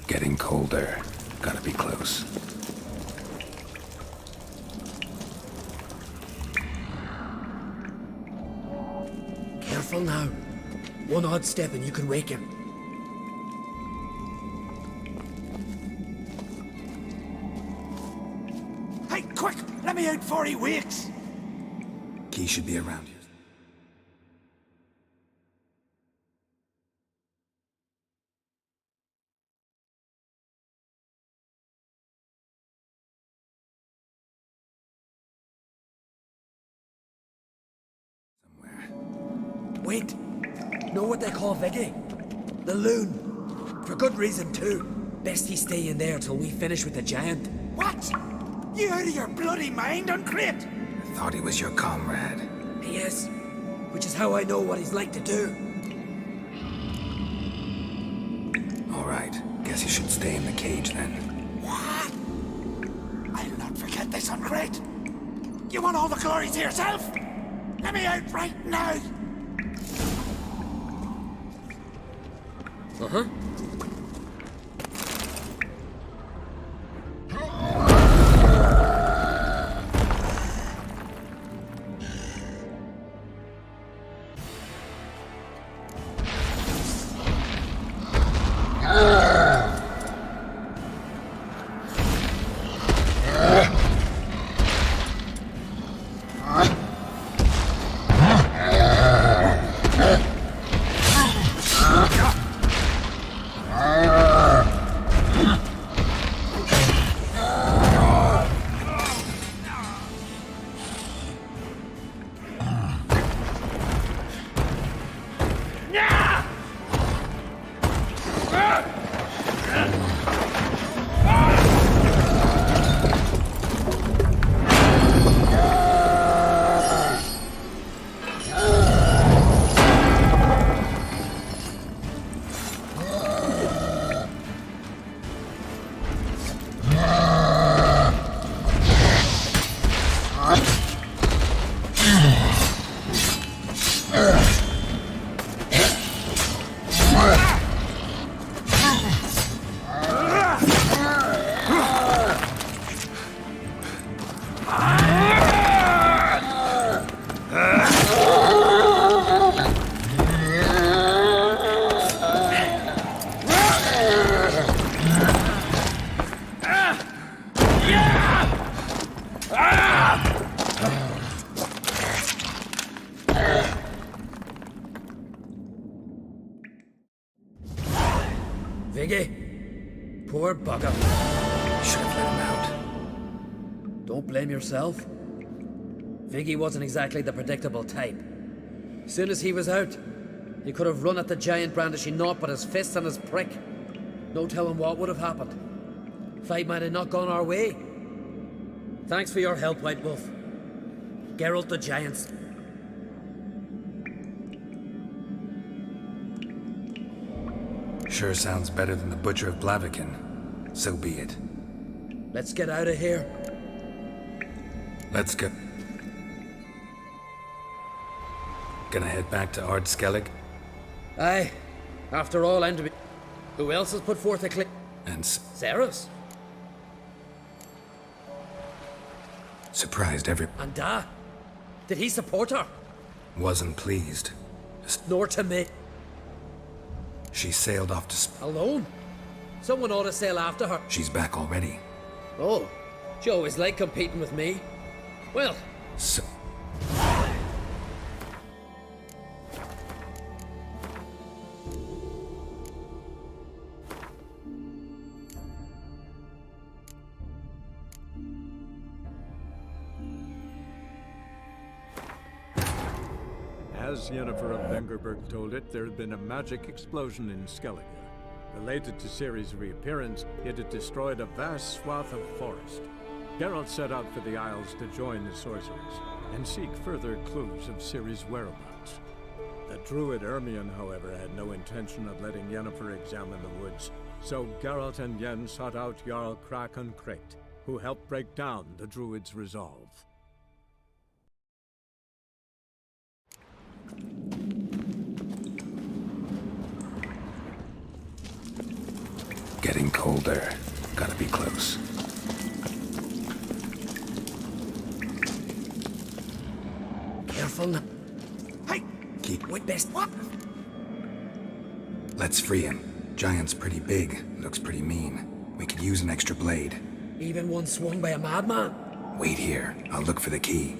Getting colder. Gotta be close. Careful now. One odd step and you can wake him. Hey, quick! Let me out before he wakes! Key should be around you. Wait! Know what they call Viggy? The loon. For good reason, too. Best he stay in there till we finish with the giant. What? You out of your bloody mind, Uncrate? I thought he was your comrade. He is. Which is how I know what he's like to do. All right. Guess you should stay in the cage then. What? I'll not forget this, Uncrate. You want all the glory to yourself? Let me out right now! Uh-huh. Viggy. Poor bugger. Should have let him out. Don't blame yourself. Viggy wasn't exactly the predictable type. Soon as he was out, he could have run at the giant brandishing naught but his fists and his prick. No telling what would have happened. Fight might have not gone our way. Thanks for your help, White Wolf. Geralt the Giants. Sure sounds better than the Butcher of Blaviken. So be it. Let's get out of here. Let's go. Gonna head back to Ard Skellig? Aye. After all, I'm to be... Who else has put forth a claim? And Ceres. surprised every... And Da? Did he support her? Wasn't pleased. Nor to me. She sailed off to Alone? Someone ought to sail after her. She's back already. Oh, she always liked competing with me. Well... So... As Yennefer of Vengerberg told it, there had been a magic explosion in Skellige. Related to Ciri's reappearance, it had destroyed a vast swath of forest. Geralt set out for the Isles to join the sorcerers, and seek further clues of Ciri's whereabouts. The druid Ermion, however, had no intention of letting Yennefer examine the woods, so Geralt and Yen sought out Jarl Krak and Krayt, who helped break down the Druid's resolve. Getting colder. Gotta be close. Careful now. Hey! Keep. Wait, best. What? Let's free him. Giant's pretty big. Looks pretty mean. We could use an extra blade. Even one swung by a madman. Wait here. I'll look for the key.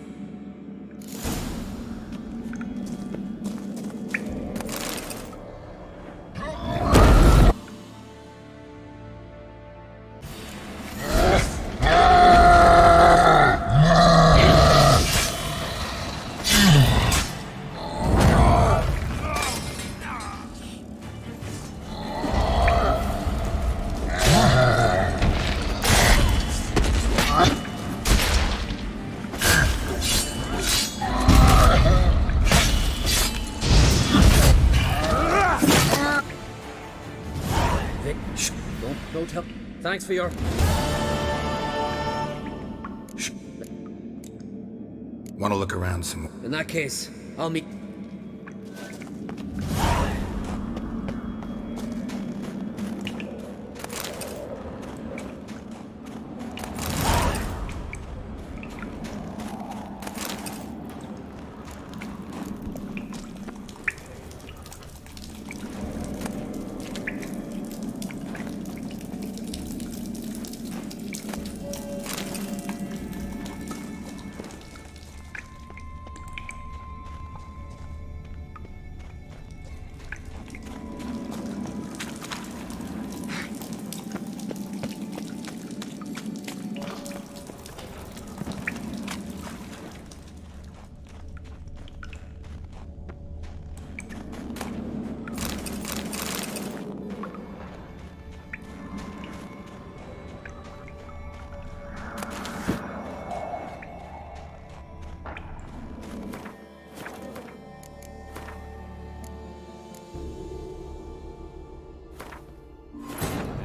Vic, shh. Don't tell. Thanks for your... Shh. Want to look around some more? In that case, I'll meet...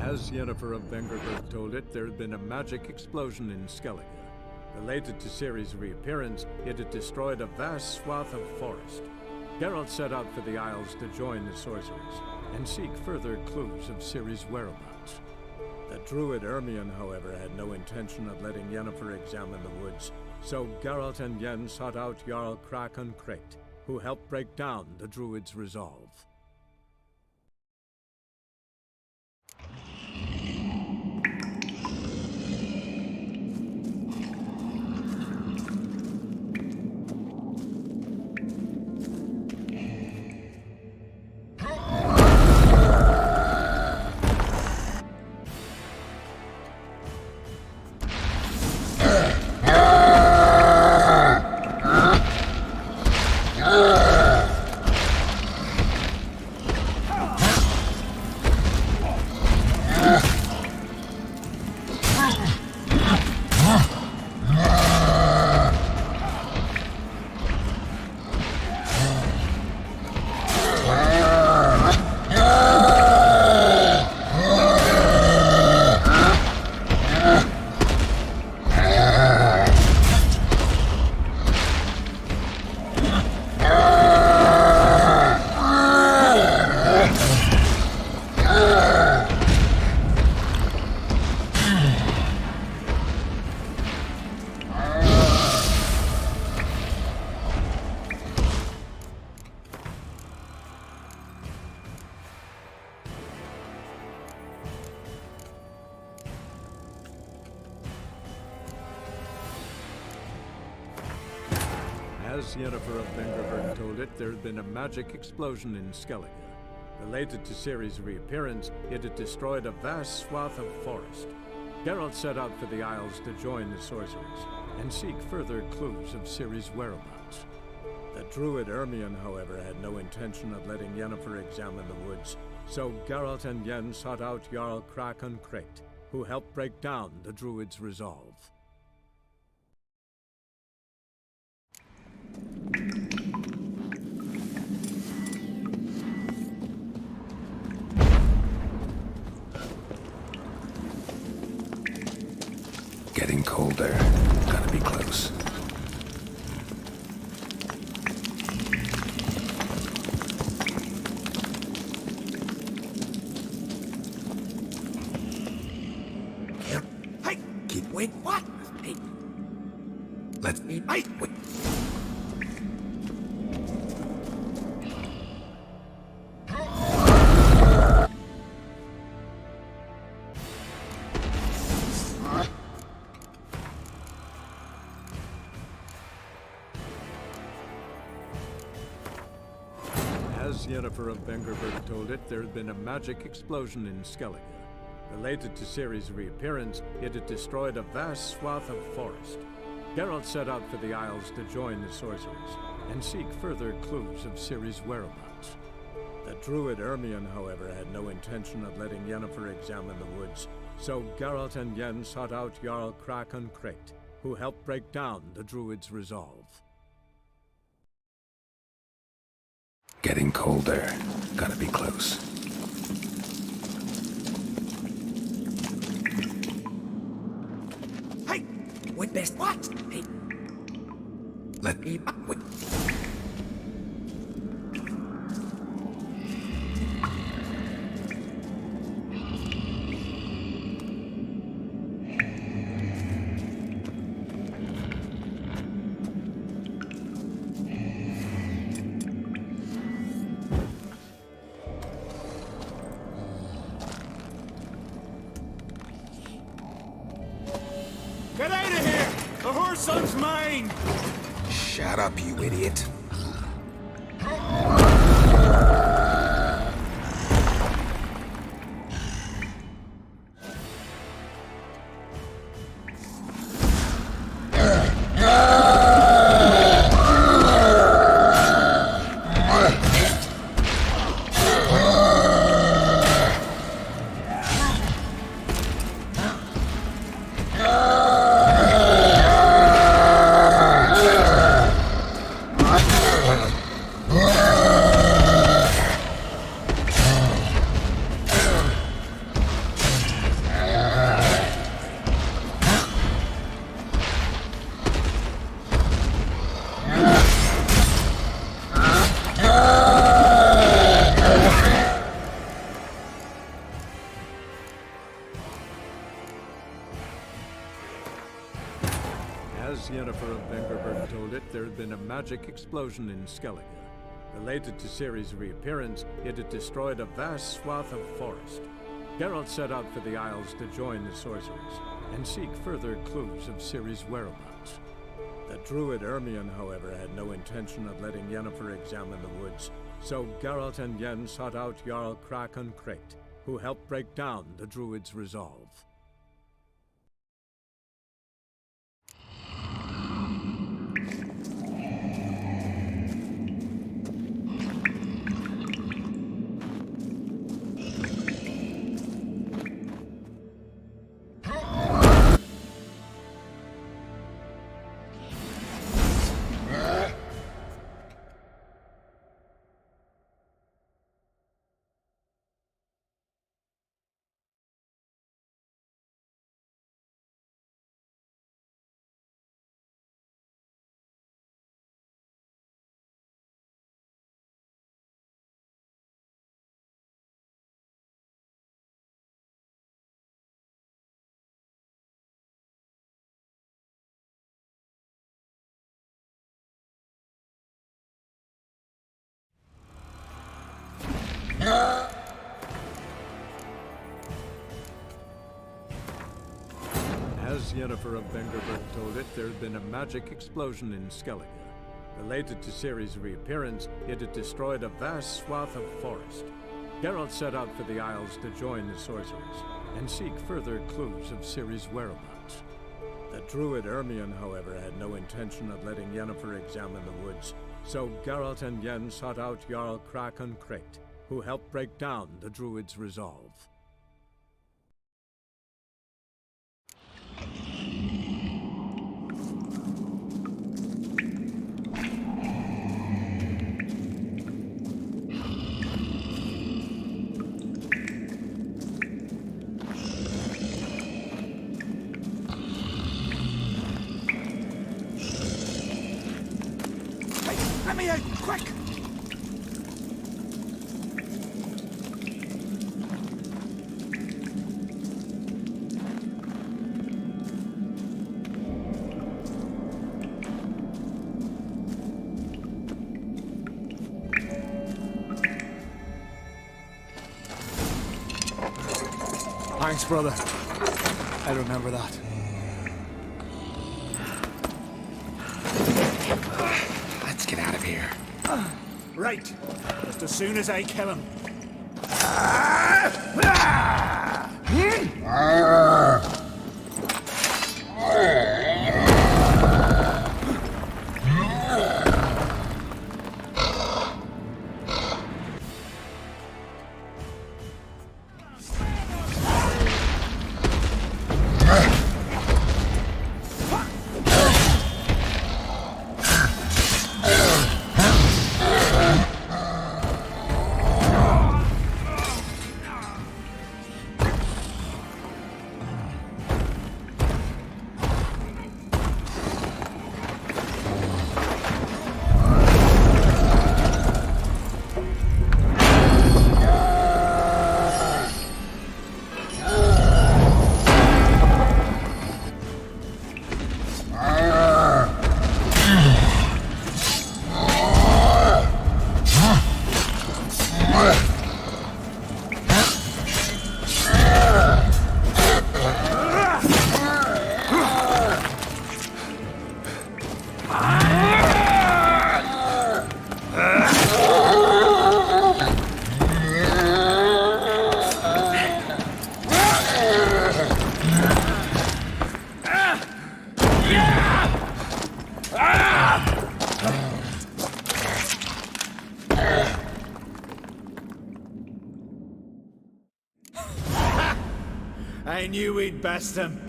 As Yennefer of Vengerberg told it, there had been a magic explosion in Skellige. Related to Ciri's reappearance, it had destroyed a vast swath of forest. Geralt set out for the Isles to join the sorcerers and seek further clues of Ciri's whereabouts. The druid Ermion, however, had no intention of letting Yennefer examine the woods, so Geralt and Yen sought out Jarl Krakon Krayt, who helped break down the druid's resolve. As Yennefer of Vengerberg told it, there had been a magic explosion in Skellige. Related to Ciri's reappearance, it had destroyed a vast swath of forest. Geralt set out for the Isles to join the sorcerers and seek further clues of Ciri's whereabouts. The druid Ermion, however, had no intention of letting Yennefer examine the woods, so Geralt and Yen sought out Jarl Krakon Krayt, who helped break down the druid's resolve. Getting colder. Gotta be close. Hey! Wait. What? Hey. Let's... Hey! Wait. As Yennefer of Vengerberg told it, there had been a magic explosion in Skellige. Related to Ciri's reappearance, it had destroyed a vast swath of forest. Geralt set out for the Isles to join the sorcerers and seek further clues of Ciri's whereabouts. The druid Ermion, however, had no intention of letting Yennefer examine the woods, so Geralt and Yen sought out Jarl Krakon Krayt, who helped break down the druid's resolve. Getting colder. Gotta be close. Hey! Wait, best. What? Hey, Let me... Wait. Get out of here! The Whoreson's mine! Shut up, you idiot. As Yennefer of Vengerberg told it, there had been a magic explosion in Skellige. Related to Ciri's reappearance, it had destroyed a vast swath of forest. Geralt set out for the Isles to join the sorcerers and seek further clues of Ciri's whereabouts. The druid Ermion, however, had no intention of letting Yennefer examine the woods, so Geralt and Yen sought out Jarl Krakon Krayt, who helped break down the druid's resolve. As Yennefer of Vengerberg told it, there had been a magic explosion in Skellige. Related to Ciri's reappearance, it had destroyed a vast swath of forest. Geralt set out for the Isles to join the sorcerers and seek further clues of Ciri's whereabouts. The druid Ermion, however, had no intention of letting Yennefer examine the woods, so Geralt and Yen sought out Jarl Krakon Krayt, who helped break down the druid's resolve. me out, quick! Thanks, brother. I remember that. Let's get out of here. Right. Just as soon as I kill him. I knew we'd best him.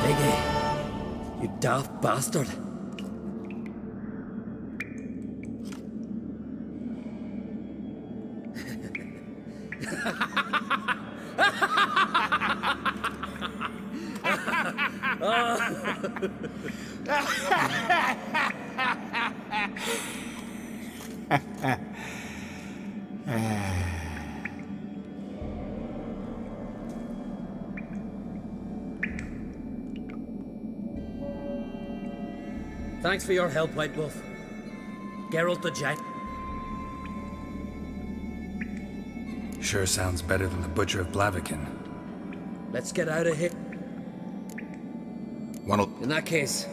Viggy, you daft bastard. Thanks for your help, White Wolf. Geralt the Giant. Sure sounds better than the Butcher of Blaviken. Let's get out of here. One'll... In that case,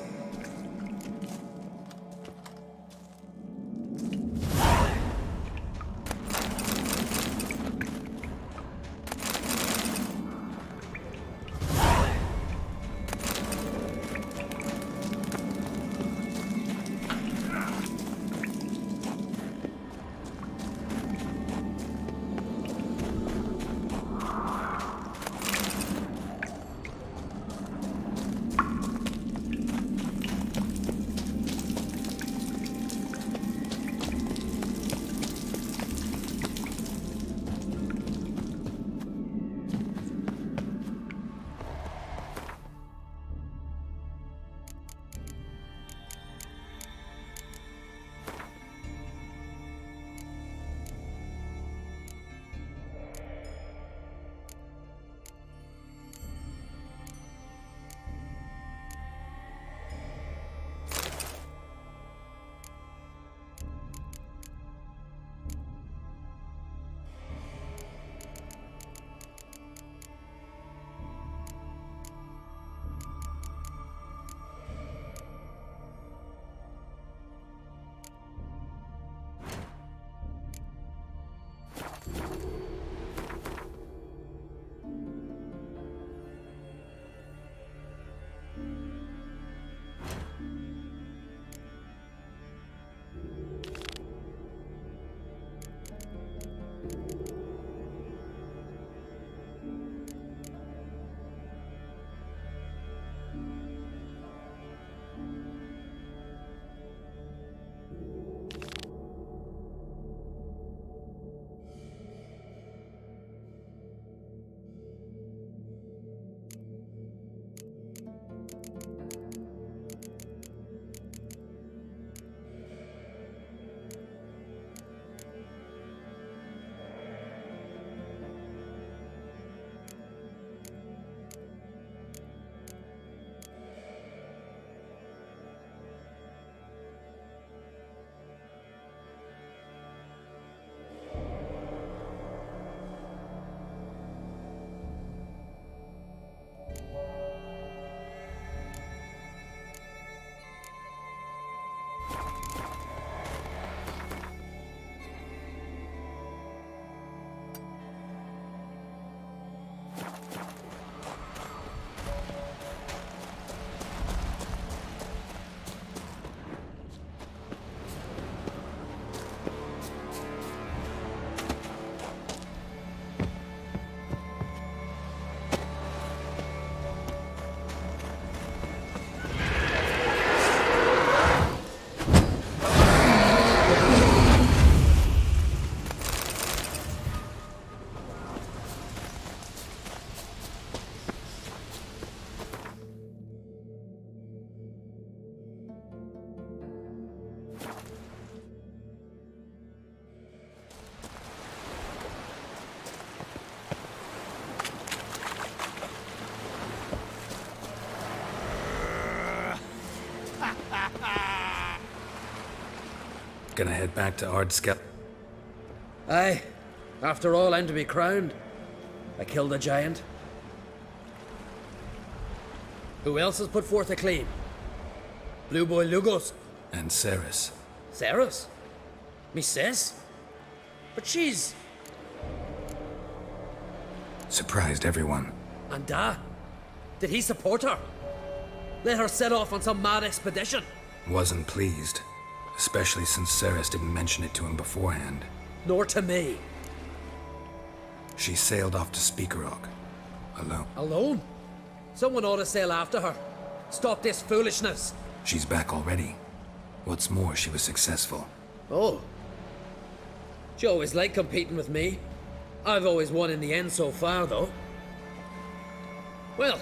Gonna head back to Ardskel. Aye. After all, I'm to be crowned. I killed a giant. Who else has put forth a claim? Blue Boy Lugos. And Ceres. Ceres? Me sis? But she's... Surprised everyone. And Da? Did he support her? Let her set off on some mad expedition? Wasn't pleased. Especially since Ceres didn't mention it to him beforehand. Nor to me. She sailed off to Speakerrock. Alone. Alone? Someone ought to sail after her. Stop this foolishness. She's back already. What's more, she was successful. Oh. She always liked competing with me. I've always won in the end so far, though. Well,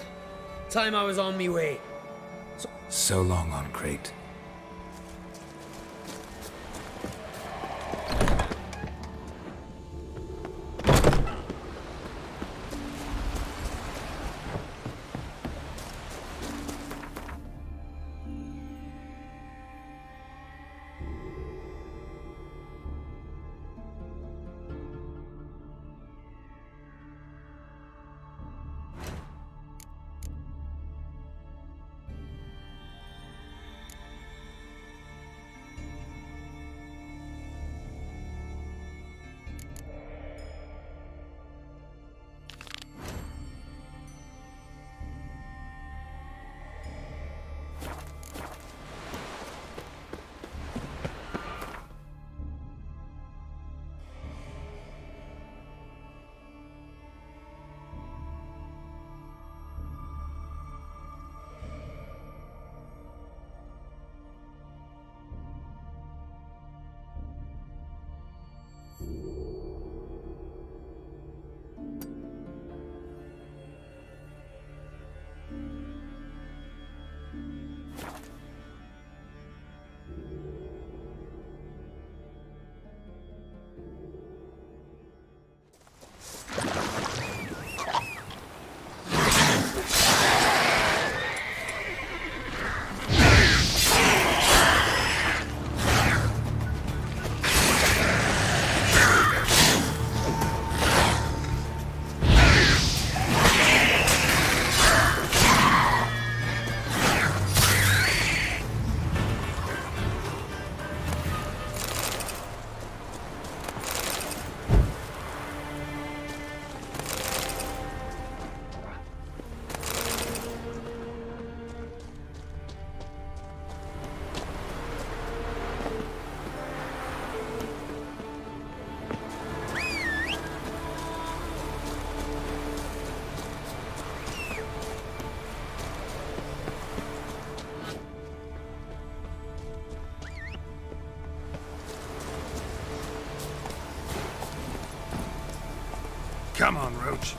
time I was on me way. So long on Crate. Come on, Roach.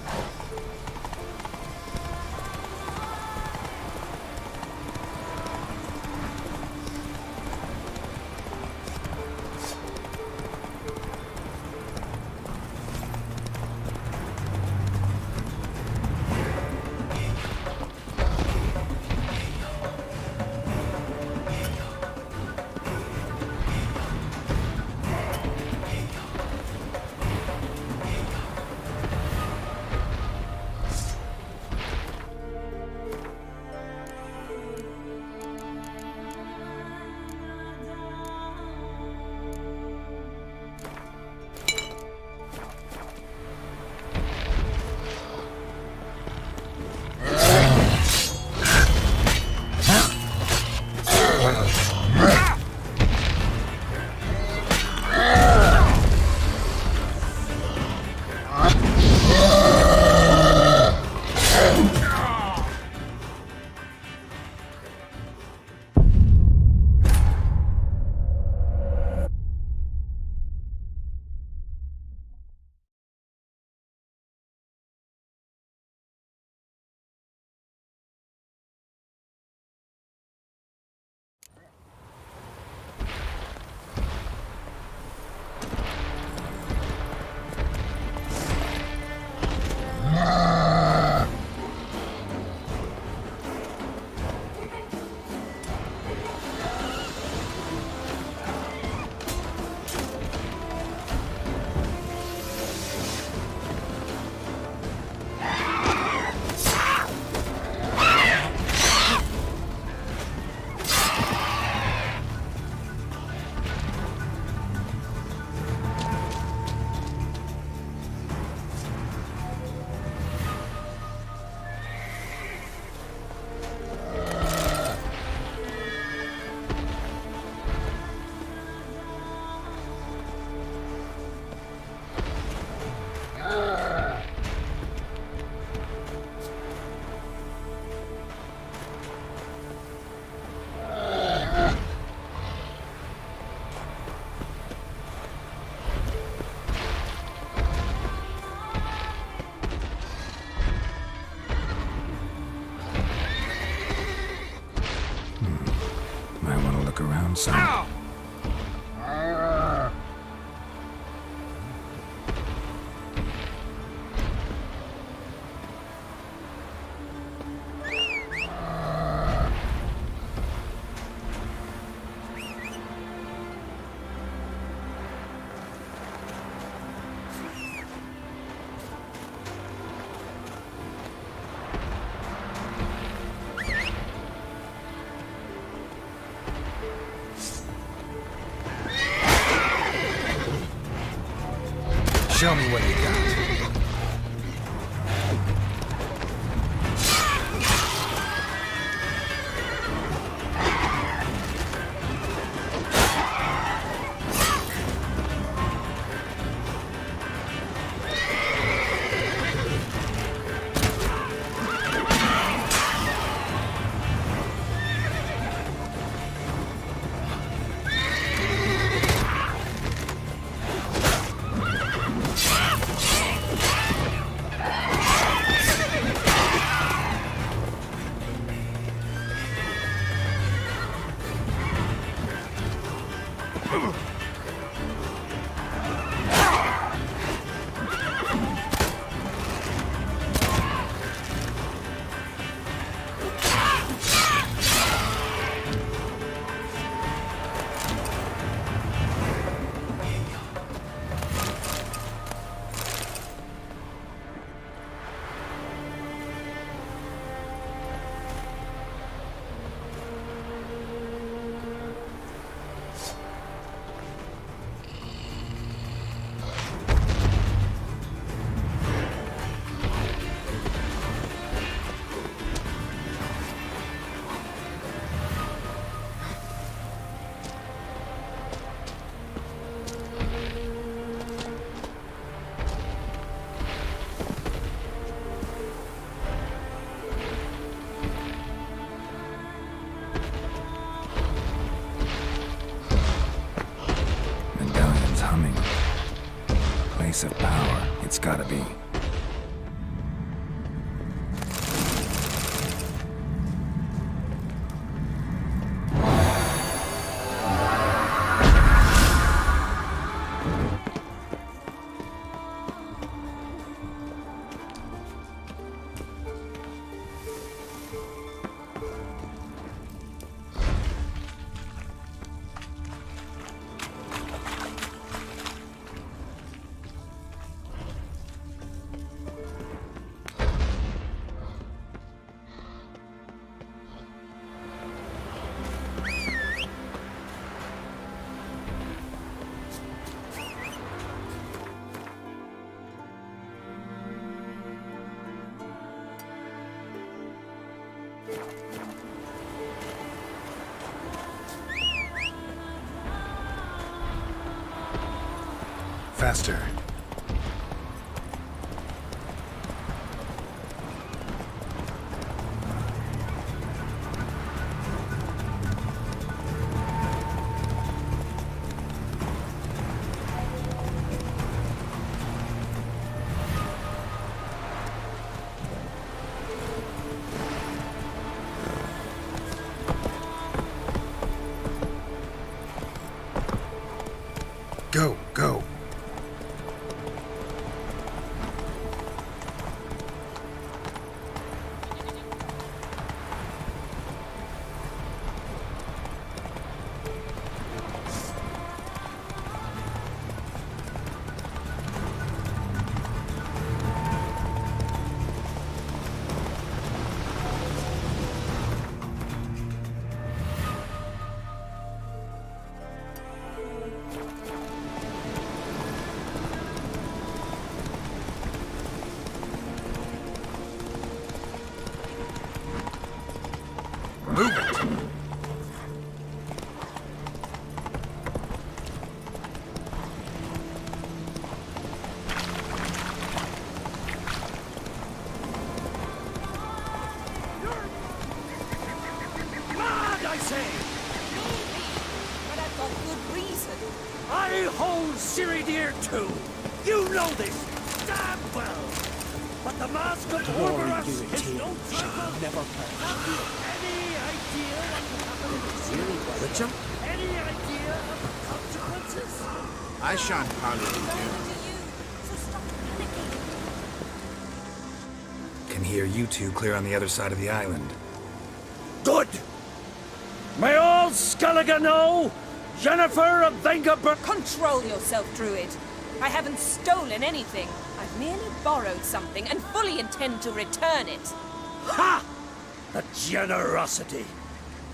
own son. Show me what you got. Of power, it's gotta be. Faster. Go, go. Move it! Mad, I say! But I've got good reason. I hold Siri dear too. You know this damn well. But the mask of Orberus is no trouble. Never perish. Have you any idea what will happen? Witcher? Any any idea of the consequences? I shan't parley with To you. you, so stop panicking. Can hear you two clear on the other side of the island. Good! May all Skellige know Jennifer of Vengerberg. Control yourself, Druid. I haven't stolen anything. I've merely borrowed something and fully intend to return it. Ha! The generosity.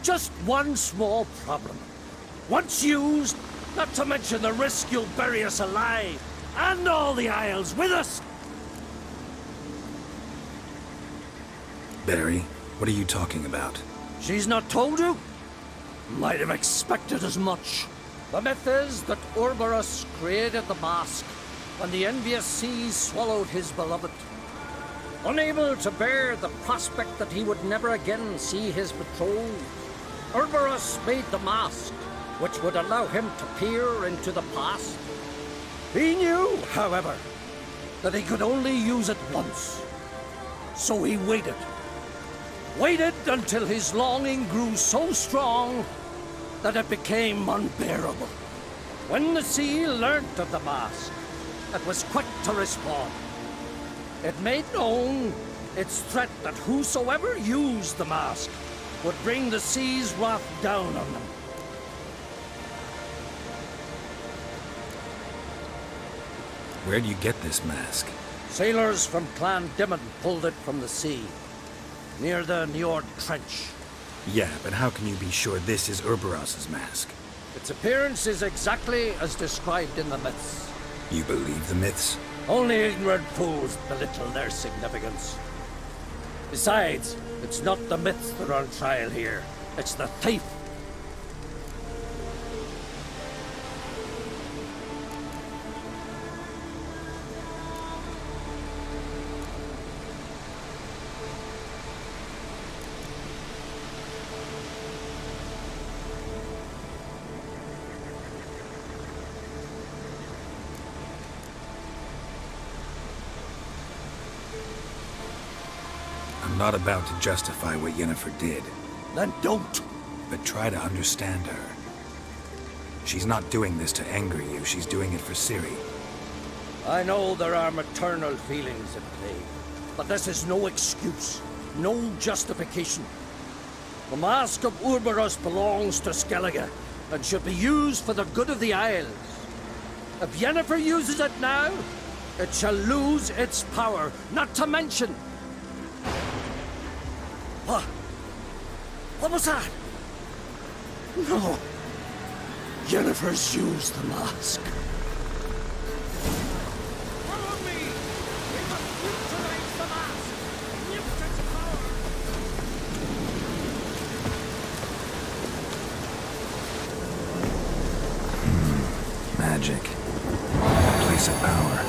Just one small problem. Once used, not to mention the risk you'll bury us alive, and all the Isles with us. Barry, what are you talking about? She's not told you? Might have expected as much. The myth is that Urberus created the mask when the envious seas swallowed his beloved. Unable to bear the prospect that he would never again see his betrothed, Urberus made the mask, which would allow him to peer into the past. He knew, however, that he could only use it once. So he waited. Waited until his longing grew so strong that it became unbearable. When the sea learnt of the mask, it was quick to respond. It made known its threat that whosoever used the mask would bring the sea's wrath down on them. Where do you get this mask? Sailors from Clan Dimon pulled it from the sea, near the Njord Trench. Yeah, but how can you be sure this is Urberos's mask? Its appearance is exactly as described in the myths. You believe the myths? Only ignorant fools belittle their significance. Besides, it's not the myths that are on trial here. It's the thief. I'm not about to justify what Yennefer did, Then don't. but try to understand her. She's not doing this to anger you, she's doing it for Ciri. I know there are maternal feelings at play, but this is no excuse, no justification. The Mask of Urberus belongs to Skellige and should be used for the good of the Isles. If Yennefer uses it now, it shall lose its power, not to mention... What? What was that? No. Yennefer's used the mask. Follow me! We must neutralize the mask! Lift its power! Magic. A place of power.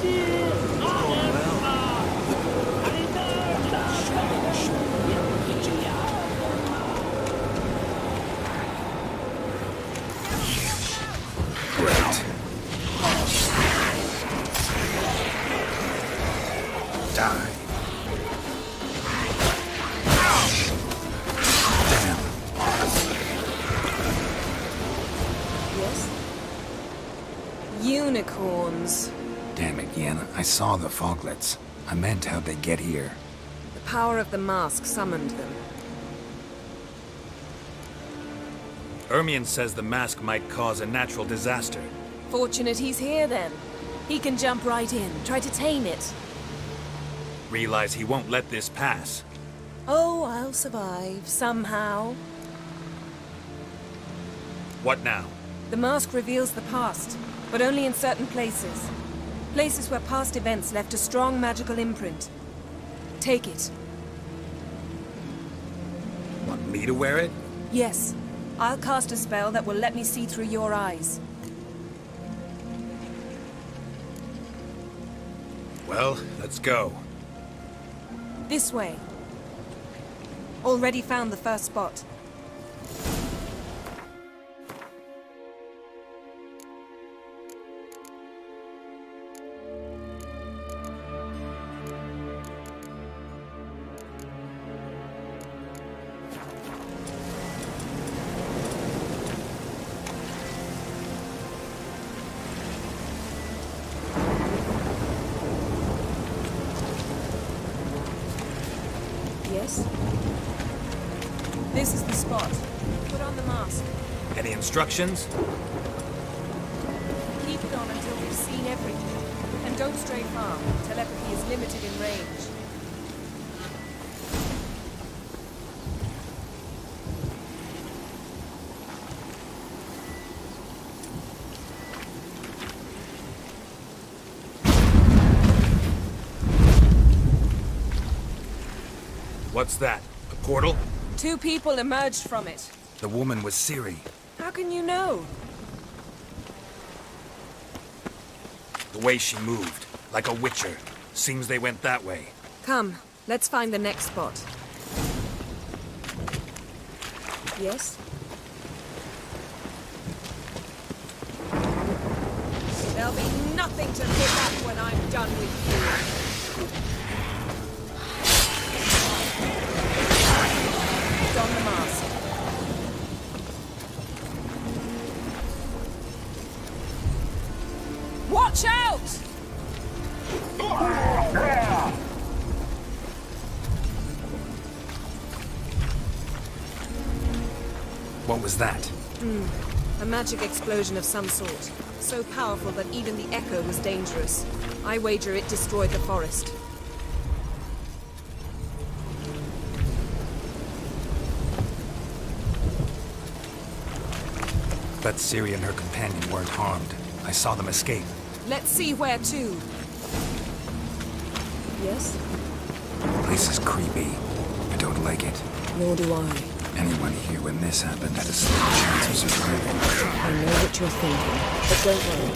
Great. Die. Damn. Yes? Unicorns. Damn it, Yen. I saw the foglets. I meant how'd they get here. The power of the mask summoned them. Ermion says the mask might cause a natural disaster. Fortunate he's here then. He can jump right in, try to tame it. Realize he won't let this pass. Oh, I'll survive, somehow. What now? The mask reveals the past, but only in certain places. Places where past events left a strong magical imprint. Take it. Want me to wear it? Yes. I'll cast a spell that will let me see through your eyes. Well, let's go. This way. Already found the first spot. Yes? This is the spot. Put on the mask. Any instructions? Keep it on until we've seen everything. And don't stray far. Telepathy is limited in range. What's that? A portal? 2 people emerged from it. The woman was Ciri. How can you know? The way she moved, like a witcher. Seems they went that way. Come, let's find the next spot. Yes? There'll be nothing to pick up when I'm done with you. Don the mask. Watch out! What was that? A magic explosion of some sort. So powerful that even the echo was dangerous. I wager it destroyed the forest. But Ciri and her companion weren't harmed. I saw them escape. Let's see where to. Yes? The place is creepy. I don't like it. Nor do I. Anyone here when this happened had a slim chance of surviving. I know what you're thinking, but don't worry.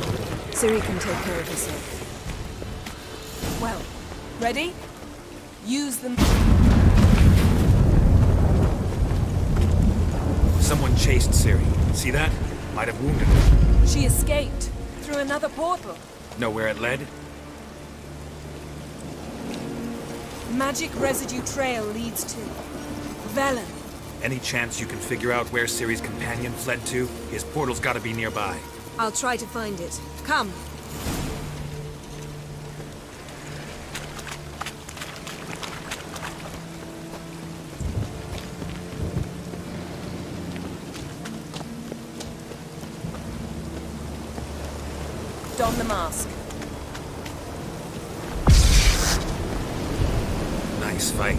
Ciri can take care of herself. Well, ready? Use them. Someone chased Ciri. See that? Might have wounded her. She escaped through another portal. Know where it led? Magic residue trail leads to Velen. Any chance you can figure out where Ciri's companion fled to? His portal's gotta be nearby. I'll try to find it. Come. Don the mask. Nice fight.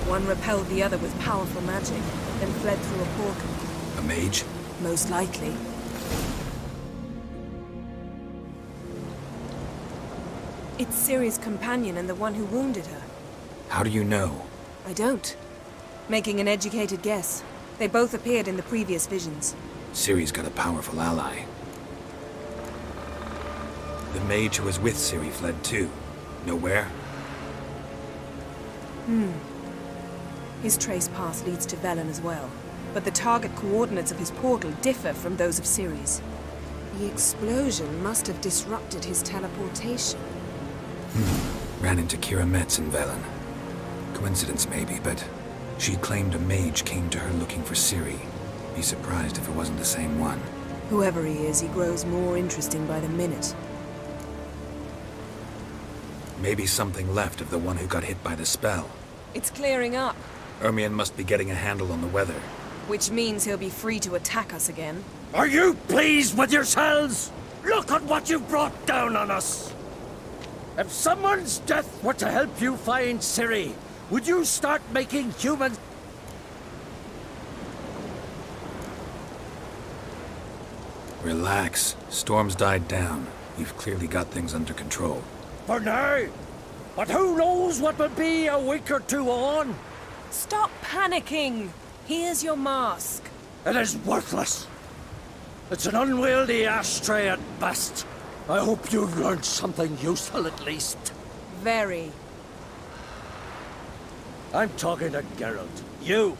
One repelled the other with powerful magic, then fled through a portal. A mage? Most likely. It's Ciri's companion and the one who wounded her. How do you know? I don't. Making an educated guess. They both appeared in the previous visions. Ciri's got a powerful ally. The mage who was with Ciri fled too. Nowhere? His trace path leads to Velen as well. But the target coordinates of his portal differ from those of Ciri's. The explosion must have disrupted his teleportation. Ran into Kira Metz in Velen. Coincidence maybe, but she claimed a mage came to her looking for Ciri. Be surprised if it wasn't the same one. Whoever he is, he grows more interesting by the minute. Maybe something left of the one who got hit by the spell. It's clearing up, Ermion must be getting a handle on the weather. which means he'll be free to attack us again. Are you pleased with yourselves? Look at what you've brought down on us! If someone's death were to help you find Ciri, would you start making humans? Relax. Storm's died down. You've clearly got things under control. For now. But who knows what will be a week or two on? Stop panicking! Here's your mask. It is worthless. It's an unwieldy ashtray at best. I hope you've learned something useful at least. Very. I'm talking to Geralt. You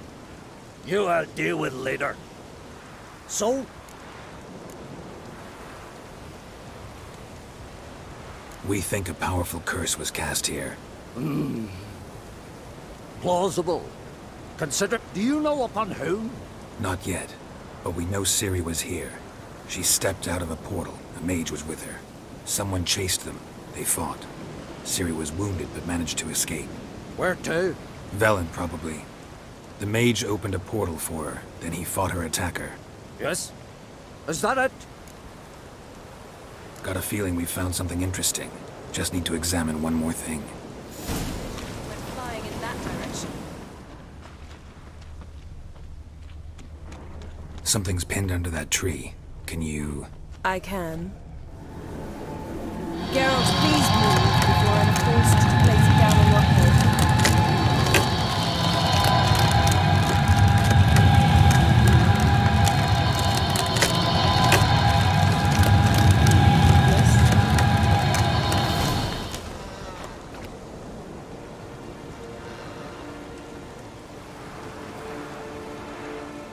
I'll deal with later. So, We think a powerful curse was cast here. plausible. Consider, do you know upon whom? Not yet, but we know Ciri was here. She stepped out of a portal. A mage was with her. Someone chased them. They fought. Ciri was wounded but managed to escape. Where to? Velen, probably. The mage opened a portal for her, then he fought her attacker. Yes? Is that it? Got a feeling we found something interesting. Just need to examine one more thing. We're flying in that direction. Something's pinned under that tree. Can you... I can. Geralt, please move before I'm forced to place it down on what note.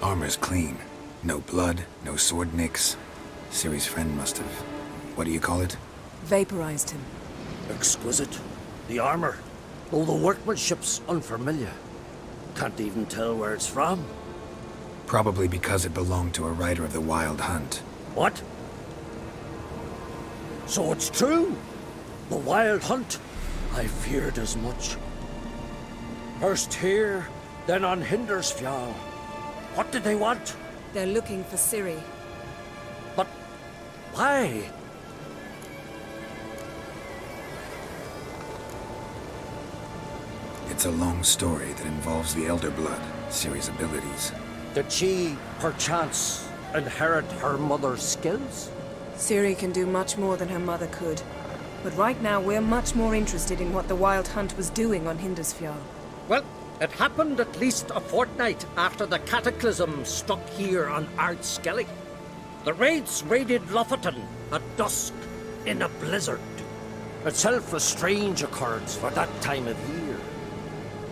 Armor's clean. No blood, no sword nicks. Ciri's friend must have... What do you call it? Vaporized him. Exquisite. The armor, though the workmanship's unfamiliar. Can't even tell where it's from. Probably because it belonged to a rider of the Wild Hunt. What? So it's true? The Wild Hunt? I feared as much. First here, then on Hindersfjall. What did they want? They're looking for Ciri. But why? It's a long story that involves the Elder Blood, Ciri's abilities. Did she, perchance, inherit her mother's skills? Ciri can do much more than her mother could. But right now, we're much more interested in what the Wild Hunt was doing on Hindersfjall. Well, it happened at least a fortnight after the cataclysm struck here on Ardskellig. The raids raided Lofoten at dusk in a blizzard. Itself a strange occurrence for that time of year.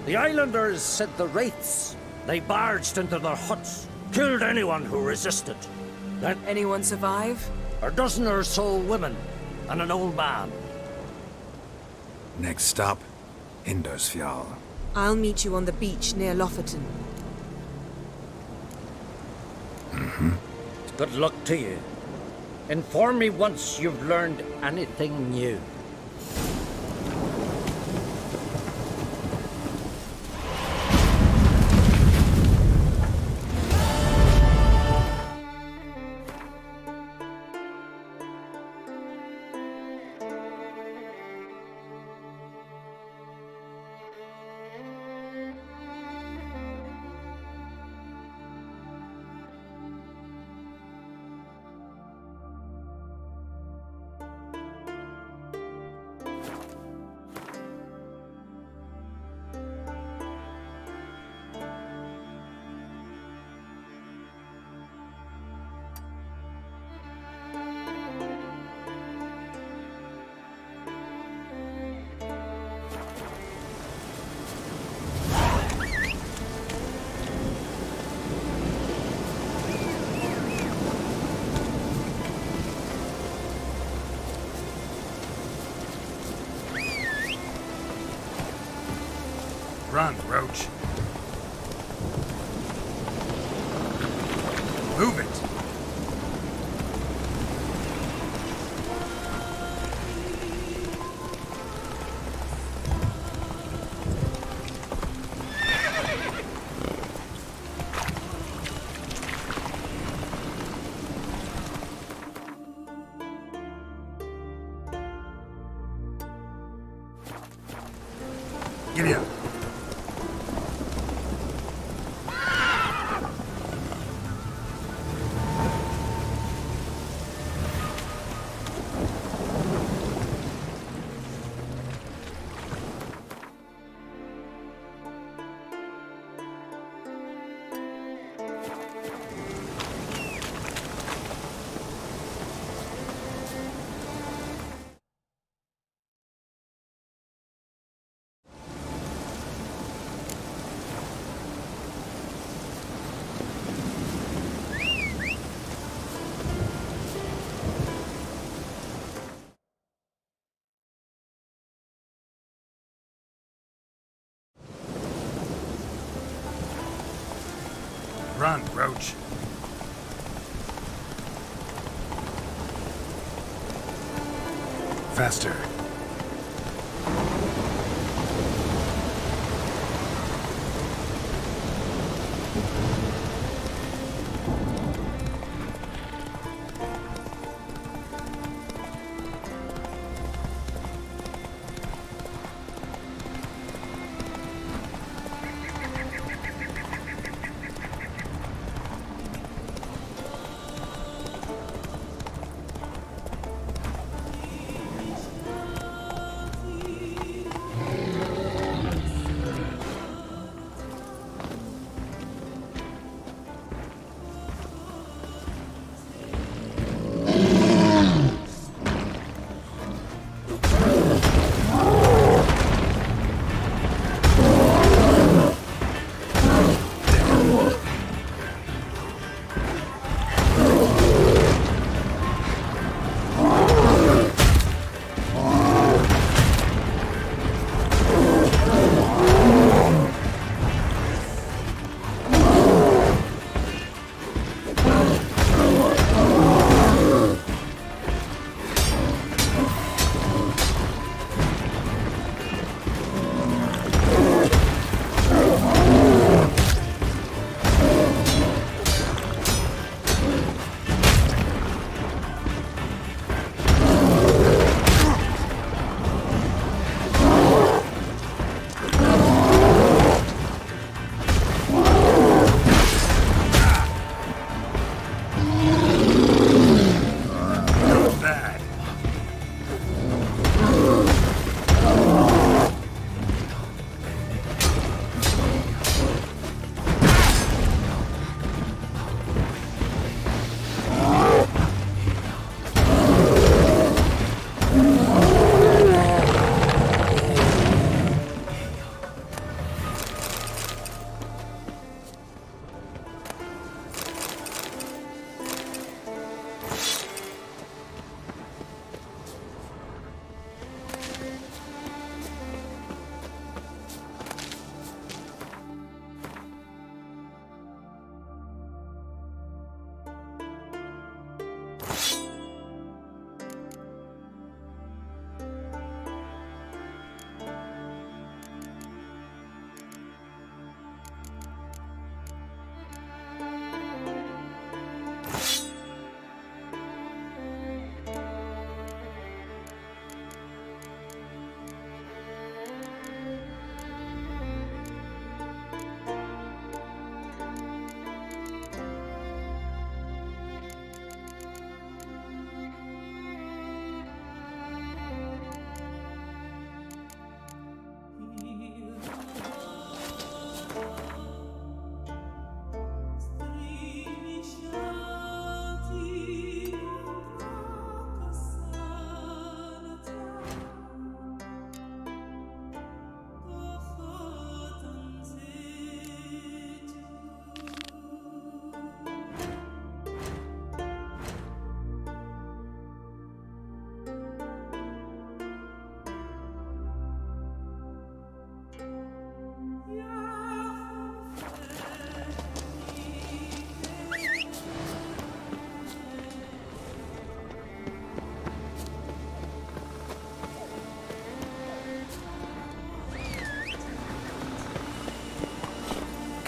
The islanders said the wraiths. They barged into their huts, killed anyone who resisted. Then Anyone survive? a dozen or so women and an old man. Next stop, Hindersfjall. I'll meet you on the beach near Lofoten. Good luck to you. Inform me once you've learned anything new. Run, Roach. Move it! Giddy up. Run, Roach. Faster.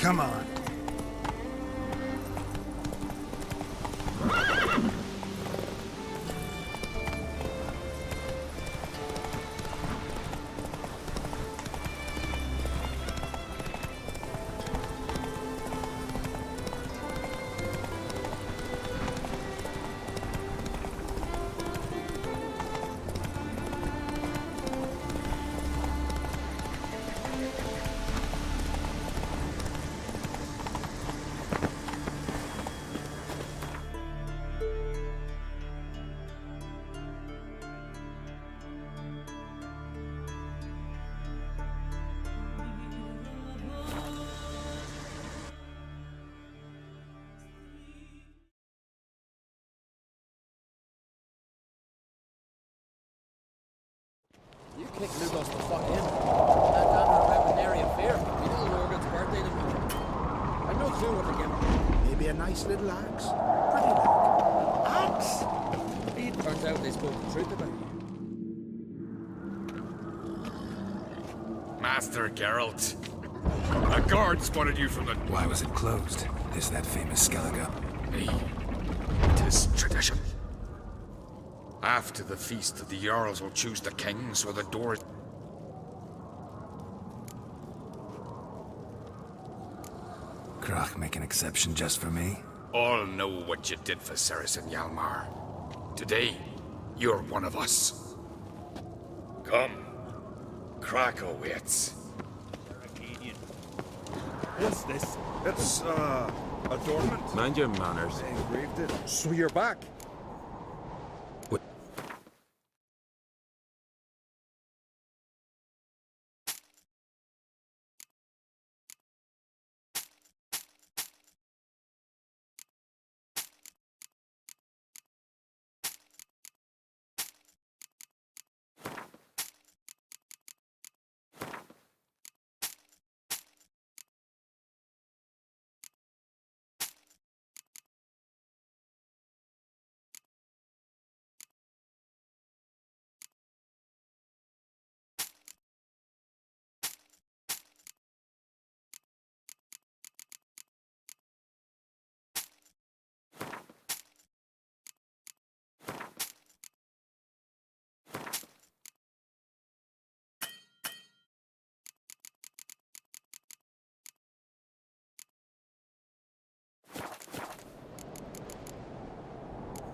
Come on. You kicked Lugos the fuck in. That down to a weaponary affair. We know Lorgan's birthday tomorrow. I've no clue what to give him. Maybe a nice little axe. Pretty like. Axe? It turns out they spoke the truth about you. Master Geralt. A guard spotted you from the... Why was it closed? Is that famous Skellige? It is tradition. After the feast, the Jarls will choose the king, so the door is... Krach make an exception just for me? All know what you did for Ceres and Hjalmar. Today, you're one of us. Come. Krakow waits. What's this? It's, adornment. Mind your manners. They engraved it. So you're back.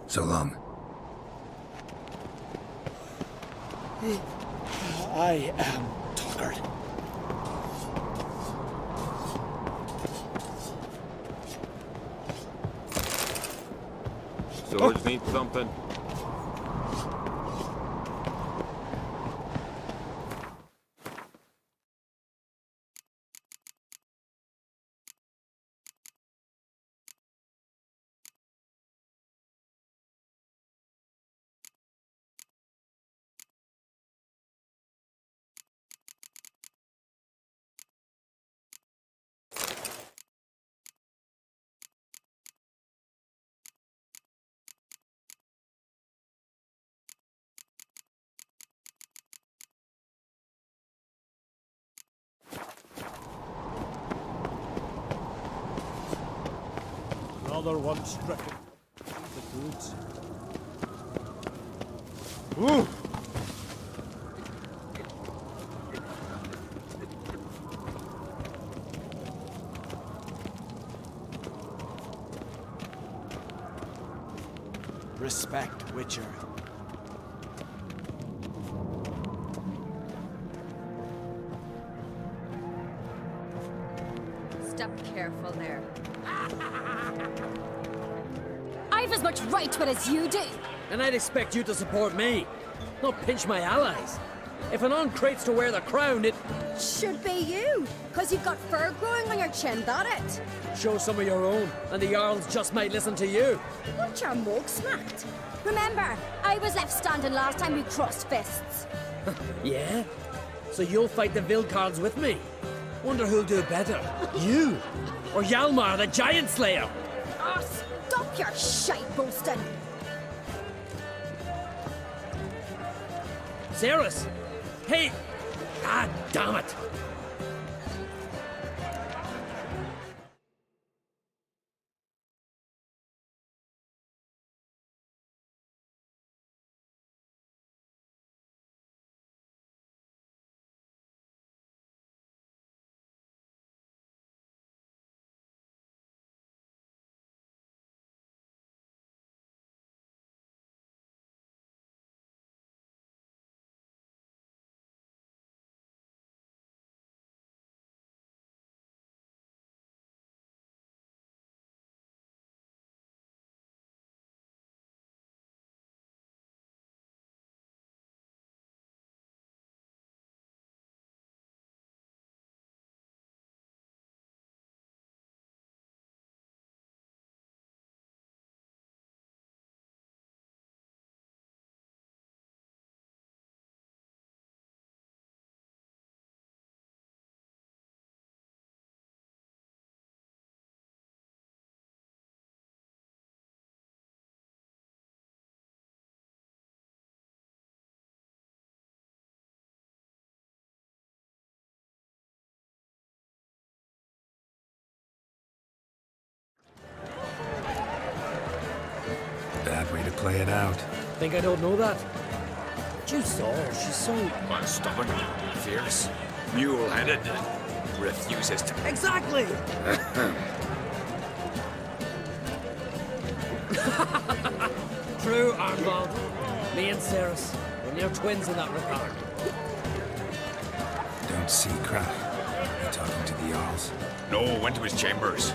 So long. I am Tolkard. Swords need something. Another one stricken. The goods. Ooh! Respect, Witcher. Step careful there. I've as much right to it as you do. And I'd expect you to support me, not pinch my allies. If an on-crate's to wear the crown, it... Should be you, because you've got fur growing on your chin, that it? Show some of your own, and the Jarls just might listen to you. Want your mug smacked? Remember, I was left standing last time we crossed fists. Yeah? So you'll fight the Vilcards with me? Wonder who'll do better, you or Hjalmar the Giant Slayer? Oh, stop your shite boasting. Ceres! Hey! God damn it! play it out. Think I don't know that? But you saw her. She's so... Stubborn, fierce, mule-headed, refuses to... Exactly! True, Arnold. Me and Ceres, we're near twins in that regard. Don't see Crack. You talking to the Jarls? No, went to his chambers.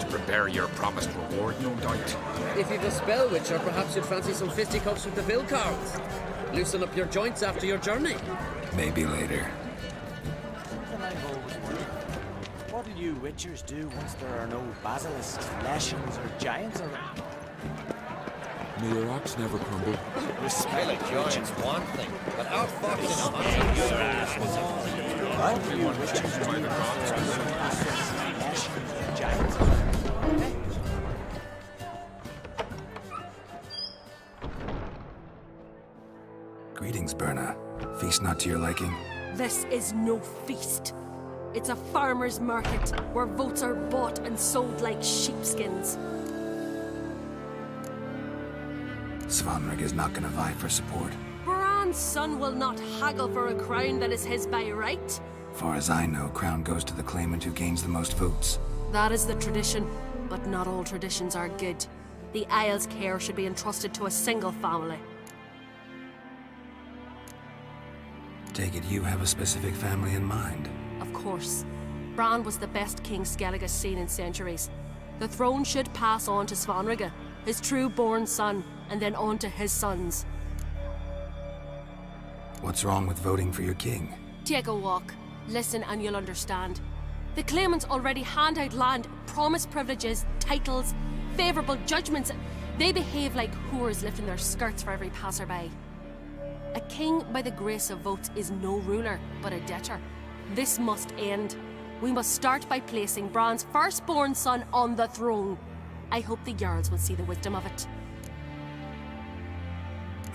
To prepare your promised reward, no doubt. If you've a spell, Witcher, perhaps you'd fancy some fisticuffs with the Vilcards. Loosen up your joints after your journey. Maybe later. Something I've always wondered. What do you Witchers do once there are no basilisks, lashings, or giants around? May your rocks never crumble. Respect Giants one thing, but our fucking What do you Witchers do once there are no basilisks, lashings, or giants around? Greetings, Berna. Feast not to your liking? This is no feast. It's a farmer's market where votes are bought and sold like sheepskins. Svanrig is not gonna vie for support. Bran's son will not haggle for a crown that is his by right. Far as I know, crown goes to the claimant who gains the most votes. That is the tradition, but not all traditions are good. The Isle's care should be entrusted to a single family. Take it you have a specific family in mind. Of course. Bran was the best king Skellige's seen in centuries. The throne should pass on to Svanrige, his true-born son, and then on to his sons. What's wrong with voting for your king? Take a walk. Listen and you'll understand. The claimants already hand out land, promise privileges, titles, favourable judgments. They behave like whores lifting their skirts for every passerby. A king by the grace of votes is no ruler, but a debtor. This must end. We must start by placing Bran's firstborn son on the throne. I hope the Jarls will see the wisdom of it.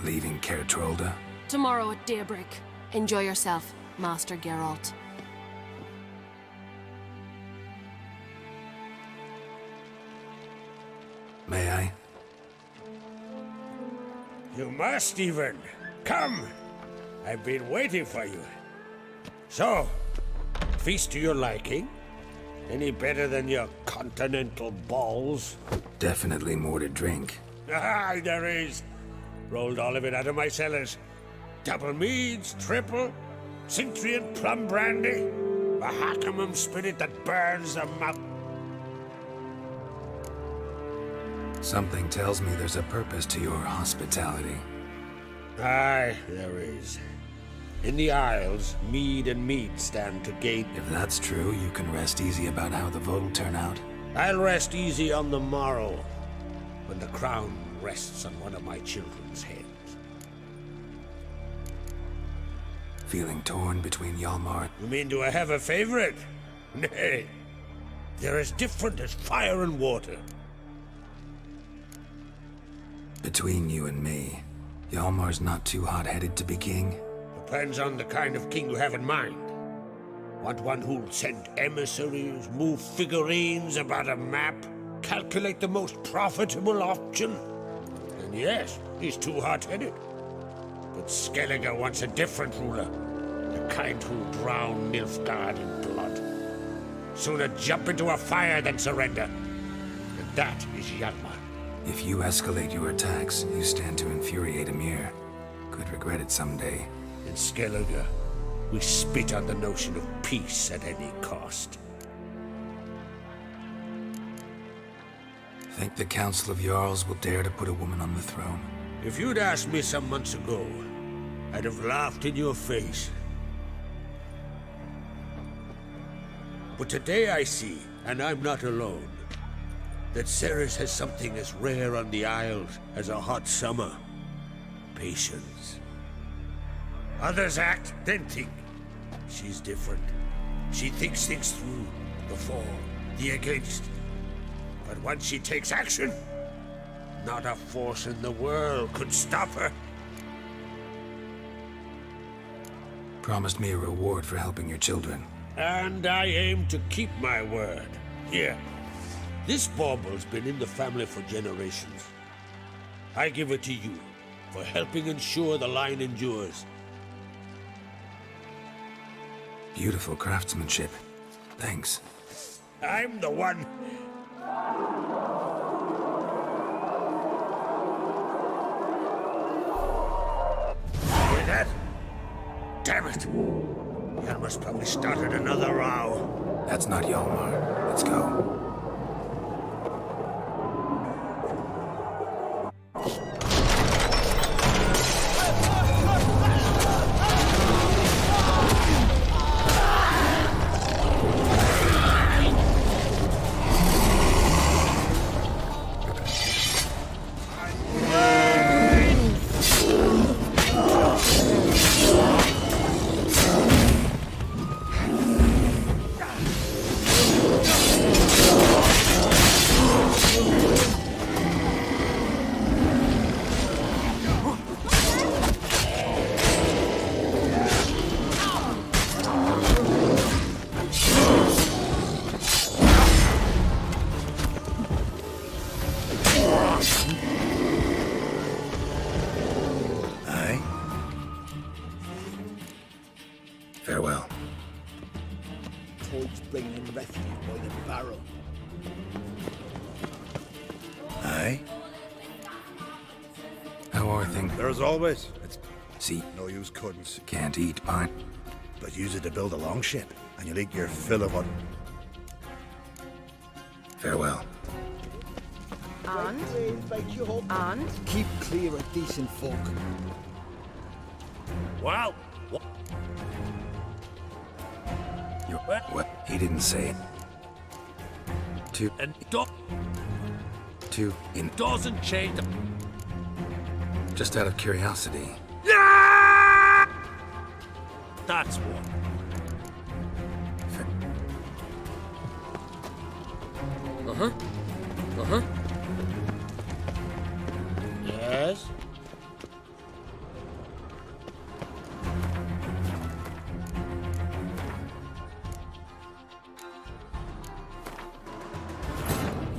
Leaving Caer Trolda? Tomorrow at daybreak. Enjoy yourself, Master Geralt. May I? You must, even. Come! I've been waiting for you. So, feast to your liking? Any better than your continental balls? Definitely more to drink. Ah, there is. Rolled all of it out of my cellars. Double meads, triple, Cintrian plum brandy, a Hackamum spirit that burns the mouth. Something tells me there's a purpose to your hospitality. Aye, there is. In the Isles, mead and meat stand to gain. If that's true, you can rest easy about how the vote will turn out. I'll rest easy on the morrow, when the crown rests on one of my children's heads. Feeling torn between Hjalmar... You mean, do I have a favorite? Nay. They're as different as fire and water. Between you and me, Hjalmar's not too hot-headed to be king? Depends on the kind of king you have in mind. Want one who'll send emissaries, move figurines about a map, calculate the most profitable option? And yes, he's too hot-headed. But Skellige wants a different ruler. The kind who'll drown Nilfgaard in blood. Sooner jump into a fire than surrender. And that is Hjalmar. If you escalate your attacks, you stand to infuriate Emir. Could regret it someday. In Skellige, we spit on the notion of peace at any cost. Think the Council of Jarls will dare to put a woman on the throne? If you'd asked me some months ago, I'd have laughed in your face. But today I see, and I'm not alone, that Ceres has something as rare on the Isles as a hot summer. Patience. Others act, then think. She's different. She thinks things through. The for, the against. But once she takes action, not a force in the world could stop her. Promised me a reward for helping your children. And I aim to keep my word. Here. This bauble's been in the family for generations. I give it to you for helping ensure the line endures. Beautiful craftsmanship. Thanks. I'm the one. Hear that? Damn it! Yalmar's probably started another row. That's not Yalmar. Let's go. Farewell. Toad's bringing in refuse by the barrel. Aye? How are things? There as always. It's See, no use couldn't. can't eat pine. But use it to build a longship, and you'll eat your fill of what. Farewell. And? Keep clear of decent folk. Wow! What? He didn't say. And In. doesn't change the... Just out of curiosity. That's one. Yes?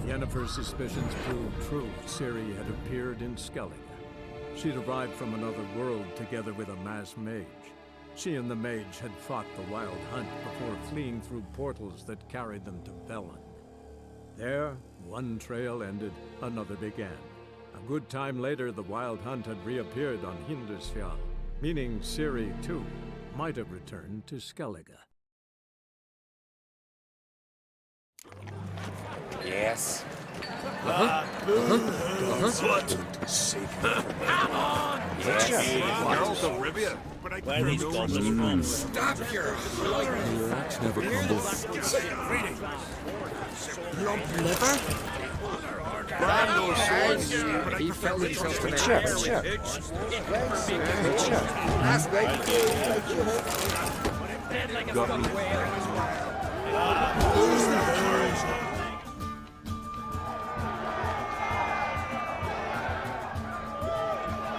Yennefer's suspicions proved true. Ciri had appeared in Skellige. She'd arrived from another world together with a masked mage. She and the mage had fought the Wild Hunt before fleeing through portals that carried them to Velen. There, one trail ended, another began. A good time later, the Wild Hunt had reappeared on Hindarsfjall, meaning Ciri, too, might have returned to Skellige. Yes. When he's gone, Stop your hollering. Your axe never crumbles. Lump liver? He felt himself to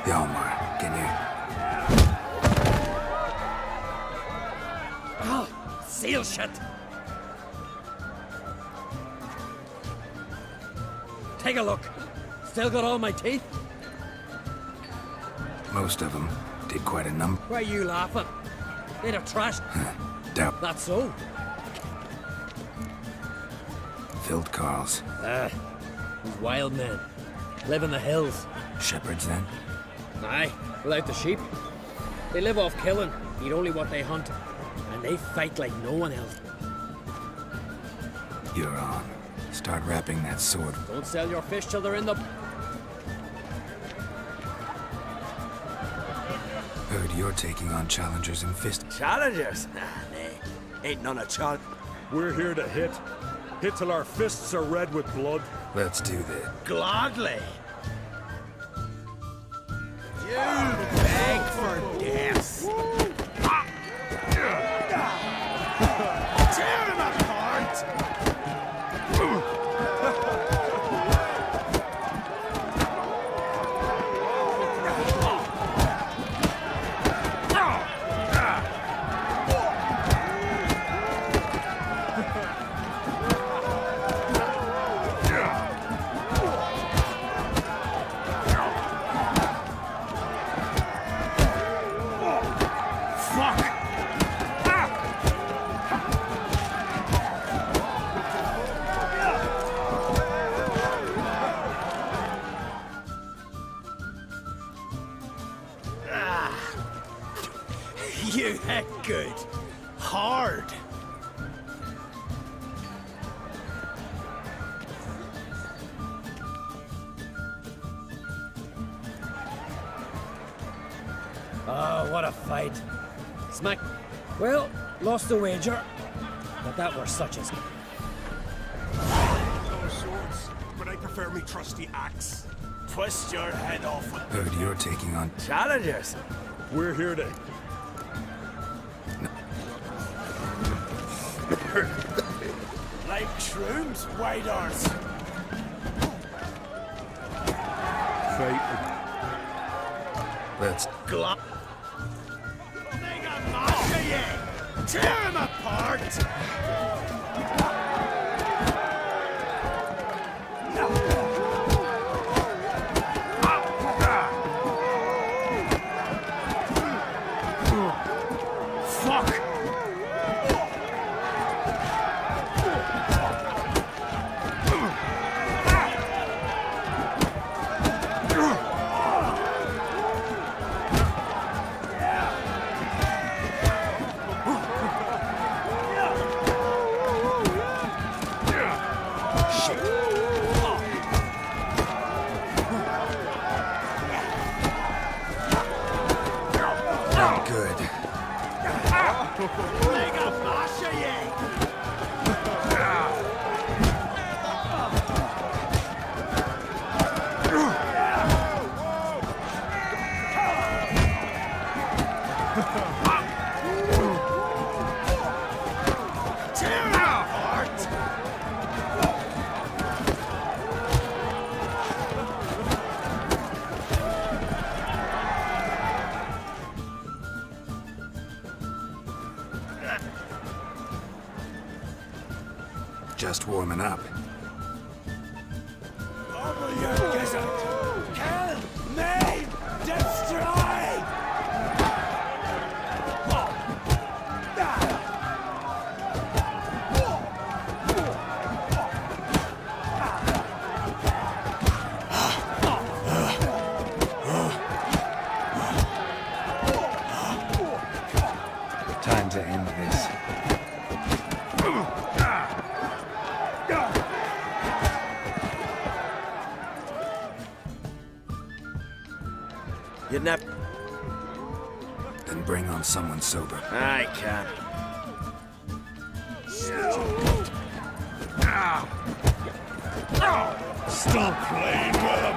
Yalmar, can you? Seal shut! Take a look. Still got all my teeth? Most of them did quite a number. Why are you laughing? They'd have trashed. Doubt. That's so. Filled Carls. These wild men. Live in the hills. Shepherds, then? Aye, without the sheep. They live off killing, eat only what they hunt. And they fight like no one else. You're on. Start wrapping that sword. Don't sell your fish till they're in the... Heard you're taking on challengers in fist. Challengers? Nah, ain't none of challenge. We're here to hit. Hit till our fists are red with blood. Let's do this. Gladly. You beg for death. Tear him apart! good. Hard. Oh, what a fight. Smack. Well, lost the wager. But that were such as... No swords, but I prefer me trusty axe. Twist your head off with Heard you're taking on... challengers. We're here to... Like shrooms, waders. Fate. Let's... Glop. Tear him apart! Fuck! Not good. Just warming up. Over your gizzard! Kill! Maim! Destroy! Time to end this. You never... Then bring on someone sober. I can. Stop playing with him!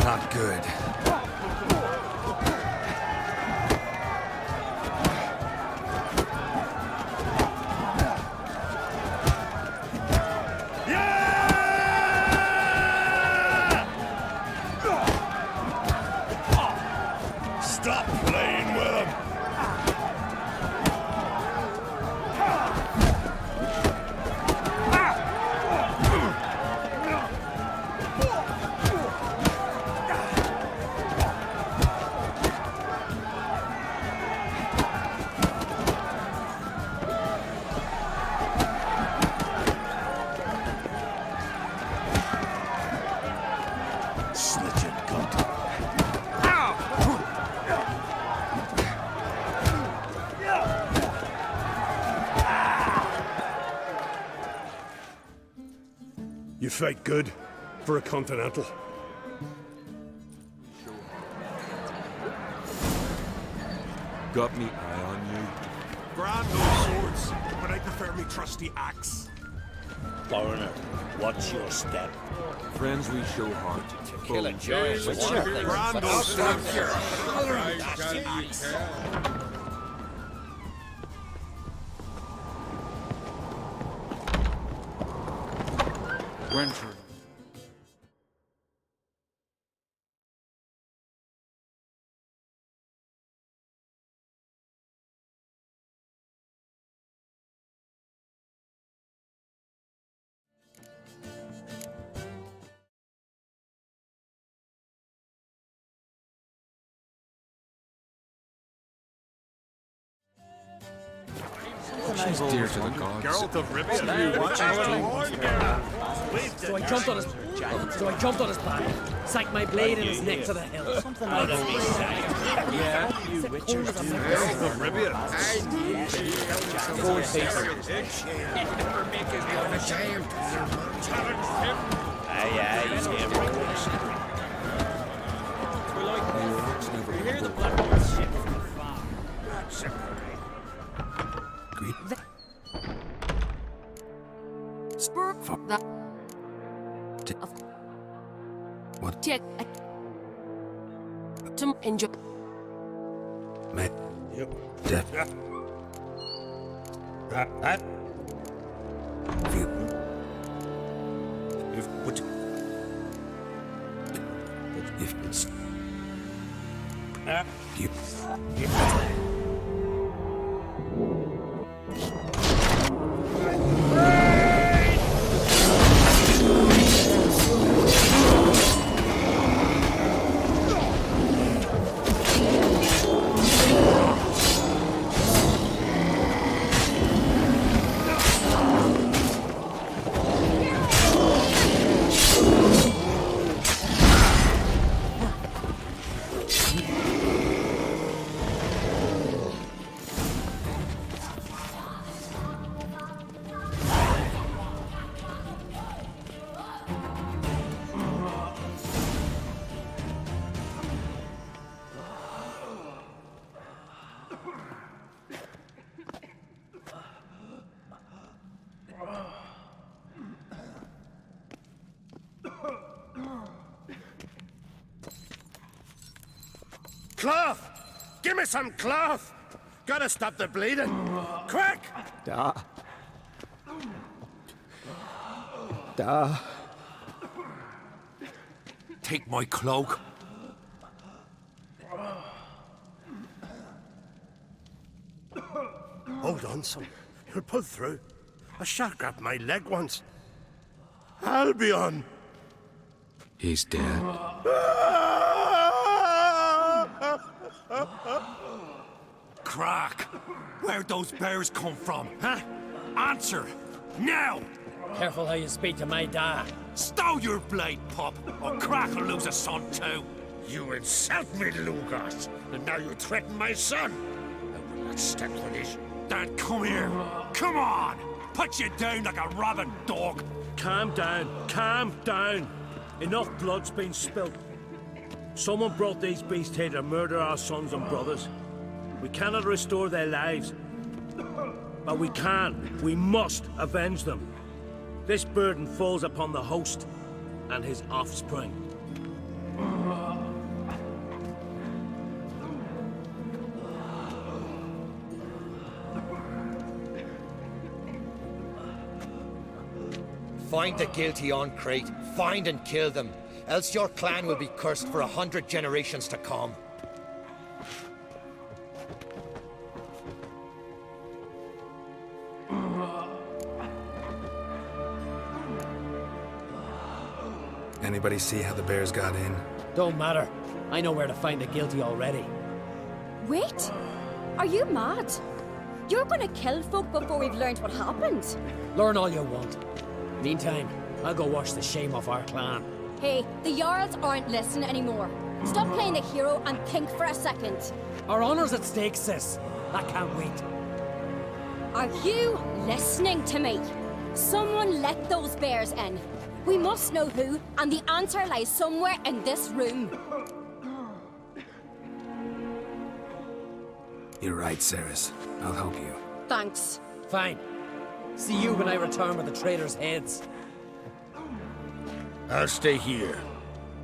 Not good. Stop playing with him! Snitching cunt. You fight good for a continental. Got me eye on you. Grand no swords, but I prefer me trusty axe. Foreigner, watch your step. Friends we show heart. Kill a giant with something. Grand no swords. Winter. She's dear to the gods. Geralt of Rivia. So I jumped on his back, sank my blade in his neck to the hilt. Something like that. Yeah, you witchers do. Geralt of Rivia. Gold face. Aye, he's here. You hear the black ship from far. Spur that. What? Take to enjoy. Mate. Yep. Death. That. If put. If it's. You. Cloth! Give me some cloth! Gotta stop the bleeding! Quick! Da. Take my cloak. Hold on, son. You'll pull through. A shark grabbed my leg once. Albion! He's dead. Crack! Where'd those bears come from, huh? Answer! Now! Careful how you speak to my dad. Stow your blade, pup, or Crack will lose a son too! You insult me, Lugas, and now you threaten my son! I will not stand for this. Dan, come here! Come on! Put you down like a rabid dog! Calm down, calm down. Enough blood's been spilt. Someone brought these beasts here to murder our sons and brothers. We cannot restore their lives. But we must avenge them. This burden falls upon the host and his offspring. Find the guilty on Crate. Find and kill them. Else your clan will be cursed for 100 generations to come. Anybody see how the bears got in? Don't matter. I know where to find the guilty already. Wait! Are you mad? You're gonna kill folk before we've learned what happened. Learn all you want. Meantime, I'll go wash the shame off our clan. Hey, the Jarls aren't listening anymore. Stop playing the hero and think for a second. Our honor's at stake, sis. I can't wait. Are you listening to me? Someone let those bears in. We must know who, and the answer lies somewhere in this room. You're right, Ceres. I'll help you. Thanks. Fine. See you when I return with the traitors' heads. I'll stay here.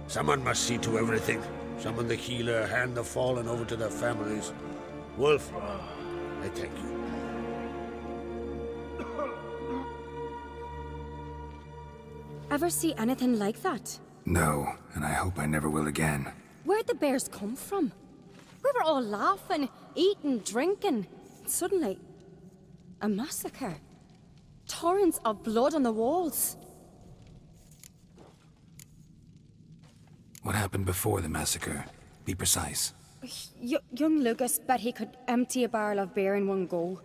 Someone must see to everything. Summon the healer, hand the fallen over to their families. Wolf, I thank you. Ever see anything like that? No, and I hope I never will again. Where'd the bears come from? We were all laughing, eating, drinking. Suddenly, a massacre. Torrents of blood on the walls. What happened before the massacre? Be precise. Young Lucas bet he could empty a barrel of beer in one go.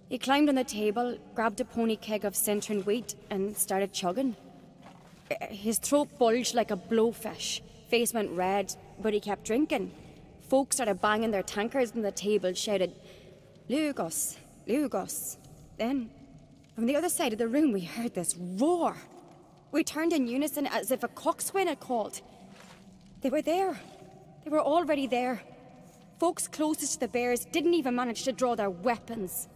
He climbed on the table, grabbed a pony keg of centering wheat, and started chugging. His throat bulged like a blowfish, face went red, but he kept drinking. Folks started banging their tankards on the table, shouted, "Lugos, Lugos." Then, from the other side of the room, we heard this roar. We turned in unison as if a coxswain had called. They were there. They were already there. Folks closest to the bears didn't even manage to draw their weapons.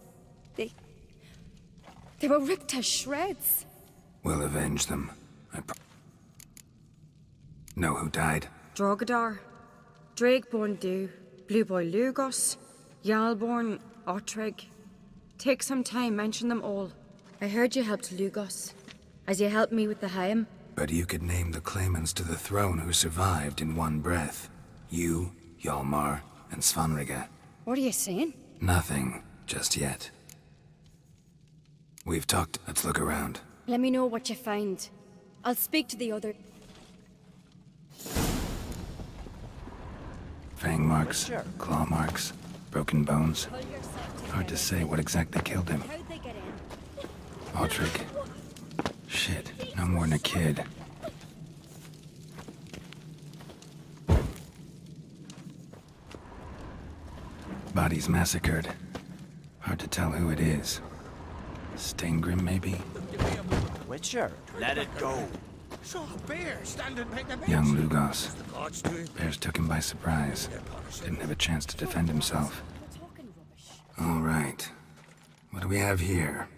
They were ripped to shreds. We'll avenge them. Know who died? Drogadar, Drakeborn Du, Blue Boy Lugos, Yalborn, Ottrig. Take some time, mention them all. I heard you helped Lugos, as you helped me with the Haim. But you could name the claimants to the throne who survived in one breath. You, Hjalmar, and Svanrige. What are you saying? Nothing, just yet. We've talked. Let's look around. Let me know what you find. I'll speak to the other... Fang marks, claw marks, broken bones. Hard to say what exactly killed him. Ottrig. Shit, no more than a kid. Bodies massacred. Hard to tell who it is. Steingrim, maybe? Witcher, let it go. Saw a bear standing by the bench. Young Lugos. The gods doing. Bears took him by surprise. Didn't have a chance to defend himself. All right. What do we have here?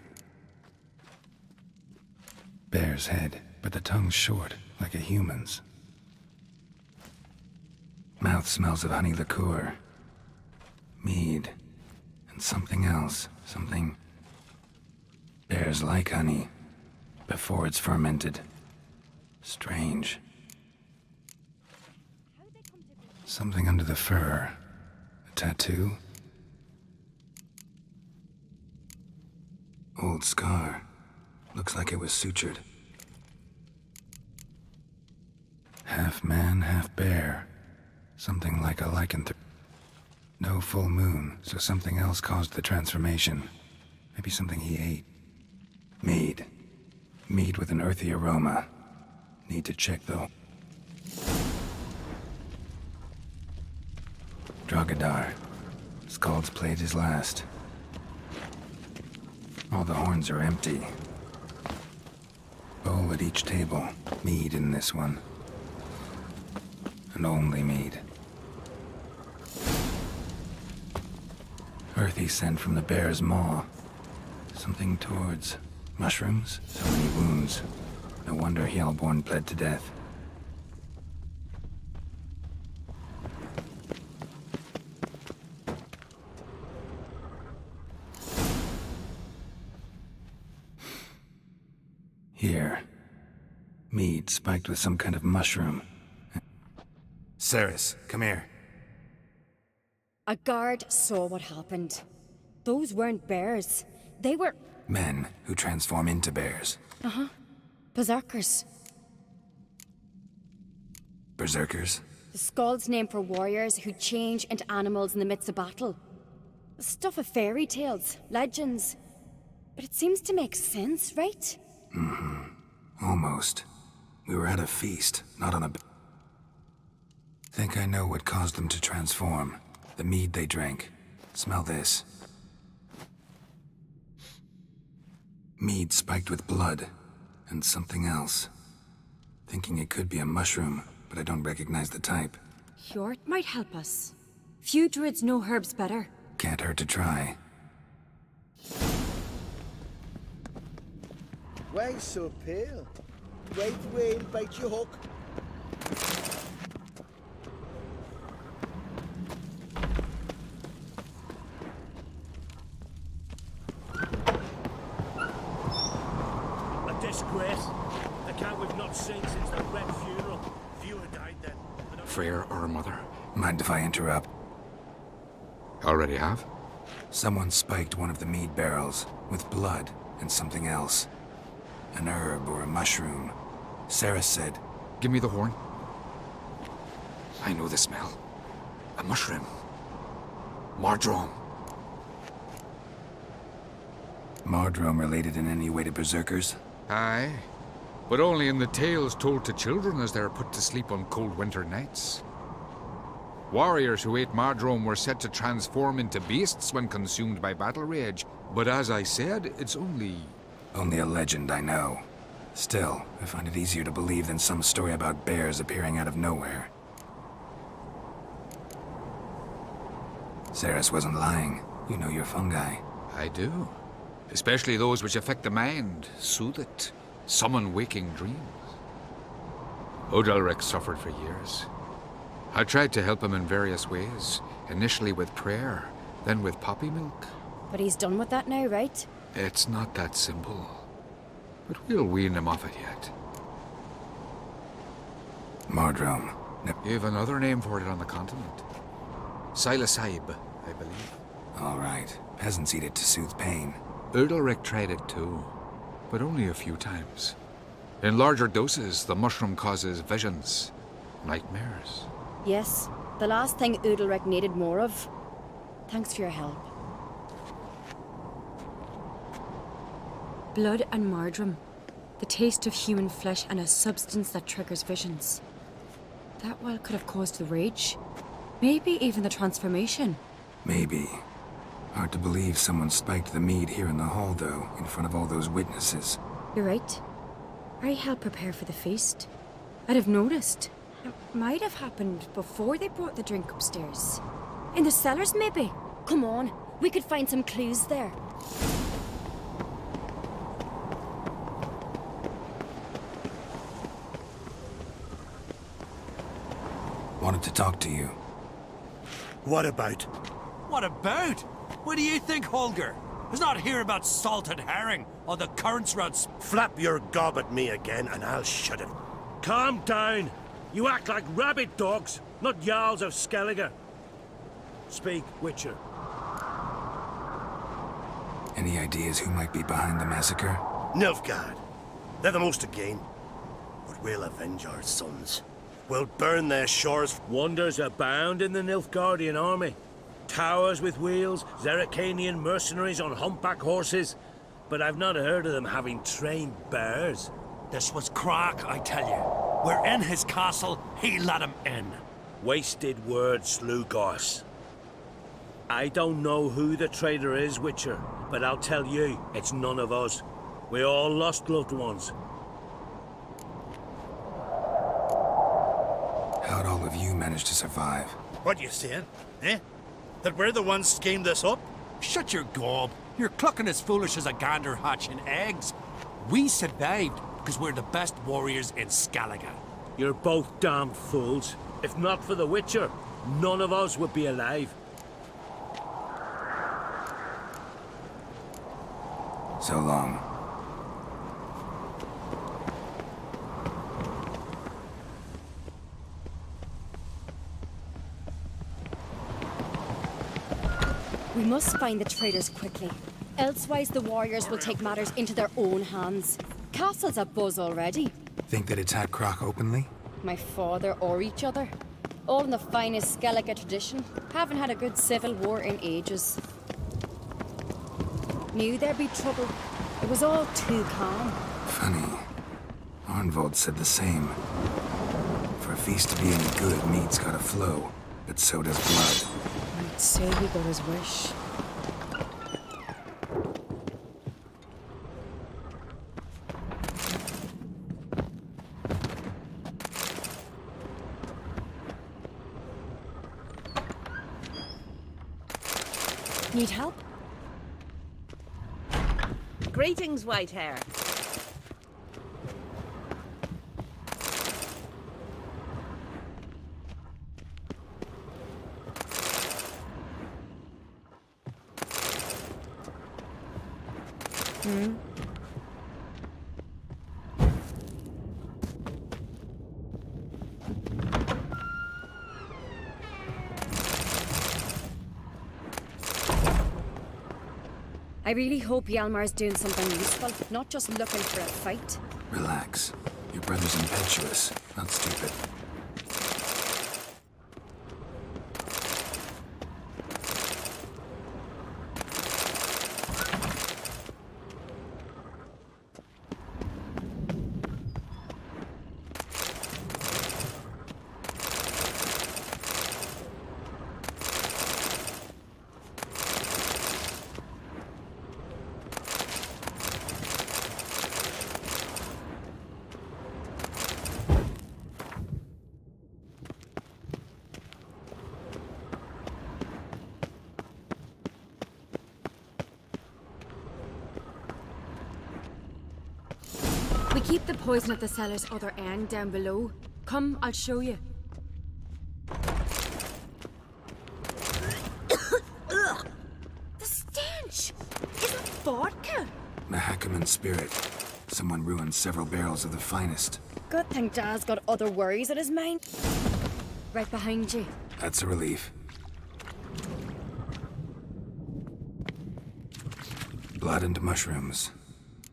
Bear's head, but the tongue's short, like a human's. Mouth smells of honey liqueur. Mead. And something else. Something... Bears like honey. Before it's fermented. Strange. Something under the fur. A tattoo? Old scar. Looks like it was sutured. Half man, half bear. Something like a lycanthrope. No full moon, so something else caused the transformation. Maybe something he ate. Mead. Mead with an earthy aroma. Need to check, though. Drogadar. Skald's played his last. All the horns are empty. Bowl at each table. Mead in this one. And only mead. Earthy scent from the bear's maw. Something towards mushrooms? So many wounds. No wonder Hjalborn bled to death. Here. Mead spiked with some kind of mushroom. Ceres, come here. A guard saw what happened. Those weren't bears. They were... Men who transform into bears. Uh-huh. Berserkers. Berserkers? The Skald's name for warriors who change into animals in the midst of battle. Stuff of fairy tales, legends. But it seems to make sense, right? Mm-hmm. Almost. We were at a feast, not on a... Think I know what caused them to transform. The mead they drank. Smell this. Mead spiked with blood. And something else. Thinking it could be a mushroom, but I don't recognize the type. Hjort might help us. Few druids know herbs better. Can't hurt to try. Why so pale? Right whale bite your hook. A disgrace. The cat we've not seen since the Red funeral. Viewer died then. Freyr or her mother? Mind if I interrupt? Already have? Someone spiked one of the mead barrels with blood and something else. An herb or a mushroom. Sarah said... Give me the horn. I know the smell. A mushroom. Mardrome. Mardrome related in any way to berserkers? Aye, but only in the tales told to children as they are put to sleep on cold winter nights. Warriors who ate Mardrome were said to transform into beasts when consumed by battle rage, but as I said, it's only... Only a legend, I know. Still, I find it easier to believe than some story about bears appearing out of nowhere. Ceres wasn't lying. You know your fungi. I do. Especially those which affect the mind, soothe it, summon waking dreams. Odalric suffered for years. I tried to help him in various ways, initially with prayer, then with poppy milk. But he's done with that now, right? It's not that simple. But we'll wean him off it yet. Mardrome. You've another name for it on the continent. Silasaib, I believe. All right. Peasants eat it to soothe pain. Odalric tried it too, but only a few times. In larger doses, the mushroom causes visions, nightmares. Yes, the last thing Udalric needed more of. Thanks for your help. Blood and Mardrome. The taste of human flesh and a substance that triggers visions. That well could have caused the rage. Maybe even the transformation. Maybe. Hard to believe someone spiked the mead here in the hall, though, in front of all those witnesses. You're right. I helped prepare for the feast. I'd have noticed. It might have happened before they brought the drink upstairs. In the cellars, maybe? Come on, we could find some clues there. Wanted to talk to you. What about? What about? What do you think, Holger? It's not here about salted herring or the currants rods. Flap your gob at me again and I'll shut it. Calm down. You act like rabid dogs, not Jarls of Skellige. Speak, Witcher. Any ideas who might be behind the massacre? Nilfgaard. They're the most again. But we'll avenge our sons. We'll burn their shores. Wonders abound in the Nilfgaardian army. Towers with wheels, Zerrikanian mercenaries on humpback horses. But I've not heard of them having trained bears. This was crack, I tell you. We're in his castle, he let him in. Wasted words, Lugos. I don't know who the traitor is, Witcher, but I'll tell you, it's none of us. We all lost loved ones. How'd all of you manage to survive? What you saying, eh? That we're the ones schemed this up? Shut your gob. You're clucking as foolish as a gander hatching eggs. We survived because we're the best warriors in Skellige. You're both damned fools. If not for the Witcher, none of us would be alive. So long. We must find the traitors quickly. Elsewise, the warriors will take matters into their own hands. Castle's abuzz already. Think they'd attack Croc openly? My father or each other. All in the finest Skellige tradition. Haven't had a good civil war in ages. Knew there'd be trouble. It was all too calm. Funny. Arnvold said the same. For a feast to be any good, meat's gotta flow, but so does blood. I'd say he got his wish. Need help? Greetings, Whitehair. I really hope Hjalmar's doing something useful, not just looking for a fight. Relax. Your brother's impetuous, not stupid. keep the poison at the cellar's other end down below. Come, I'll show you. Ugh! The stench! Is it vodka? Mahakaman spirit. Someone ruined several barrels of the finest. Good thing Dad's got other worries on his mind. Right behind you. That's a relief. Blood and mushrooms.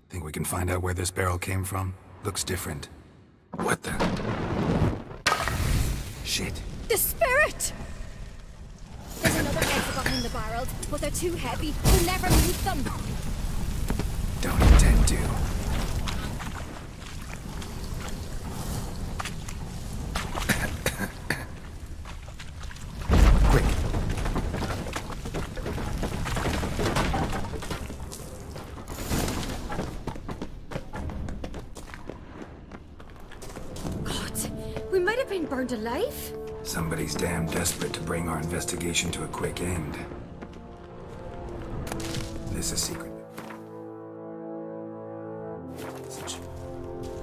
Think we can find out where this barrel came from? Looks different. What the? Shit. The spirit! There's another exit behind the barrels, but they're too heavy. We'll never move them. Don't intend to. Quick. God, we might have been burned alive. Somebody's damn desperate to bring our investigation to a quick end. This is secret.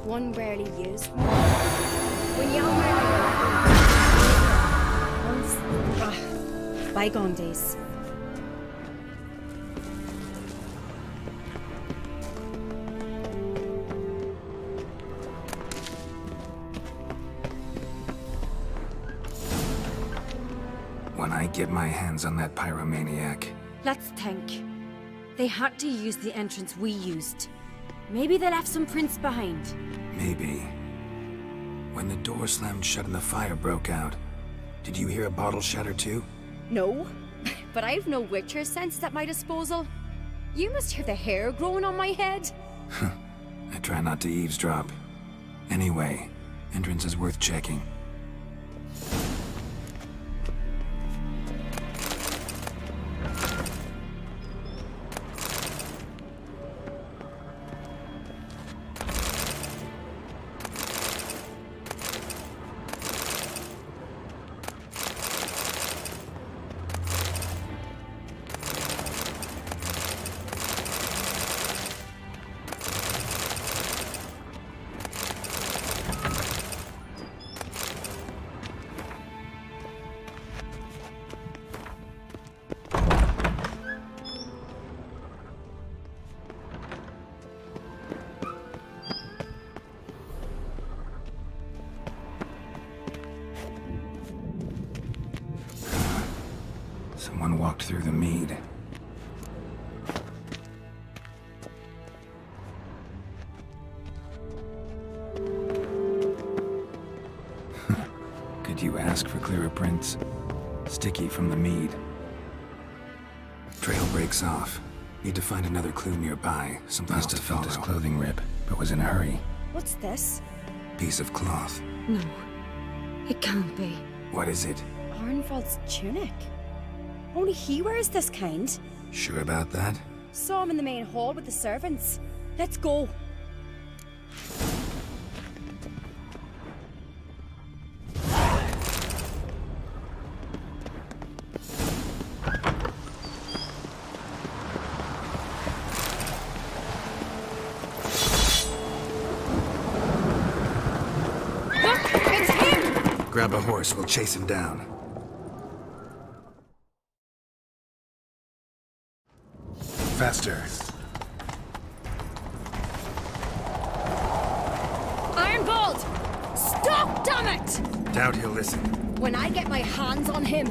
One rarely used. When younger. Once. Bygone days. When I get my hands on that pyromaniac. Let's think. They had to use the entrance we used. Maybe they left some prints behind. Maybe. When the door slammed shut and the fire broke out, did you hear a bottle shatter too? No, but I've no Witcher senses at my disposal. You must hear the hair growing on my head. I try not to eavesdrop. Anyway, entrance is worth checking. Someone walked through the mead. Could you ask for clearer prints? Sticky from the mead. Trail breaks off. Need to find another clue nearby. Something else to felt his clothing rip, but was in a hurry. What's this? Piece of cloth. No, it can't be. What is it? Arnvald's tunic. Only he wears this kind. Sure about that? Saw him in the main hall with the servants. Let's go. Look, it's him! Grab a horse, we'll chase him down. Faster. Ironbolt! Stop, damn it! Doubt he'll listen. When I get my hands on him.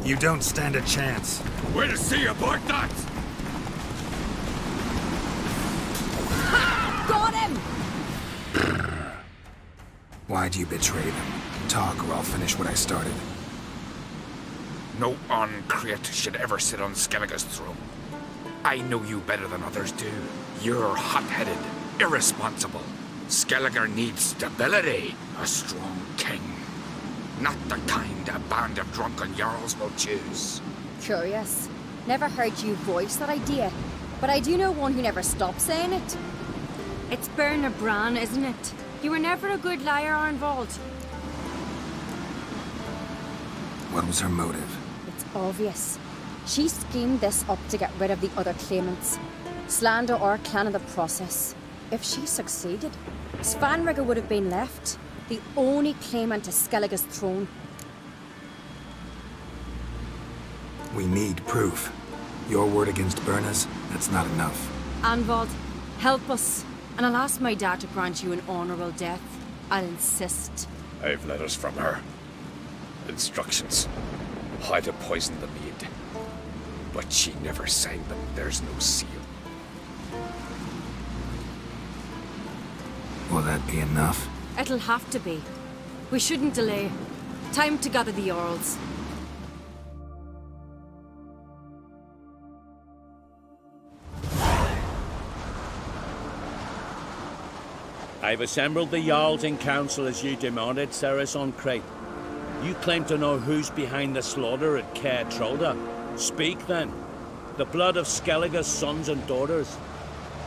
You don't stand a chance. Way to see aboard that! Ha! Got him! Why'd you betray them? Talk or I'll finish what I started. No Uncreate should ever sit on Skellige's throne. I know you better than others do. You're hot-headed, irresponsible. Skellige needs stability, a strong king. Not the kind a band of drunken jarls will choose. Curious. Never heard you voice that idea, but I do know one who never stops saying it. It's Berna Bran, isn't it? You were never a good liar, Arnvald. What was her motive? It's obvious. She schemed this up to get rid of the other claimants, slander our clan in the process. If she succeeded, Svanrigger would have been left, the only claimant to Skellige's throne. We need proof. Your word against Berna's, that's not enough. Anvald, help us, and I'll ask my dad to grant you an honourable death. I'll insist. I've letters from her. Instructions. How to poison the mead. But she never signed them. There's no seal. Will that be enough? It'll have to be. We shouldn't delay. Time to gather the Jarls. I've assembled the Jarls in council as you demanded, Ceres on Crate. You claim to know who's behind the slaughter at Caer Trolda. Speak then. The blood of Skellige's sons and daughters.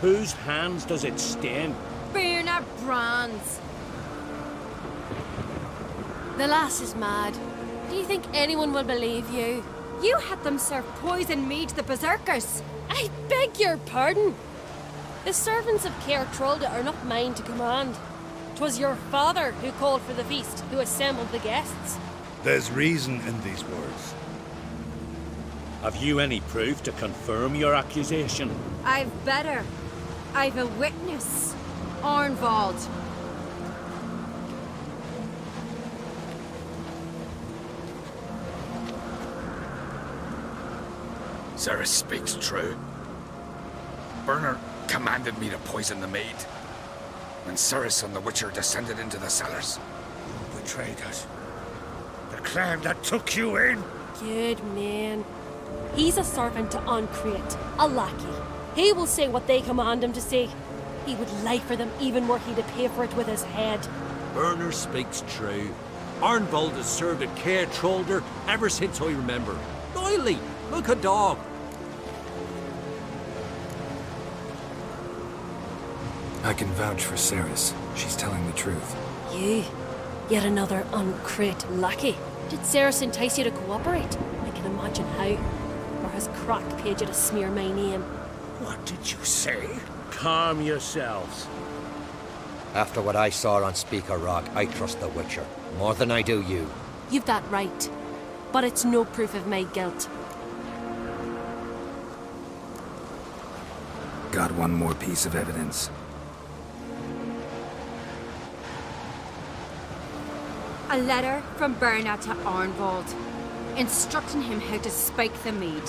Whose hands does it stain? Berna Brands. The lass is mad. Do you think anyone will believe you? You had them serve poison mead to the berserkers. I beg your pardon. The servants of Caer Trolda are not mine to command. 'Twas your father who called for the feast, who assembled the guests. There's reason in these words. Have you any proof to confirm your accusation? I've better. I've a witness. Arnvald. Ceres speaks true. Berna commanded me to poison the maid. When Ceres and the Witcher descended into the cellars. Who betrayed us? The clan that took you in? Good man. He's a servant to Ancrate, a lackey. He will say what they command him to say. He would lie for them even were he to pay for it with his head. Berner speaks true. Arnvald has served at Caer Trolder ever since I remember. Loyally, like a dog. I can vouch for Ceres. She's telling the truth. You? Yet another Ancrate lackey? Did Ceres entice you to cooperate? I can imagine how. Or has Crack paid you to smear my name? What did you say? Calm yourselves. After what I saw on Speaker Rock, I trust the Witcher. More than I do you. You've that right. But it's no proof of my guilt. Got one more piece of evidence. A letter from Berna to Arnvald, instructing him how to spike the mead.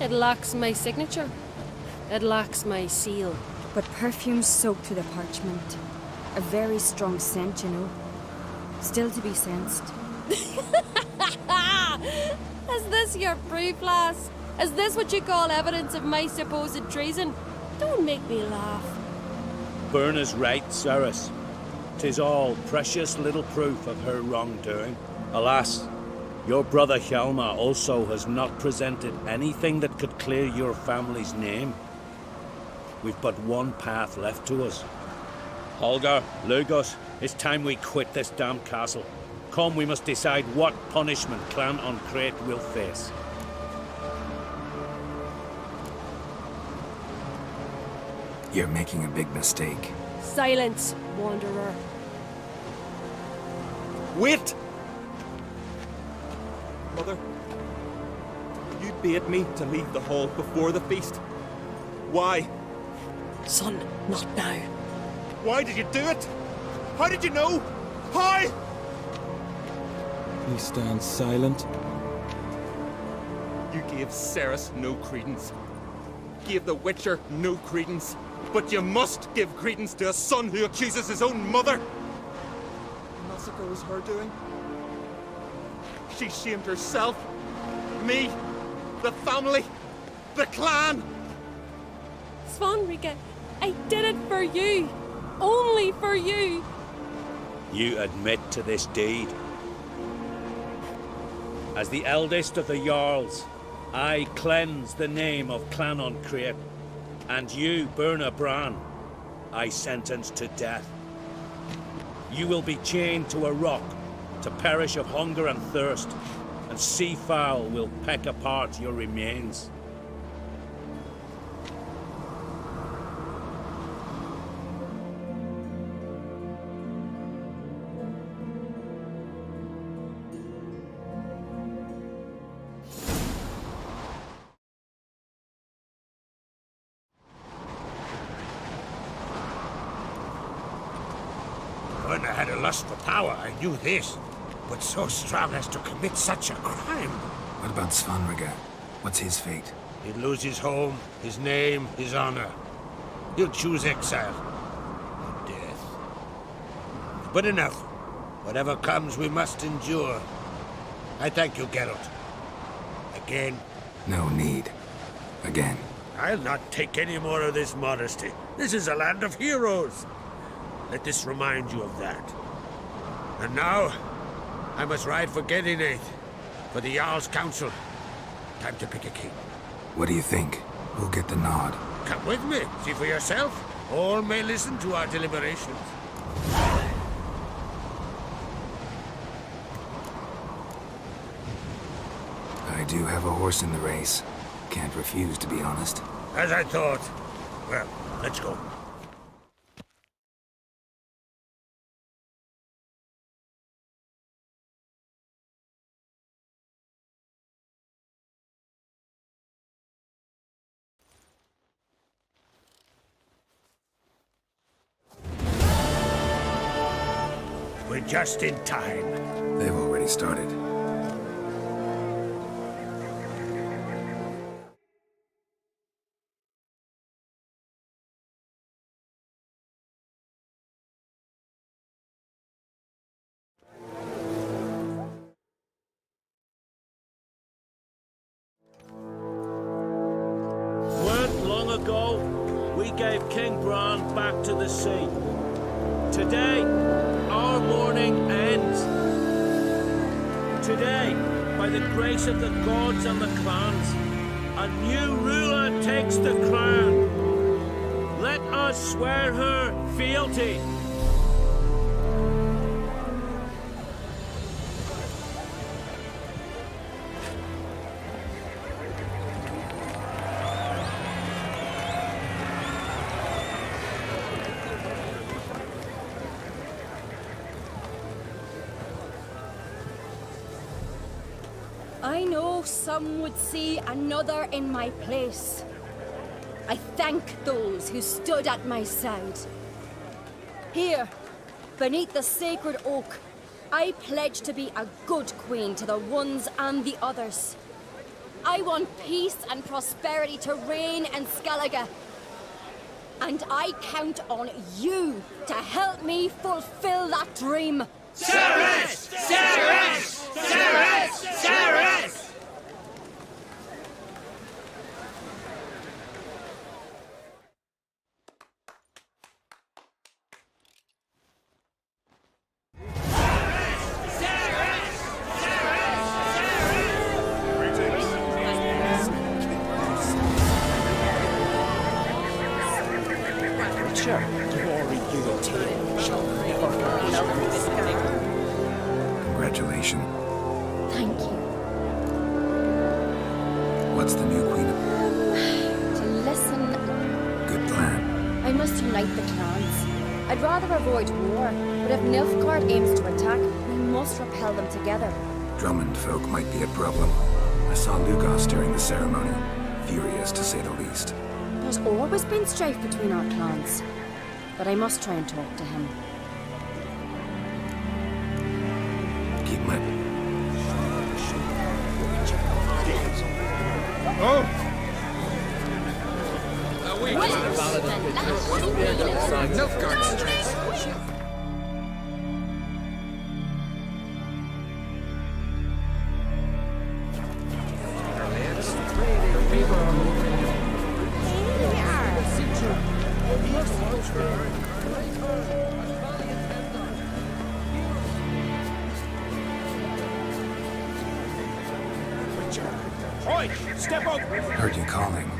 It lacks my signature. It lacks my seal. But perfume soaked through the parchment. A very strong scent, you know. Still to be sensed. Is this your proof, lass? Is this what you call evidence of my supposed treason? Don't make me laugh. Berna's right, Ceres. 'Tis all precious little proof of her wrongdoing. Alas, your brother Hjalmar also has not presented anything that could clear your family's name. We've but one path left to us. Holger, Lugos, it's time we quit this damn castle. Come, we must decide what punishment Clan Ancrate will face. You're making a big mistake. Silence, wanderer. Wait! Mother, you bade me to leave the hall before the feast. Why? Son, not now. Why did you do it? How did you know? How? He stands silent. You gave Ceres no credence. Gave the Witcher no credence. But you must give credence to a son who accuses his own mother. The massacre was her doing. She shamed herself, me, the family, the clan. Svanrika, I did it for you. Only for you. You admit to this deed. As the eldest of the Jarls, I cleanse the name of Clan Ancrate. And you, Berna Bran, I sentence to death. You will be chained to a rock to perish of hunger and thirst, and seafowl will peck apart your remains. When I had a lust for power, I knew this. But so strong as to commit such a crime. What about Svanrige? What's his fate? He'd lose his home, his name, his honor. He'll choose exile. Or death. But enough. Whatever comes, we must endure. I thank you, Geralt. Again. No need. Again. I'll not take any more of this modesty. This is a land of heroes. Let this remind you of that. And now, I must ride for Gedinath, for the Jarl's Council. Time to pick a king. What do you think? Who'll get the nod? Come with me, see for yourself. All may listen to our deliberations. I do have a horse in the race. Can't refuse, to be honest. As I thought. Well, let's go. We're just in time. They've already started. Weren't long ago, we gave King Bran back to the sea. Today, our mourning ends. Today, by the grace of the gods and the clans, a new ruler takes the crown. Let us swear her fealty. I know some would see another in my place. I thank those who stood at my side. Here, beneath the sacred oak, I pledge to be a good queen to the ones and the others. I want peace and prosperity to reign in Skellige. And I count on you to help me fulfill that dream. Cerys! Cerys! Cerys! Cerys! Congratulations. Thank you. What's the new queen of... To listen, Good plan. I must unite the clans. I'd rather avoid war, but if Nilfgaard aims to attack, we must repel them together. Drummond folk might be a problem. I saw Lugos during the ceremony. Furious, to say the least. There's always been strife between our clans, but I must try and talk to him. Keep my... Oh! Nilfgaard's strength. Oi! Step up! Heard you calling.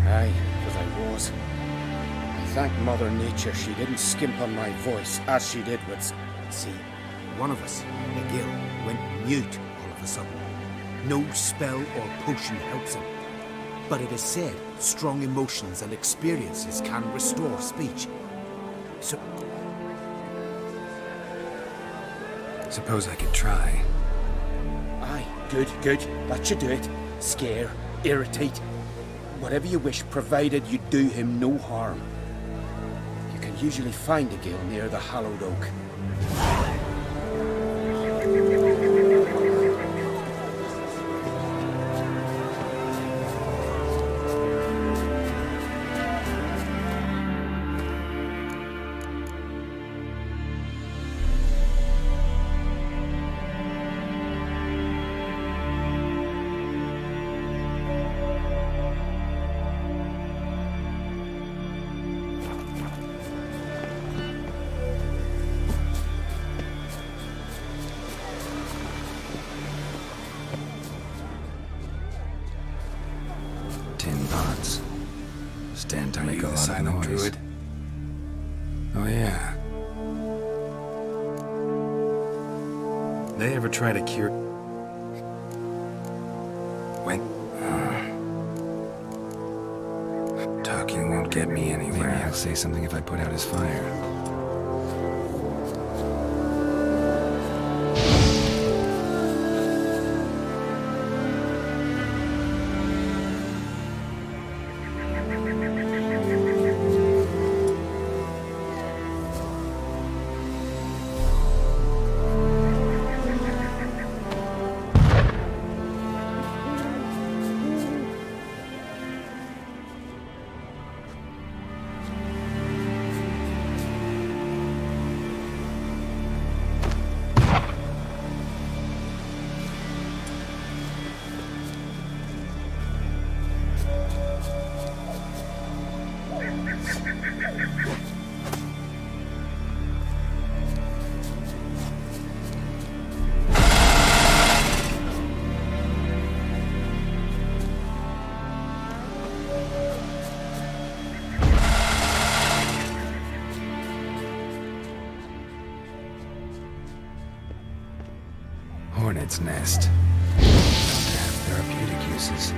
Aye, because I was. I thank Mother Nature she didn't skimp on my voice, as she did with... See, one of us, McGill, went mute all of a sudden. No spell or potion helps him. But it is said strong emotions and experiences can restore speech. So... Suppose I could try. Aye, good, good. That should do it. Scare, irritate. Whatever you wish, provided you do him no harm. You can usually find a gill near the hallowed oak. Tin pots. Stand to make a lot of noise. Druid? Oh yeah. They ever try to cure... When... Talking won't get me anywhere. Maybe I'll say something if I put out his fire. Hornet's nest. Known to have therapeutic uses.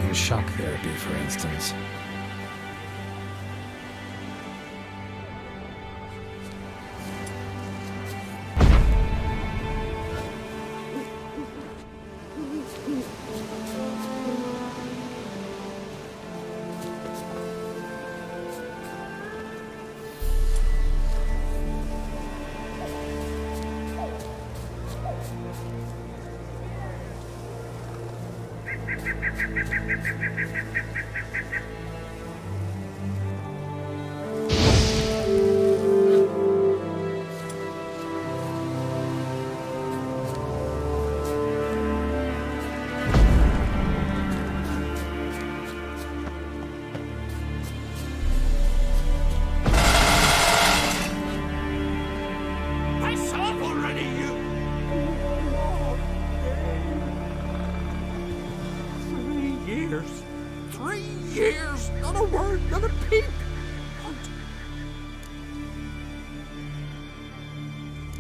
In shock therapy, for instance.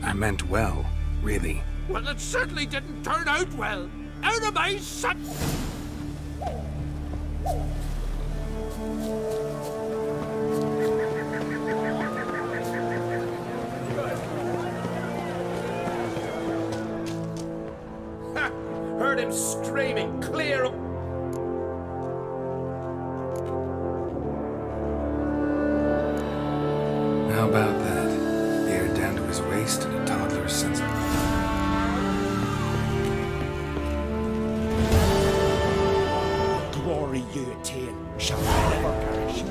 I meant well, really. Well, it certainly didn't turn out well. Out of my sight! Heard him screaming, clear up. How about that? Beard down to his waist and a toddler's sense of... Glory you attain shall never perish.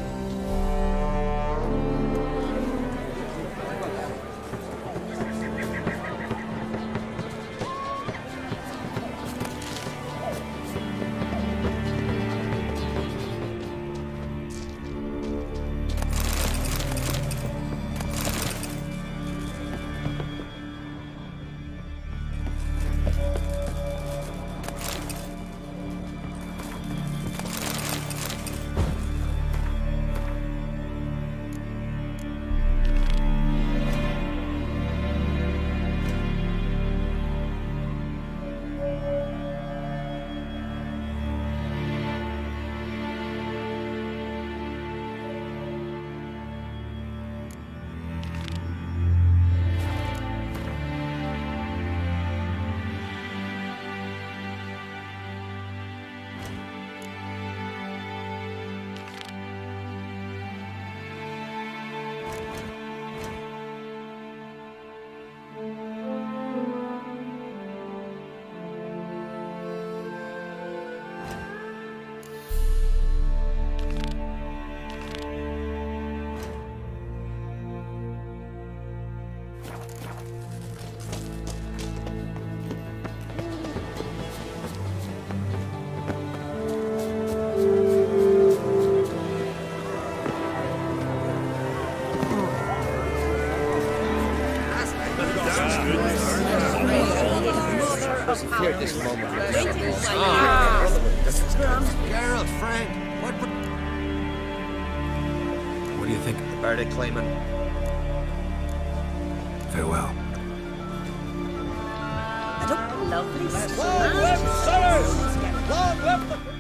Feared this moment. Geralt, friend, What do you think? the verdict claiming? Farewell. Lovely stuff. Long live Cyrus! Long live the...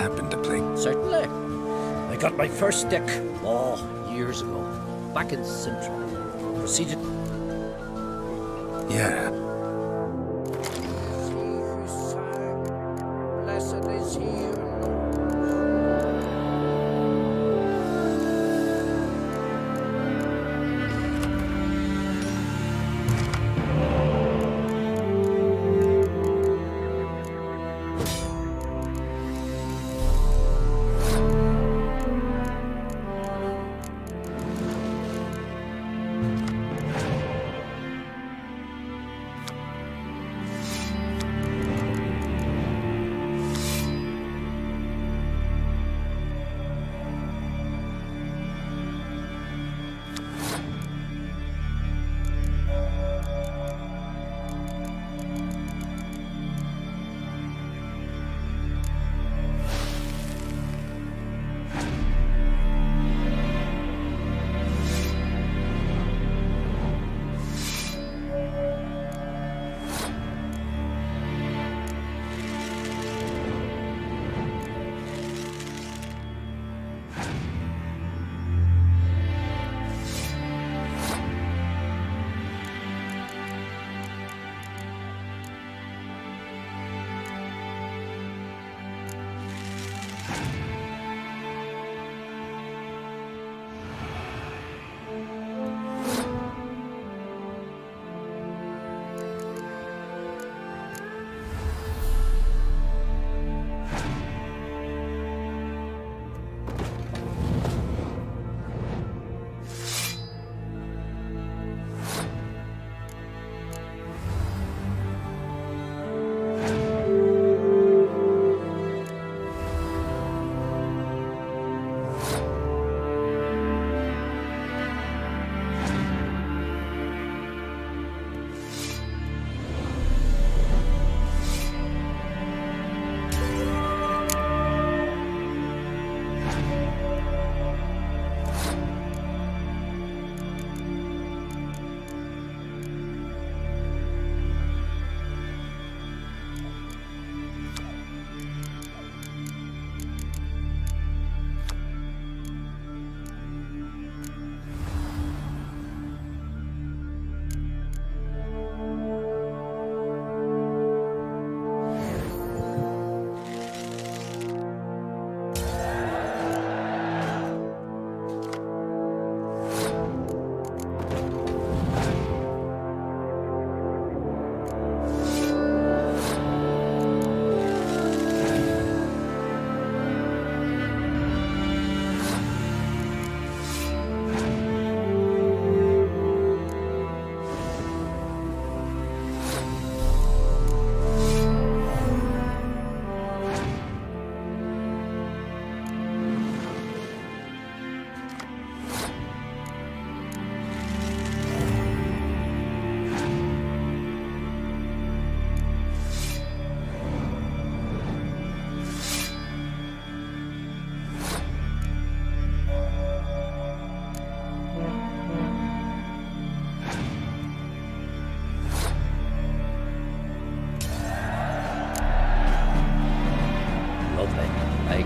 happen to play? Certainly. I got my first deck, years ago, back in Central. Proceeded. Yeah. Blessed is he.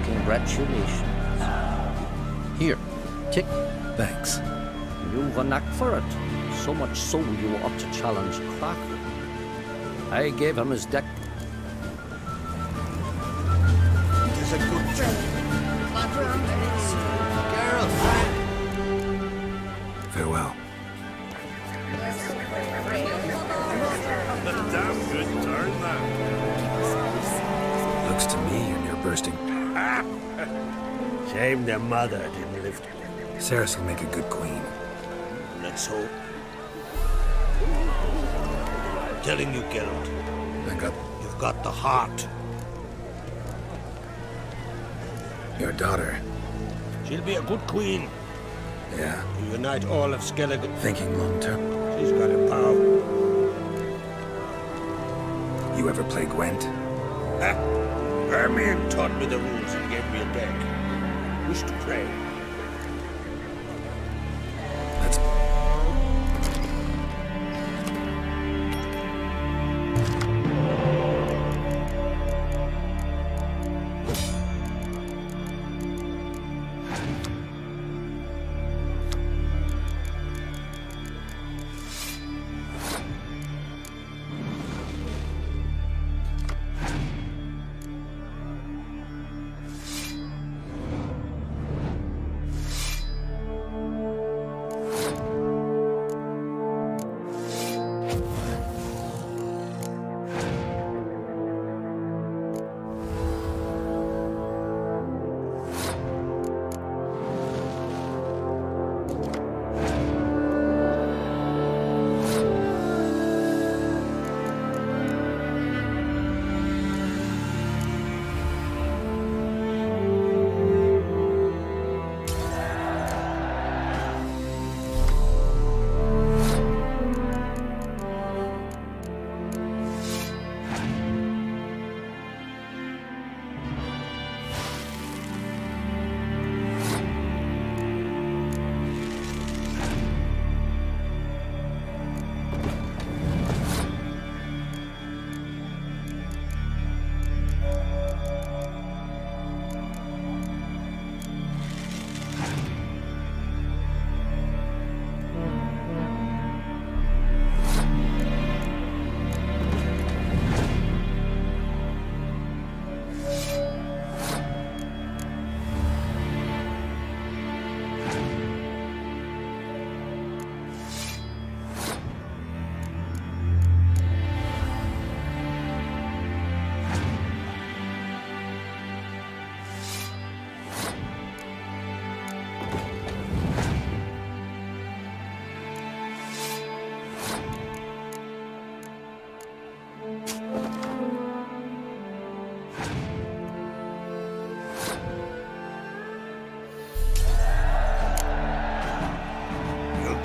Congratulations. Here, tick. Thanks. You've a knack for it. So much so you were up to challenge Cracker. I gave him his deck. It's a good job. Farewell. A damn good turn, that. Looks to me you're near bursting. Shame their mother didn't live to. Ceres will make a good queen. Let's hope. I'm telling you, Geralt. You've got the heart. Your daughter. She'll be a good queen. Yeah. To unite all of Skellige. Thinking long term. She's got a power. You ever play Gwent? Hermione taught me the rules and gave me a deck. Wish to play. Let's...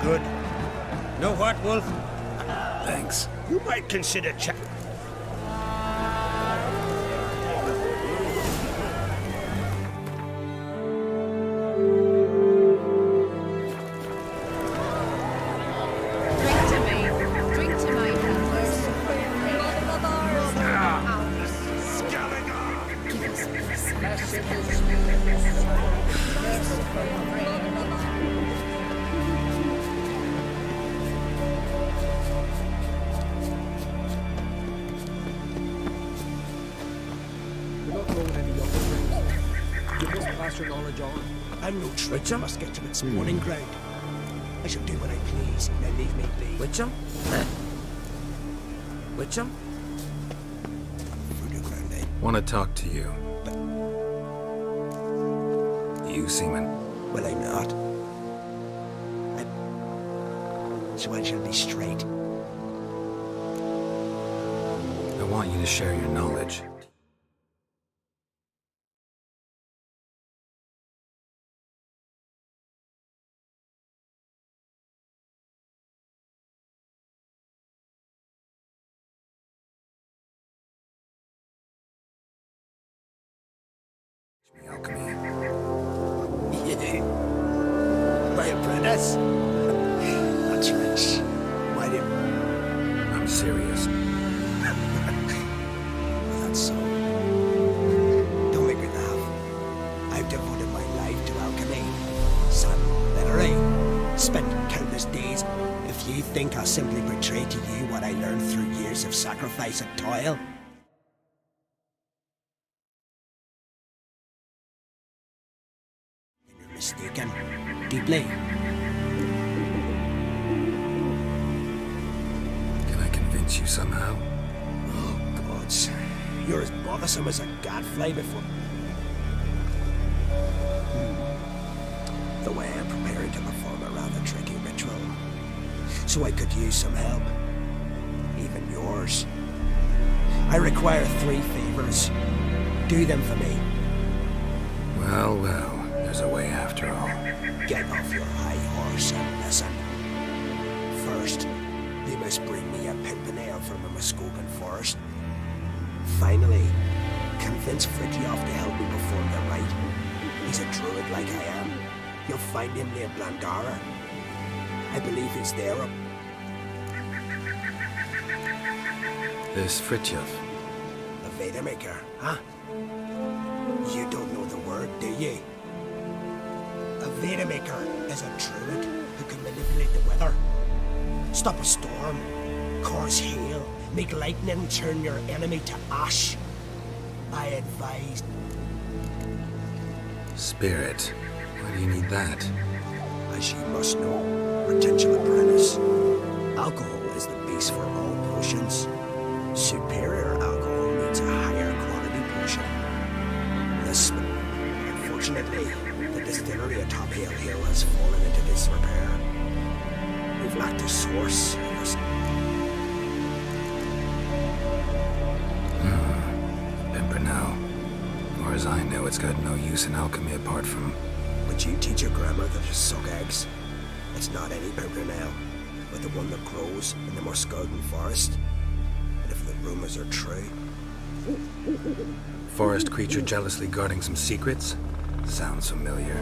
Good. Know what, Wolf? Thanks. You might consider Drink to my You're not growing any younger, Graves. You must pass your knowledge on. I'm no traitor. Must get to its spawning ground. I shall do what I please. Now leave me be. Witcham? Witcham? Want to talk to you. You, Seaman? Well, I'm not. So I shall be straight. I want you to share your knowledge. Alchemy. You? My apprentice? That's rich. Why do I'm serious. That's so. Don't make me laugh. I've devoted my life to alchemy. Son, literally. Spent countless days. If you think I'll simply portray to you what I learned through years of sacrifice and toil, mistaken. Deeply. Can I convince you somehow? Oh, gods. You're as bothersome as a gadfly before. The way I'm preparing to perform a rather tricky ritual. So I could use some help. Even yours. I require 3 favors. Do them for me. Well, well. There's a way after all. Get off your high horse and listen. First, they must bring me a pimpernel from a Muskokan forest. Finally, convince Fritjof to help me perform the rite. He's a druid like I am. You'll find him near Blandara. I believe he's there. This Fritjof. A Vedamaker, huh? You don't know the word, do you? A Vedamaker is a druid who can manipulate the weather. Stop a storm, cause hail, make lightning turn your enemy to ash. I advise... Spirit. Why do you need that? As you must know, potential apprentice, alcohol is the base for all potions. Superior alcohol needs a higher quality potion. This, unfortunately, the distillery atop Hale Hill has fallen into disrepair. We've lacked a source. Pimpernel. As far as I know, it's got no use in alchemy apart from... But you teach your grandma that to suck eggs. It's not any Pimpernel, but the one that grows in the Muskokan forest. And if the rumors are true... Forest creature jealously guarding some secrets? Sounds familiar.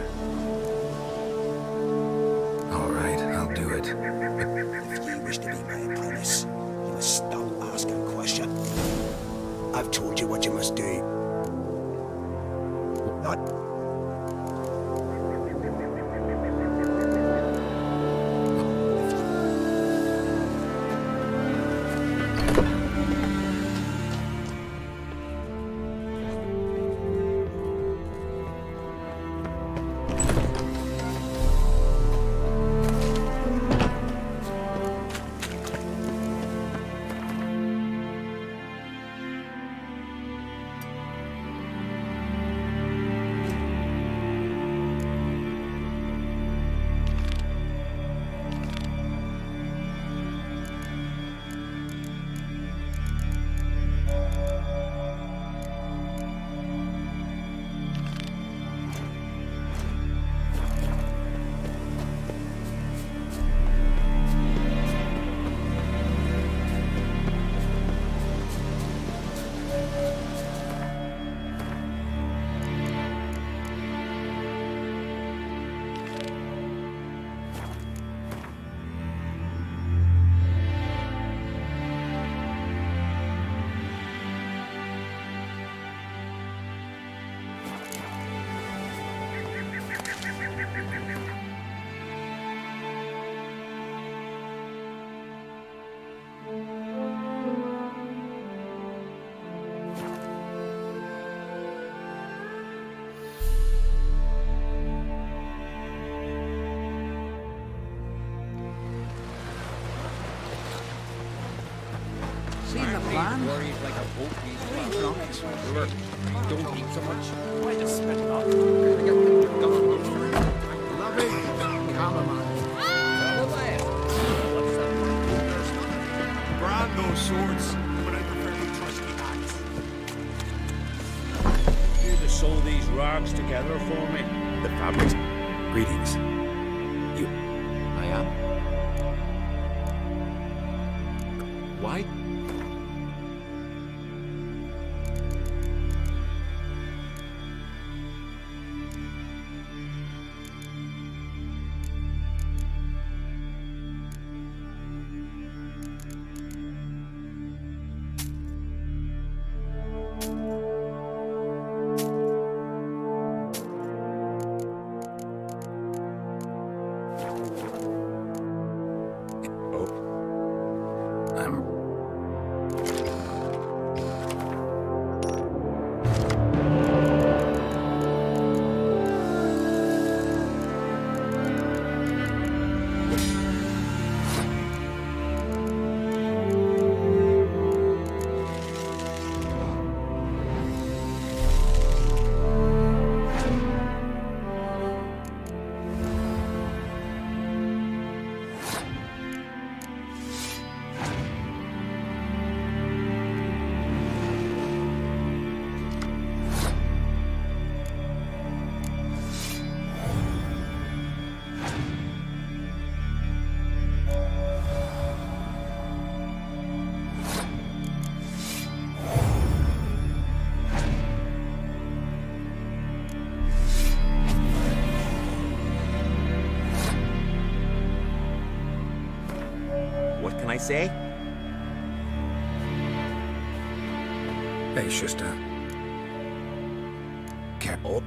All right, I'll do it. If you wish to be my apprentice, you must stop asking questions. I've told you what you must do. Not... man. Worried like a boat Ain't drunk. Don't eat so much. Why just spit it off? Lovely. Chamomile. Brand those swords, but I prefer to trusty axe. You to sew these rags together for me. The fabric. Greetings. You. I am. Why? What can I say? Hey, Schuster. Cap. Oh.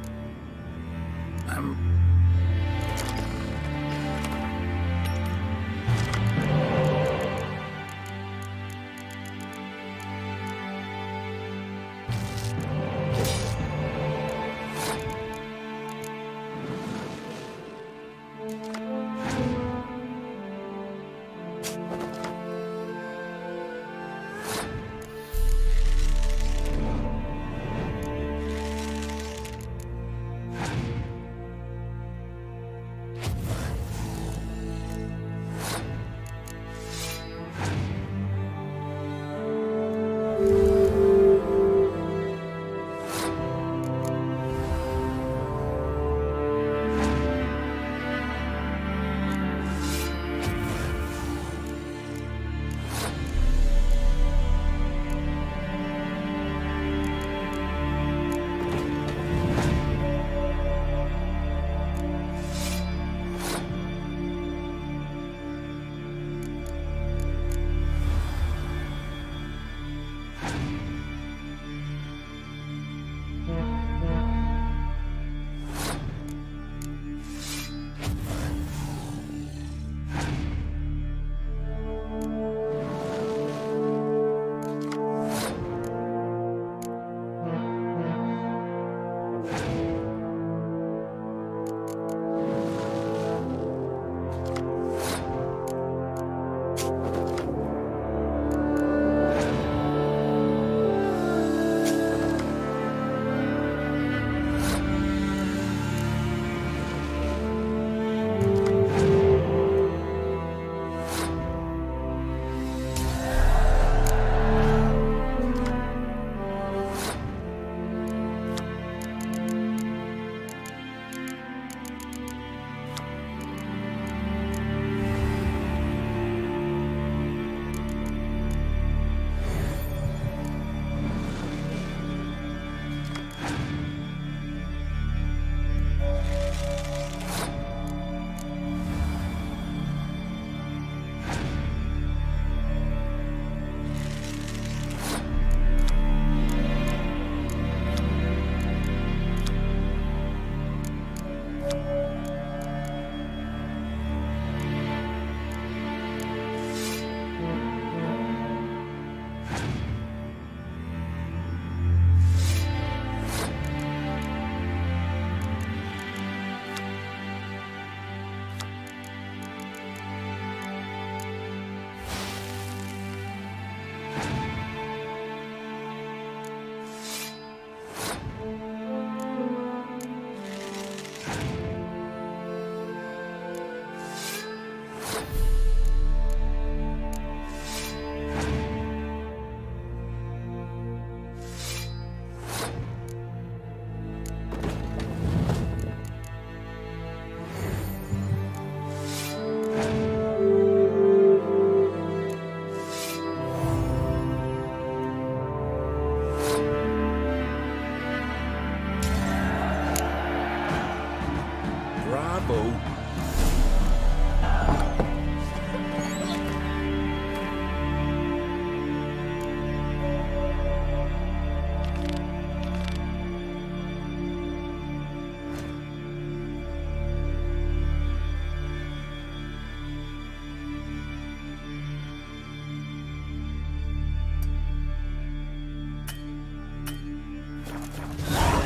bow.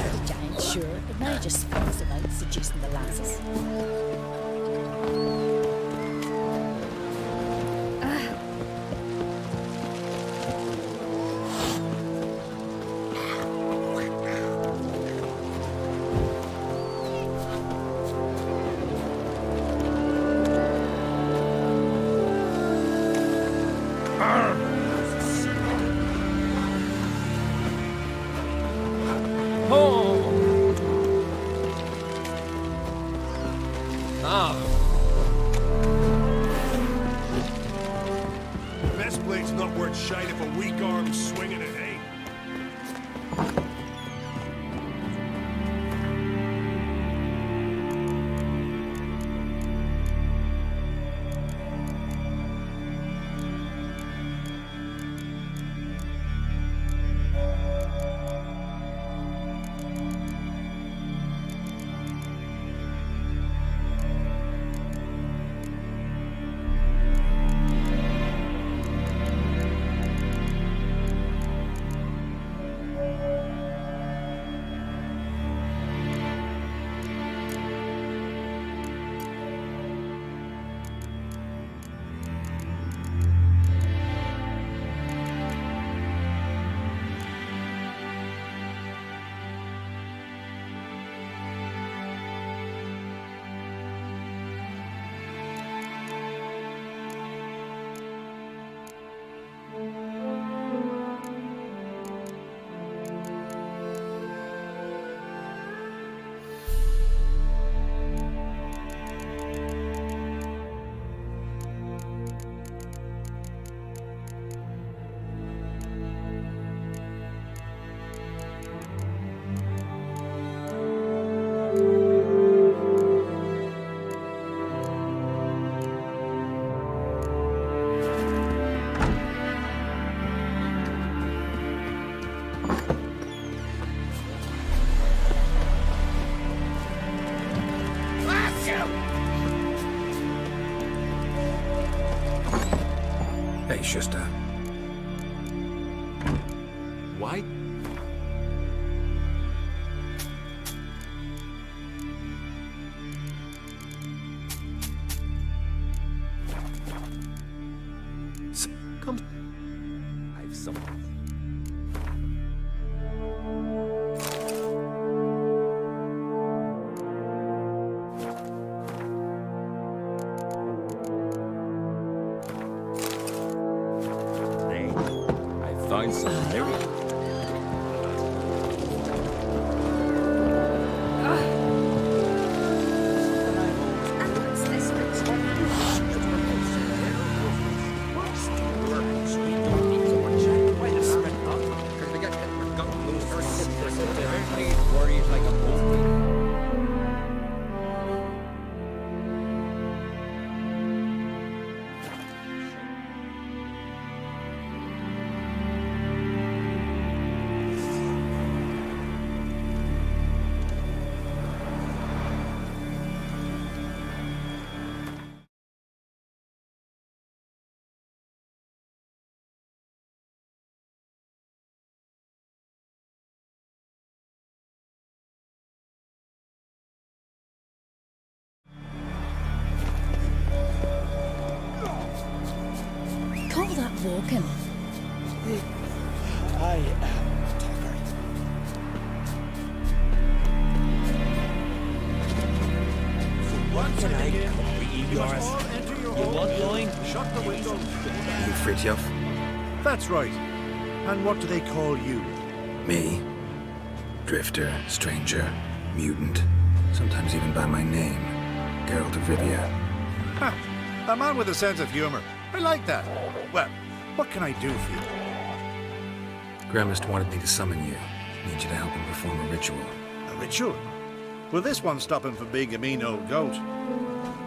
The giant, sure, but now he just falls about seducing the lasses. Best blade's not worth shite if a weak arm's swinging it, eh? Hey, Schuster. Why? Come. I've something. Find something there. Call that walking. I am Tucker. What can I again? be You yours? must all enter your You hall. want blowing? Shut the windows. You Fritjof? That's right. And what do they call you? Me? Drifter, stranger, mutant, sometimes even by my name. Geralt of Rivia. Ha! A man with a sense of humor. I like that. Well, what can I do for you? Grandmist wanted me to summon you. Need you to help him perform a ritual. A ritual? Will this one stop him from being a mean old goat?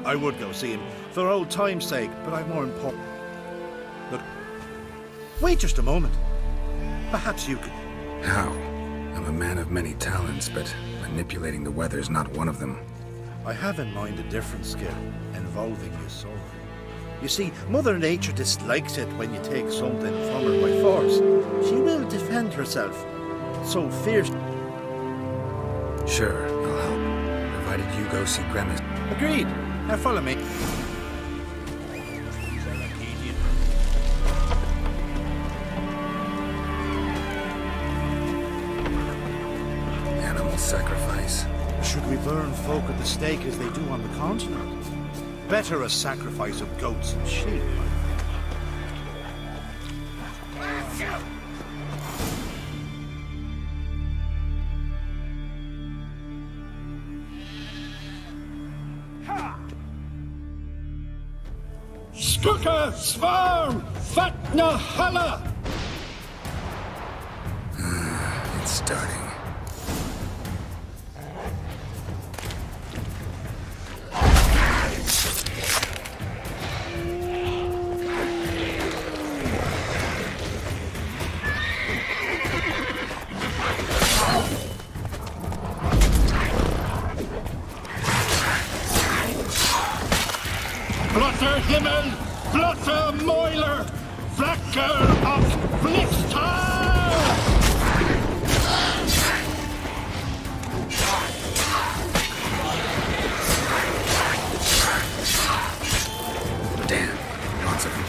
I would go see him for old time's sake, but I've more important. Look, wait just a moment. Perhaps you could. How? I'm a man of many talents, but manipulating the weather's not one of them. I have in mind a different skill involving your sword. You see, Mother Nature dislikes it when you take something from her by force. She will defend herself so fiercely. Sure, I'll help, provided you go see Grimace. Agreed. Now follow me. Animal sacrifice. Should we burn folk at the stake as they do on the continent? Better a sacrifice of goats and sheep. Skuka Svarm Fatna Hala! It's starting. Blotter Himmel, Blotter Moiler, Flacker of Blixtal! Damn, lots of them.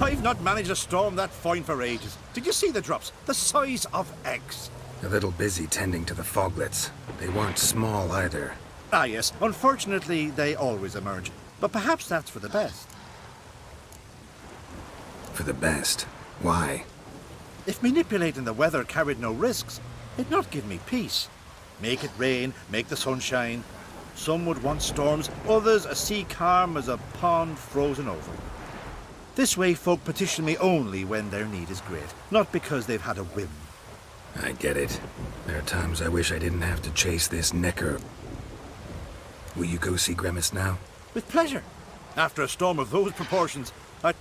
I've not managed to storm that fine for ages. Did you see the drops? The size of eggs. A little busy tending to the foglets. They weren't small either. Ah, yes. Unfortunately, they always emerge. But perhaps that's for the best. For the best? Why? If manipulating the weather carried no risks, it'd not give me peace. Make it rain, make the sun shine. Some would want storms, others a sea calm as a pond frozen over. This way folk petition me only when their need is great, not because they've had a whim. I get it. There are times I wish I didn't have to chase this necker. Will you go see Grimace now? With pleasure. After a storm of those proportions, I...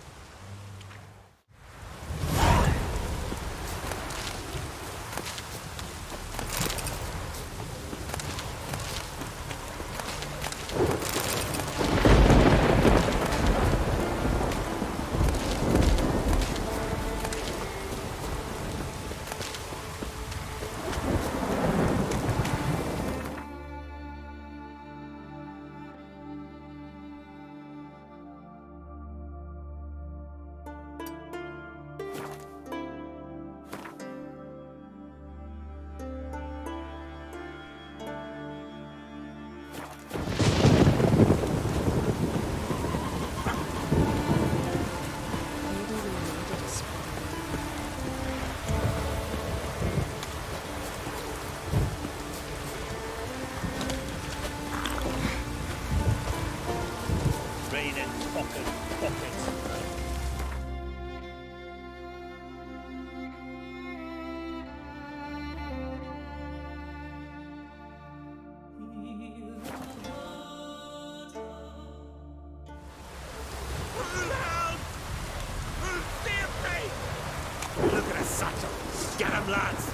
Look at us, Satchel! Get him, lads!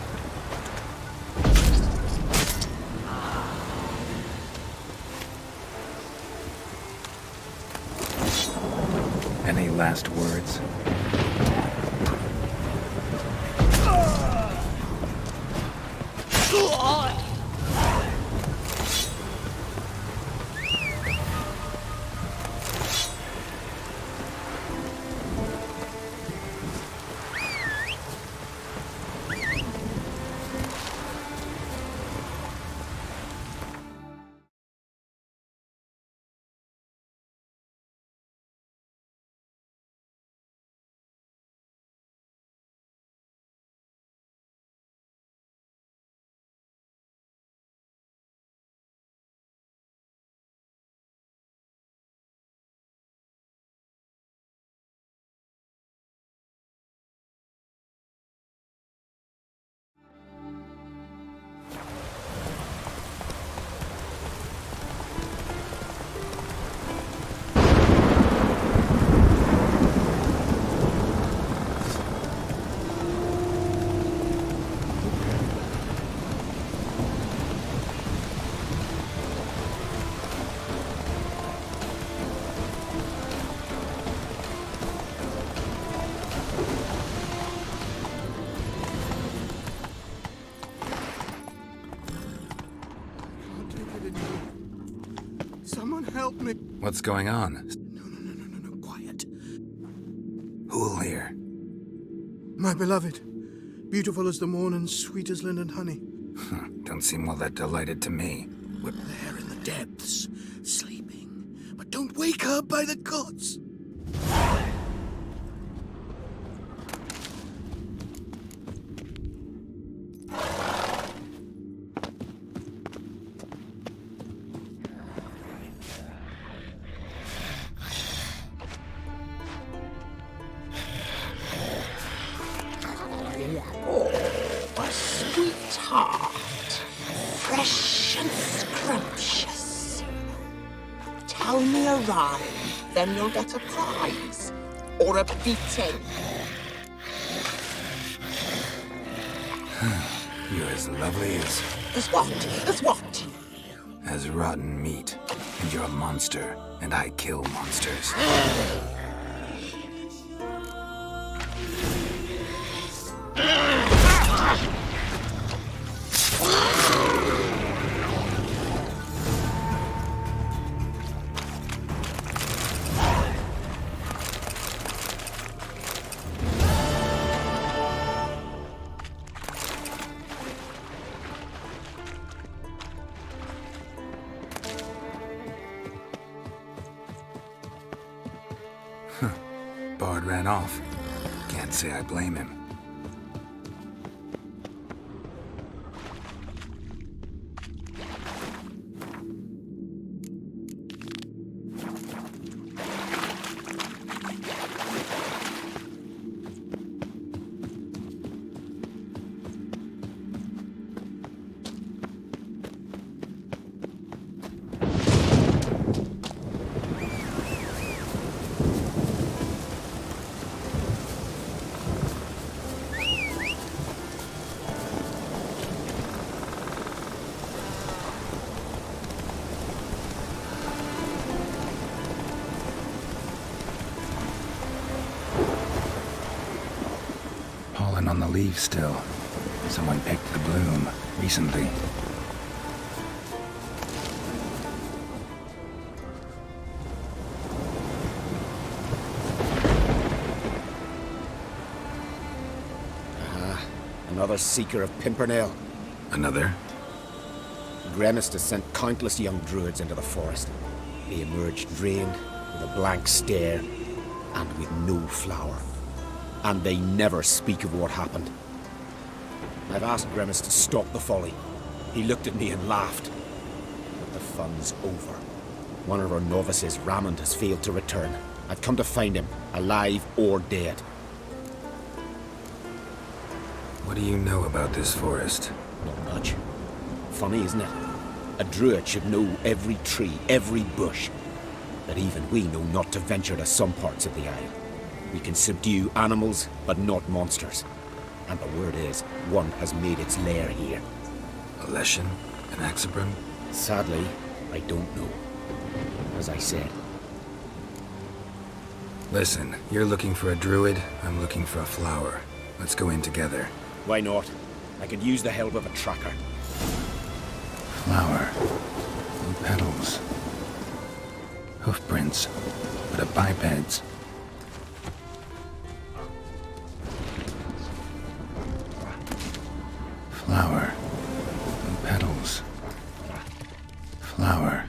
Any last words? help me. What's going on? No, quiet. Who'll hear? My beloved, beautiful as the morn and sweet as linden honey. Don't seem all that delighted to me. We're there in the depths, sleeping. But don't wake her by the gods. Sweetheart, fresh and scrumptious. Tell me a rhyme, then you'll get a prize, or a beating. You're as lovely as... As what? As what? as rotten meat. And you're a monster, and I kill monsters. Bard ran off. Can't say I blame him. Pollen on the leaves still. Someone picked the bloom recently. Another seeker of Pimpernel. Another? Gremis has sent countless young druids into the forest. They emerged drained, with a blank stare, and with no flower. And they never speak of what happened. I've asked Gremis to stop the folly. He looked at me and laughed. But the fun's over. One of our novices, Ramond, has failed to return. I've come to find him, alive or dead. What do you know about this forest? Not much. Funny, isn't it? A druid should know every tree, every bush. But even we know not to venture to some parts of the isle. We can subdue animals, but not monsters. And the word is, one has made its lair here. A Leshen? An Axabrim? Sadly, I don't know. As I said. Listen, you're looking for a druid, I'm looking for a flower. Let's go in together. Why not? I could use the help of a tracker. Flower. No petals. Hoofprints, but of bipeds. Flower. No petals. Flower.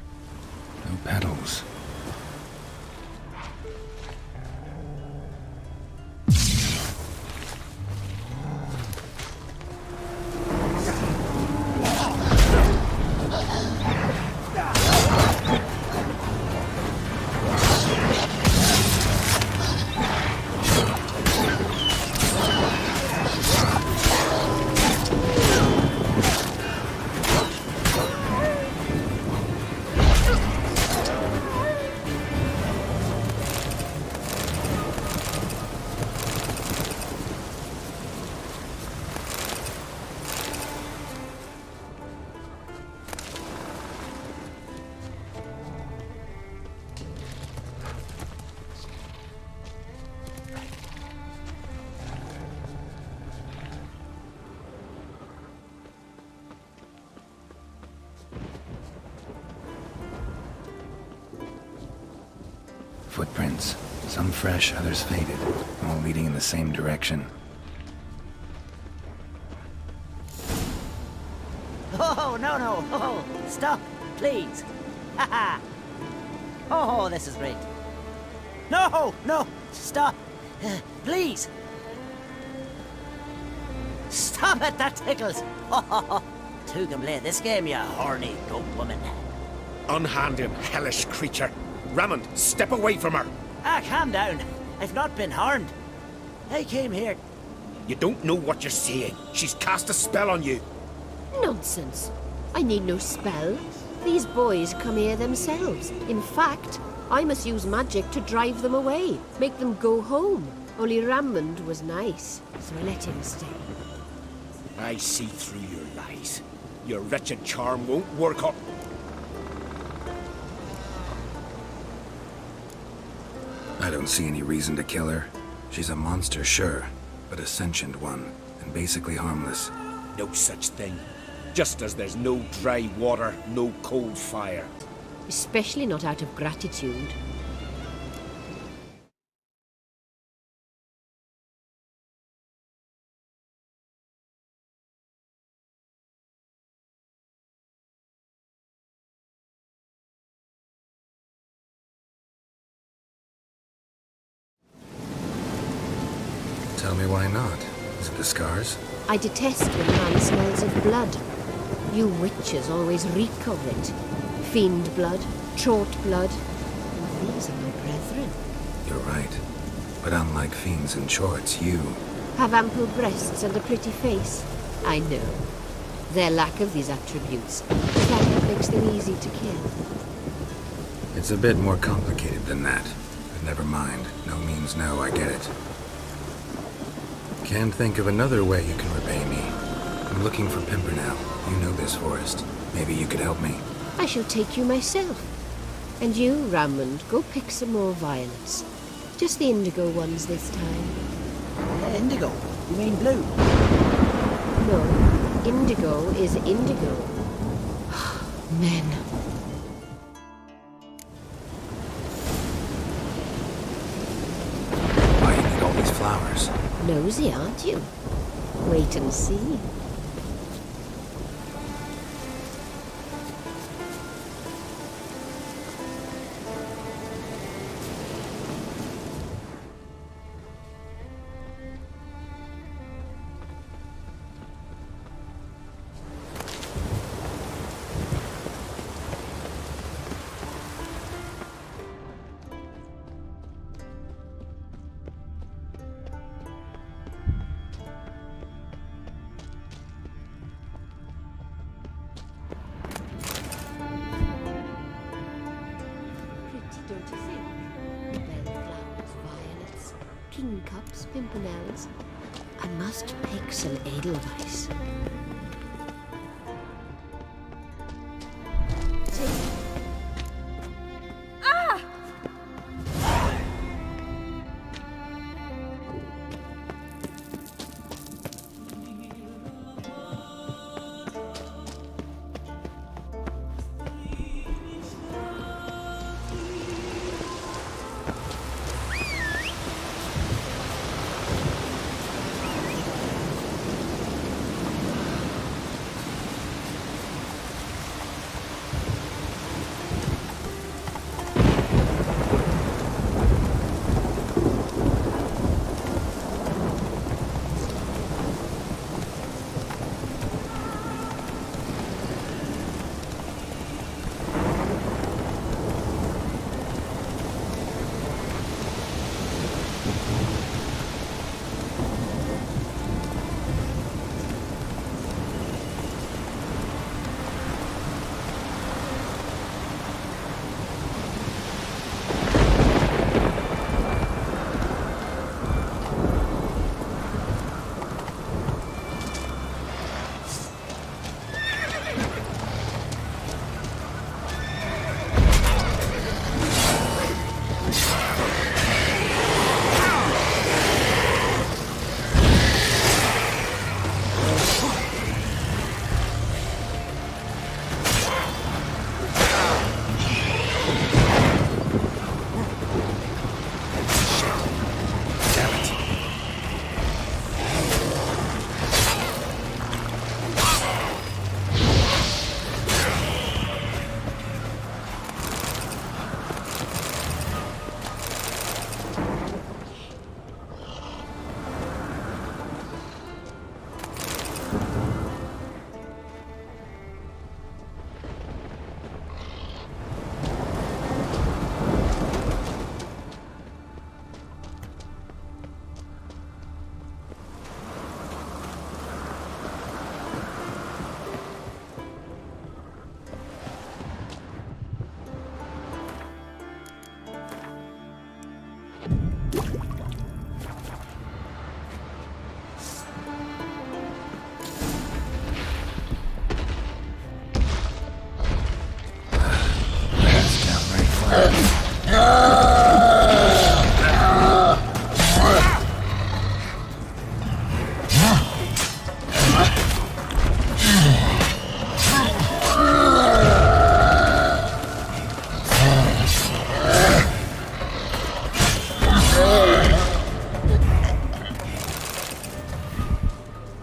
No petals. roads. Some fresh, others faded, all leading in the same direction. Oh, no. Oh, stop, please. Ha. Oh, this is great. No, stop. Please. Stop it, that tickles. Oh, two can play this game, you horny goat woman. Unhand him, hellish creature. Rammond, step away from her. Calm down. I've not been harmed. I came here. You don't know what you're saying. She's cast a spell on you. Nonsense. I need no spell. These boys come here themselves. In fact, I must use magic to drive them away, make them go home. Only Rammond was nice, so I let him stay. I see through your lies. Your wretched charm won't work on... I don't see any reason to kill her. She's a monster, sure, but a sentient one, and basically harmless. No such thing. Just as there's no dry water, no cold fire. Especially not out of gratitude. Tell me why not. Is it the scars? I detest when a man smells of blood. You witches always reek of it. Fiend blood, trot blood. And these are my brethren. You're right. But unlike fiends and chorts, you... Have ample breasts and a pretty face. I know. Their lack of these attributes, the fact that makes them easy to kill. It's a bit more complicated than that. But never mind. No means no, I get it. Can't think of another way you can repay me. I'm looking for Pimpernel. You know this forest. Maybe you could help me. I shall take you myself. And you, Rammond, go pick some more violets. Just the indigo ones this time. Indigo? You mean blue? No, indigo is indigo. Men. Why you need all these flowers? Nosy, aren't you? Wait and see. Don't you think? Bellflowers, violets, kingcups, pimpernels. I must pick some edelweiss.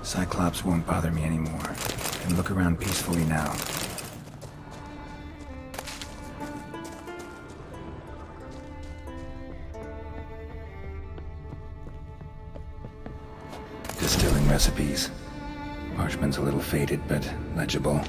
Cyclops won't bother me anymore. I can look around peacefully now. Distilling recipes. Parchment's a little faded, but legible.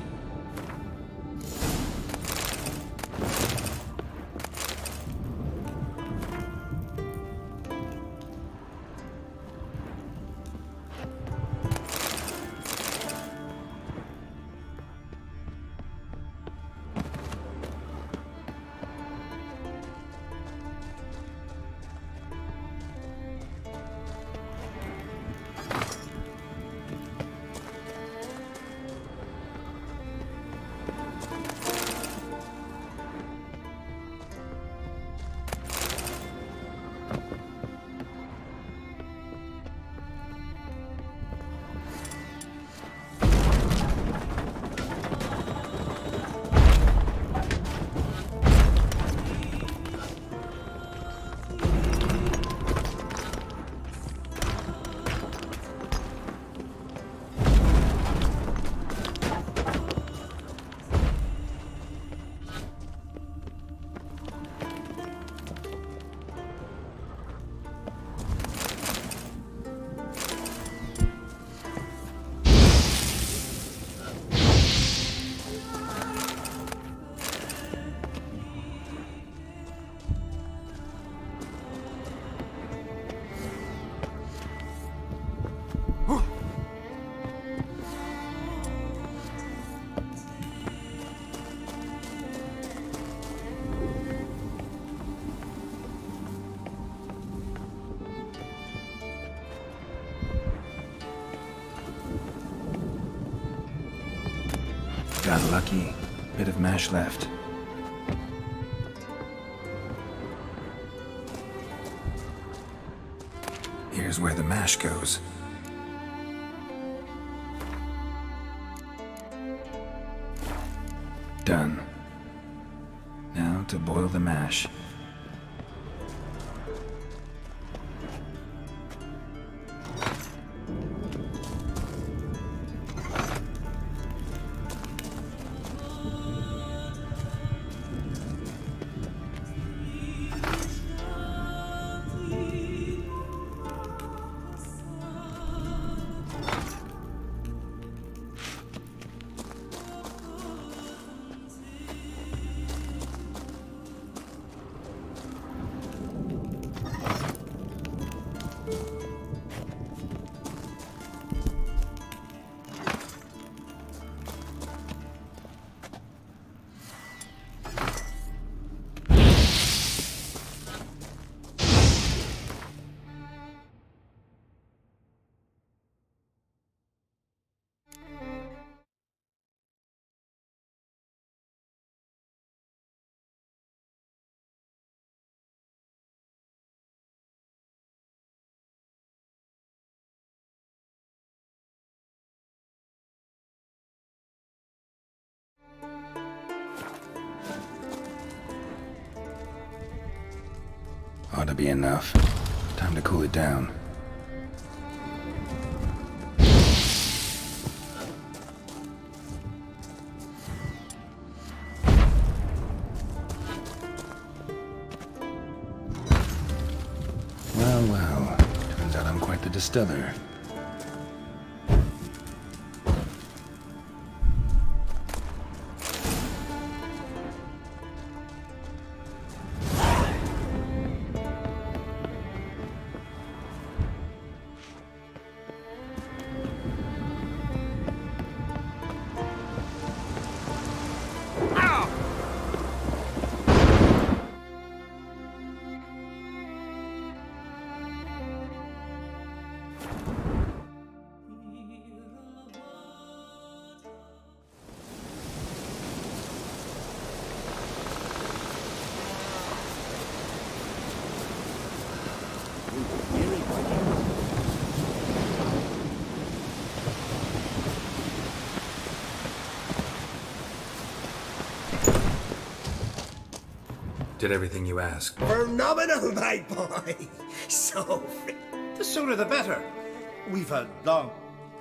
Got lucky. Bit of mash left. Here's where the mash goes. Done. Now to boil the mash. Ought to be enough. Time to cool it down. Well, well. Turns out I'm quite the distiller. Did everything you asked. Phenomenal, my boy. So, The sooner the better. We've had long.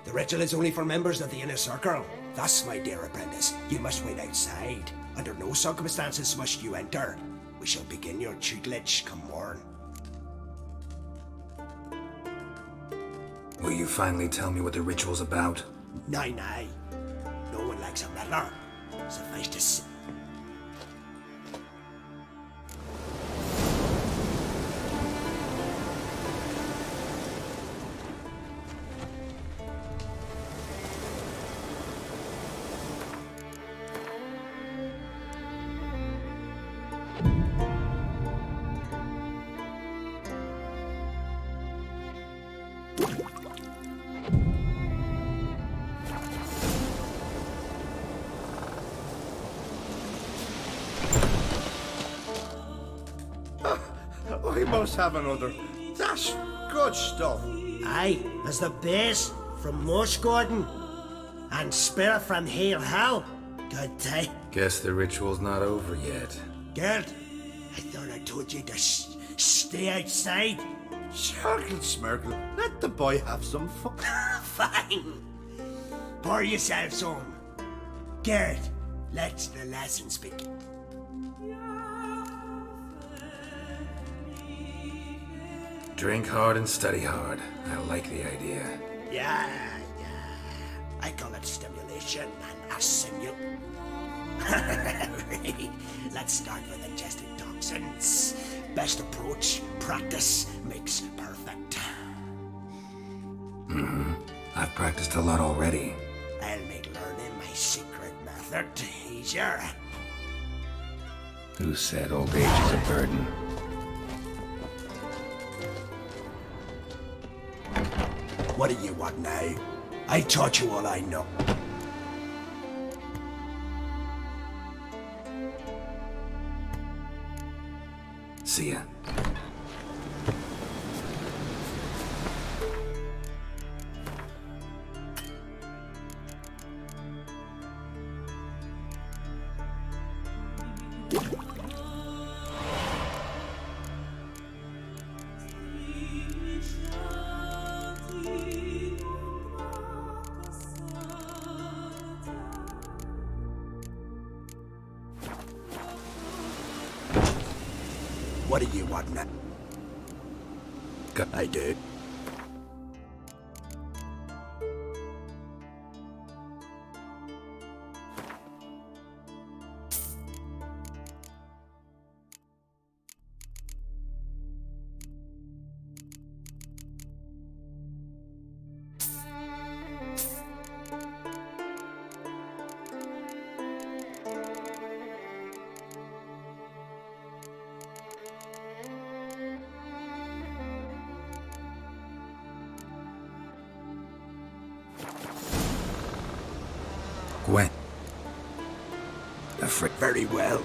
the ritual is only for members of the inner circle. Thus, my dear apprentice, you must wait outside. Under no circumstances must you enter. We shall begin your tutelage come morn. Will you finally tell me what the ritual's about? Nay, nay. No one likes a meddler. Suffice to say. We must have another. That's good stuff. Aye, as the base from Mosh Gordon and Spirit from Heel Hell. Good day. Guess the ritual's not over yet. Gerd, I thought I told you to stay outside. Smirkle, Smirkle. Let the boy have some fun. Fine. Pour yourselves home. Gerd, let the lessons begin. Drink hard and study hard. I like the idea. Yeah. I call it stimulation and assimil. Let's start with ingesting toxins. Best approach, practice makes perfect. I've practiced a lot already. I'll make learning my secret method easier. Who said old age is a burden? What do you want now? I taught you all I know. See ya. What do you want now? I do. Gwen. Very well.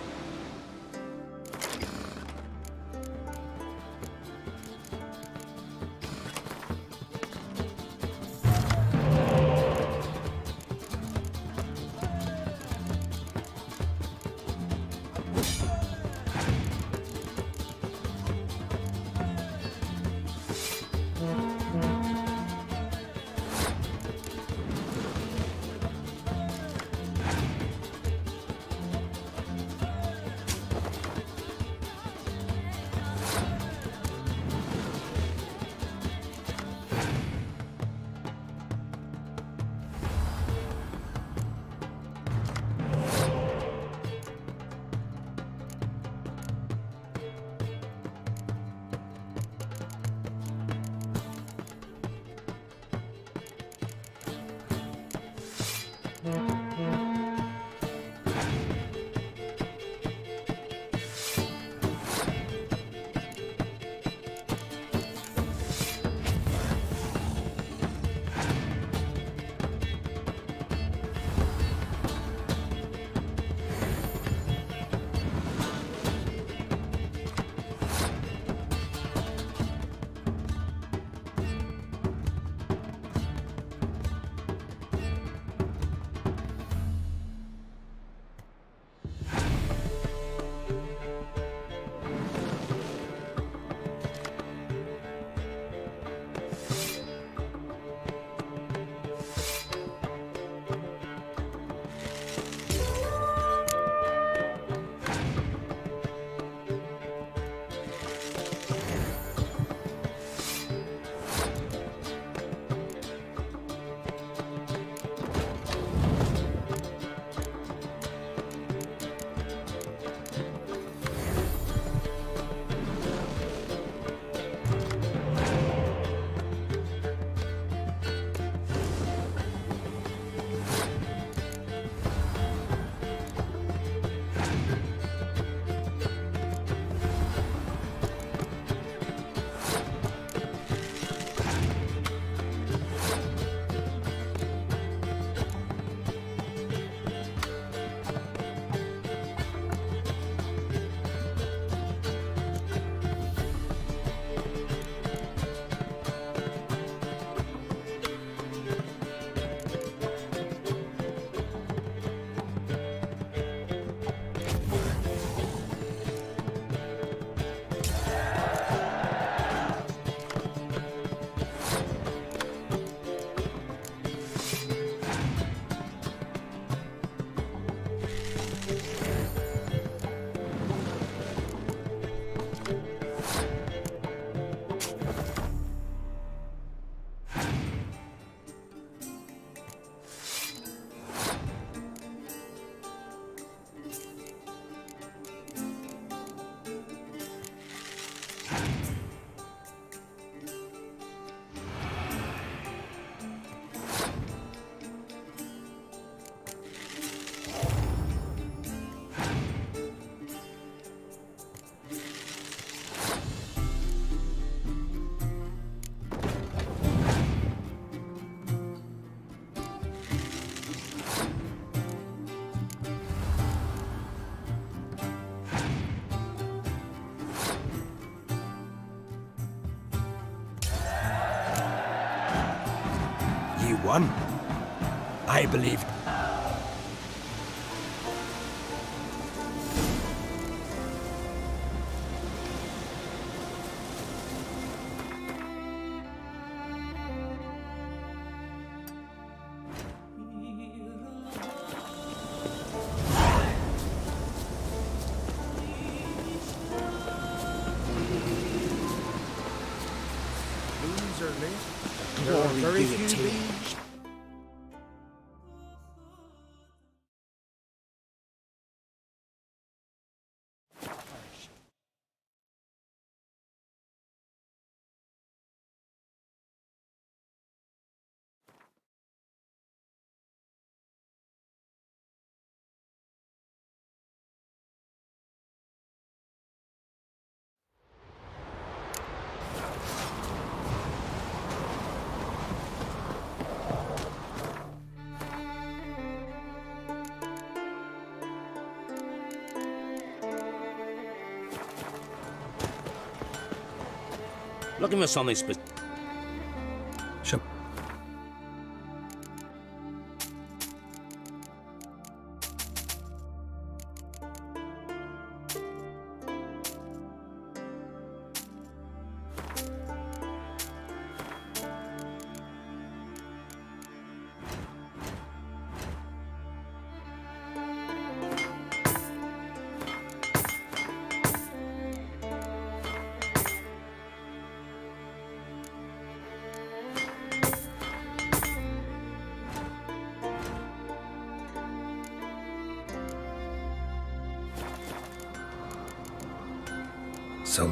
one. I believe. There are very few bees. Looking for something Sure. So.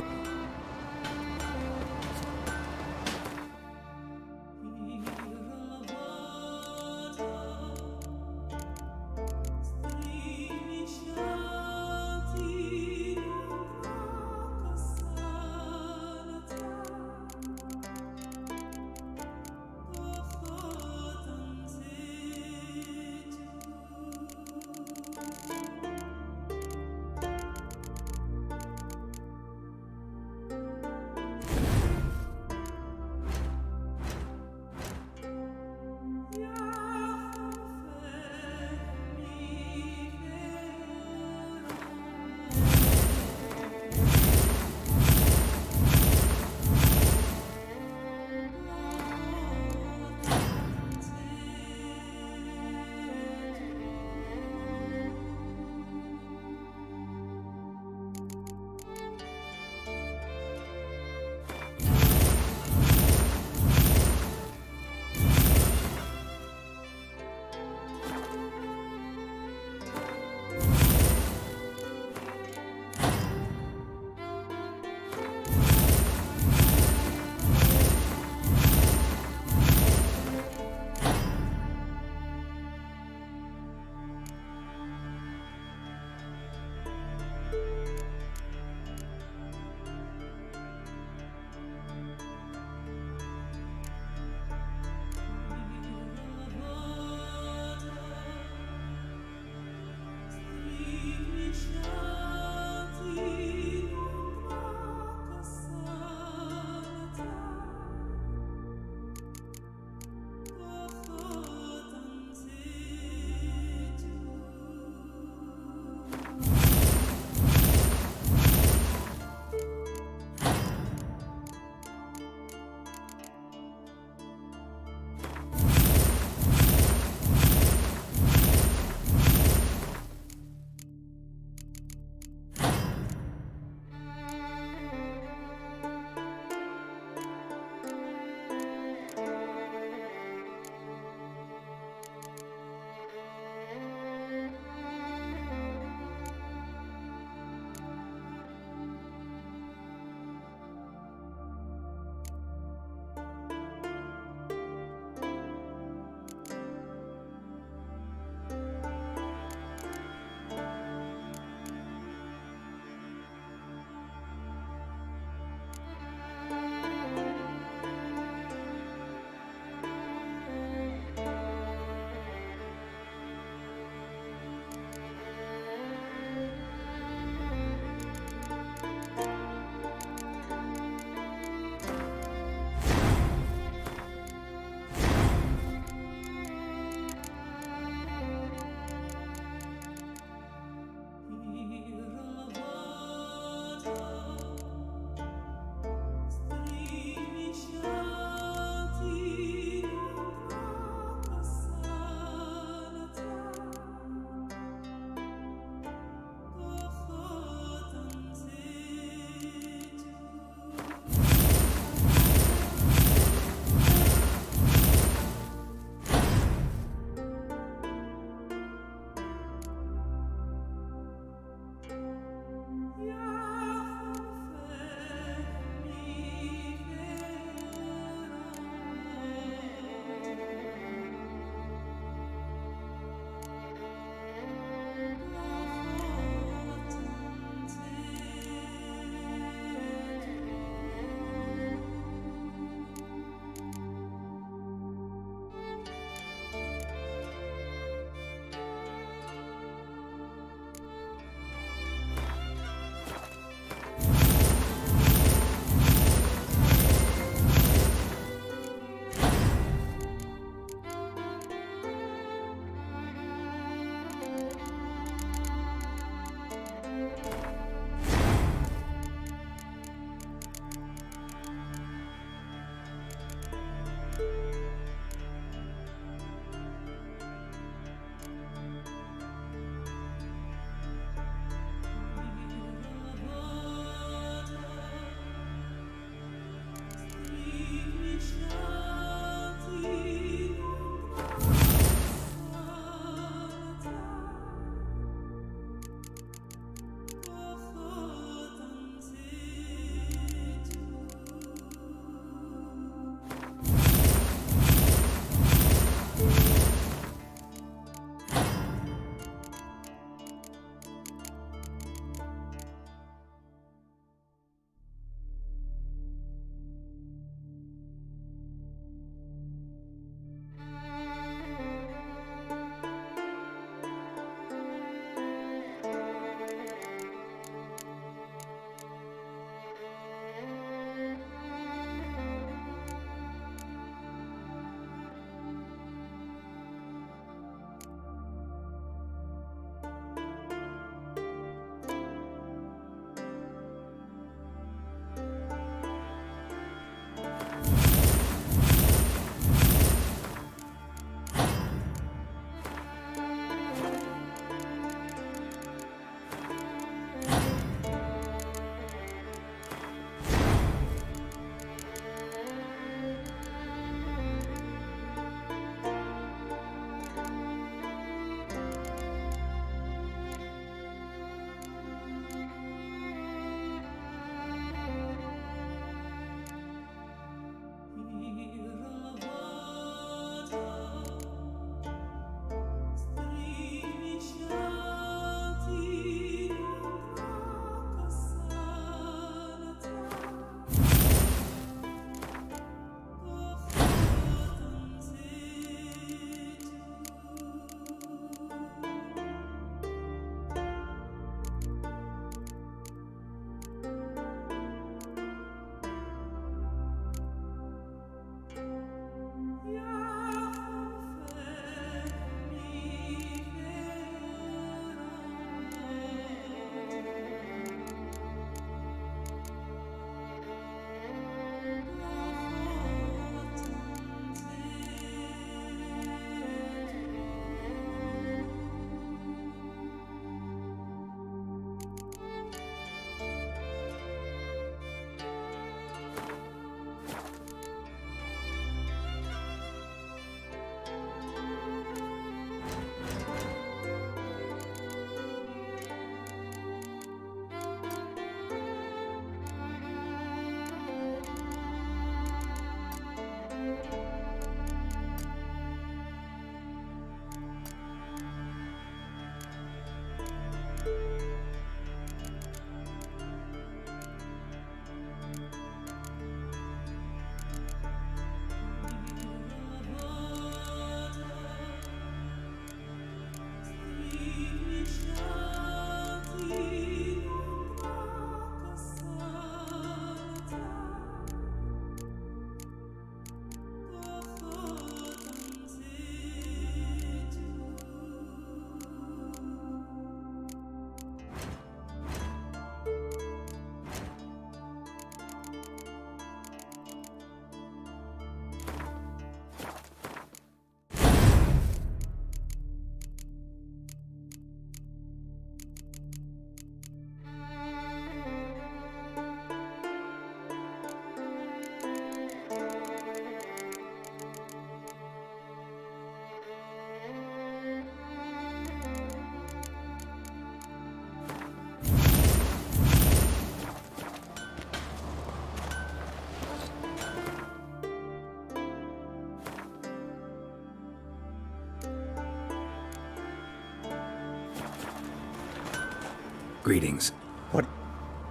Greetings. What?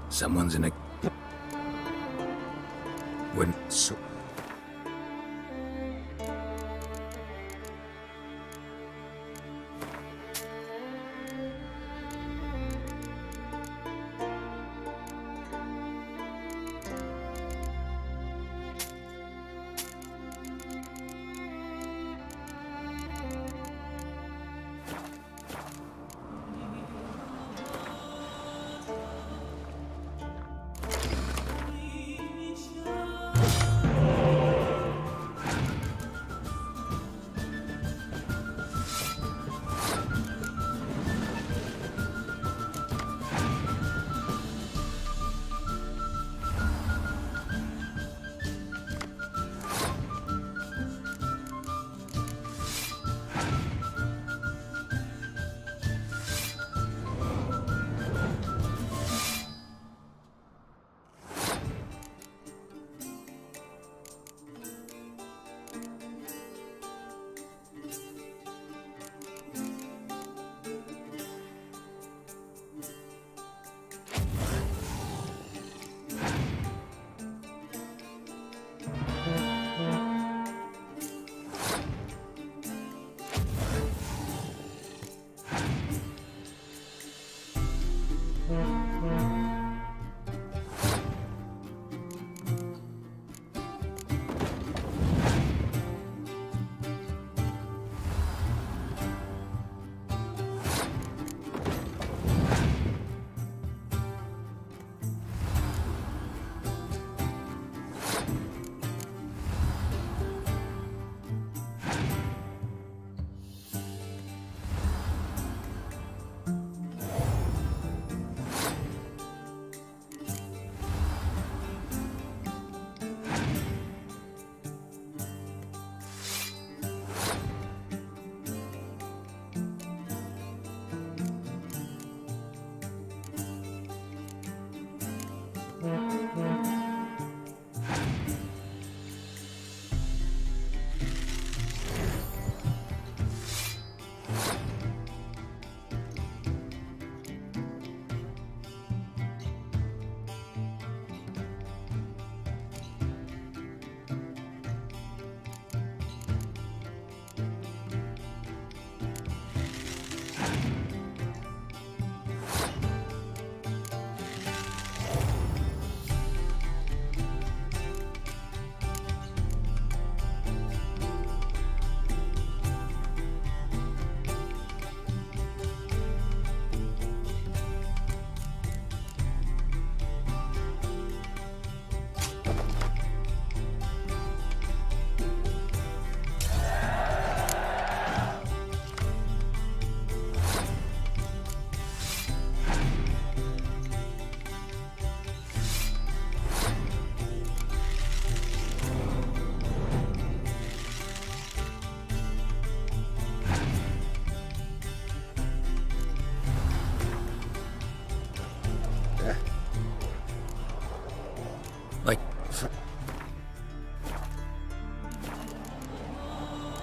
Someone's in a... Wouldn't... So...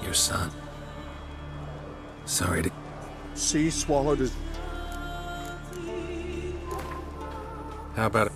Your son. Sorry to... Sea swallowed his... How about it?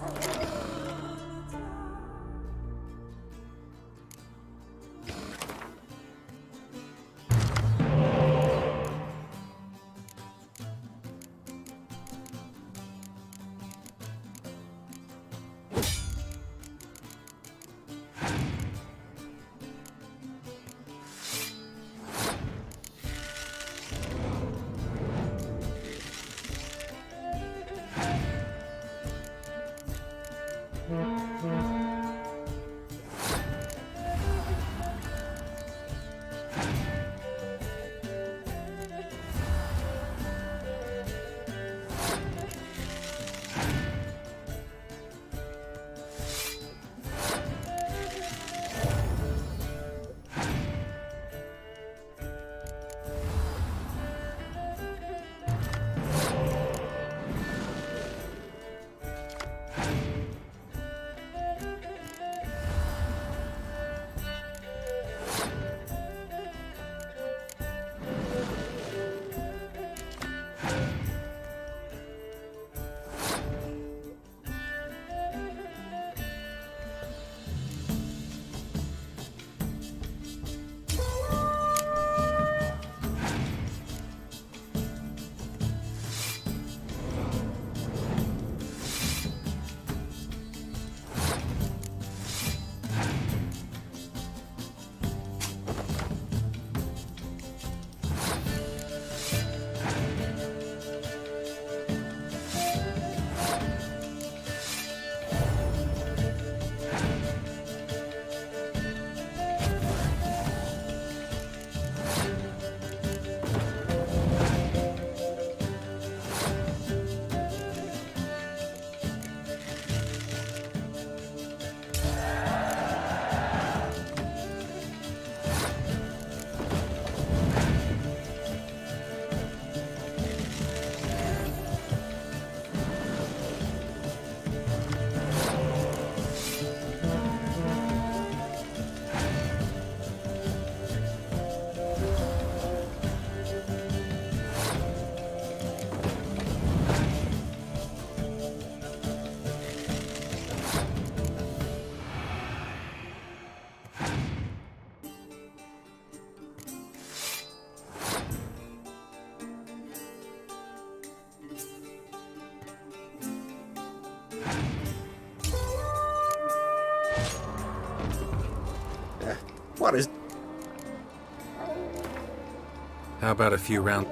What is... How about a few rounds?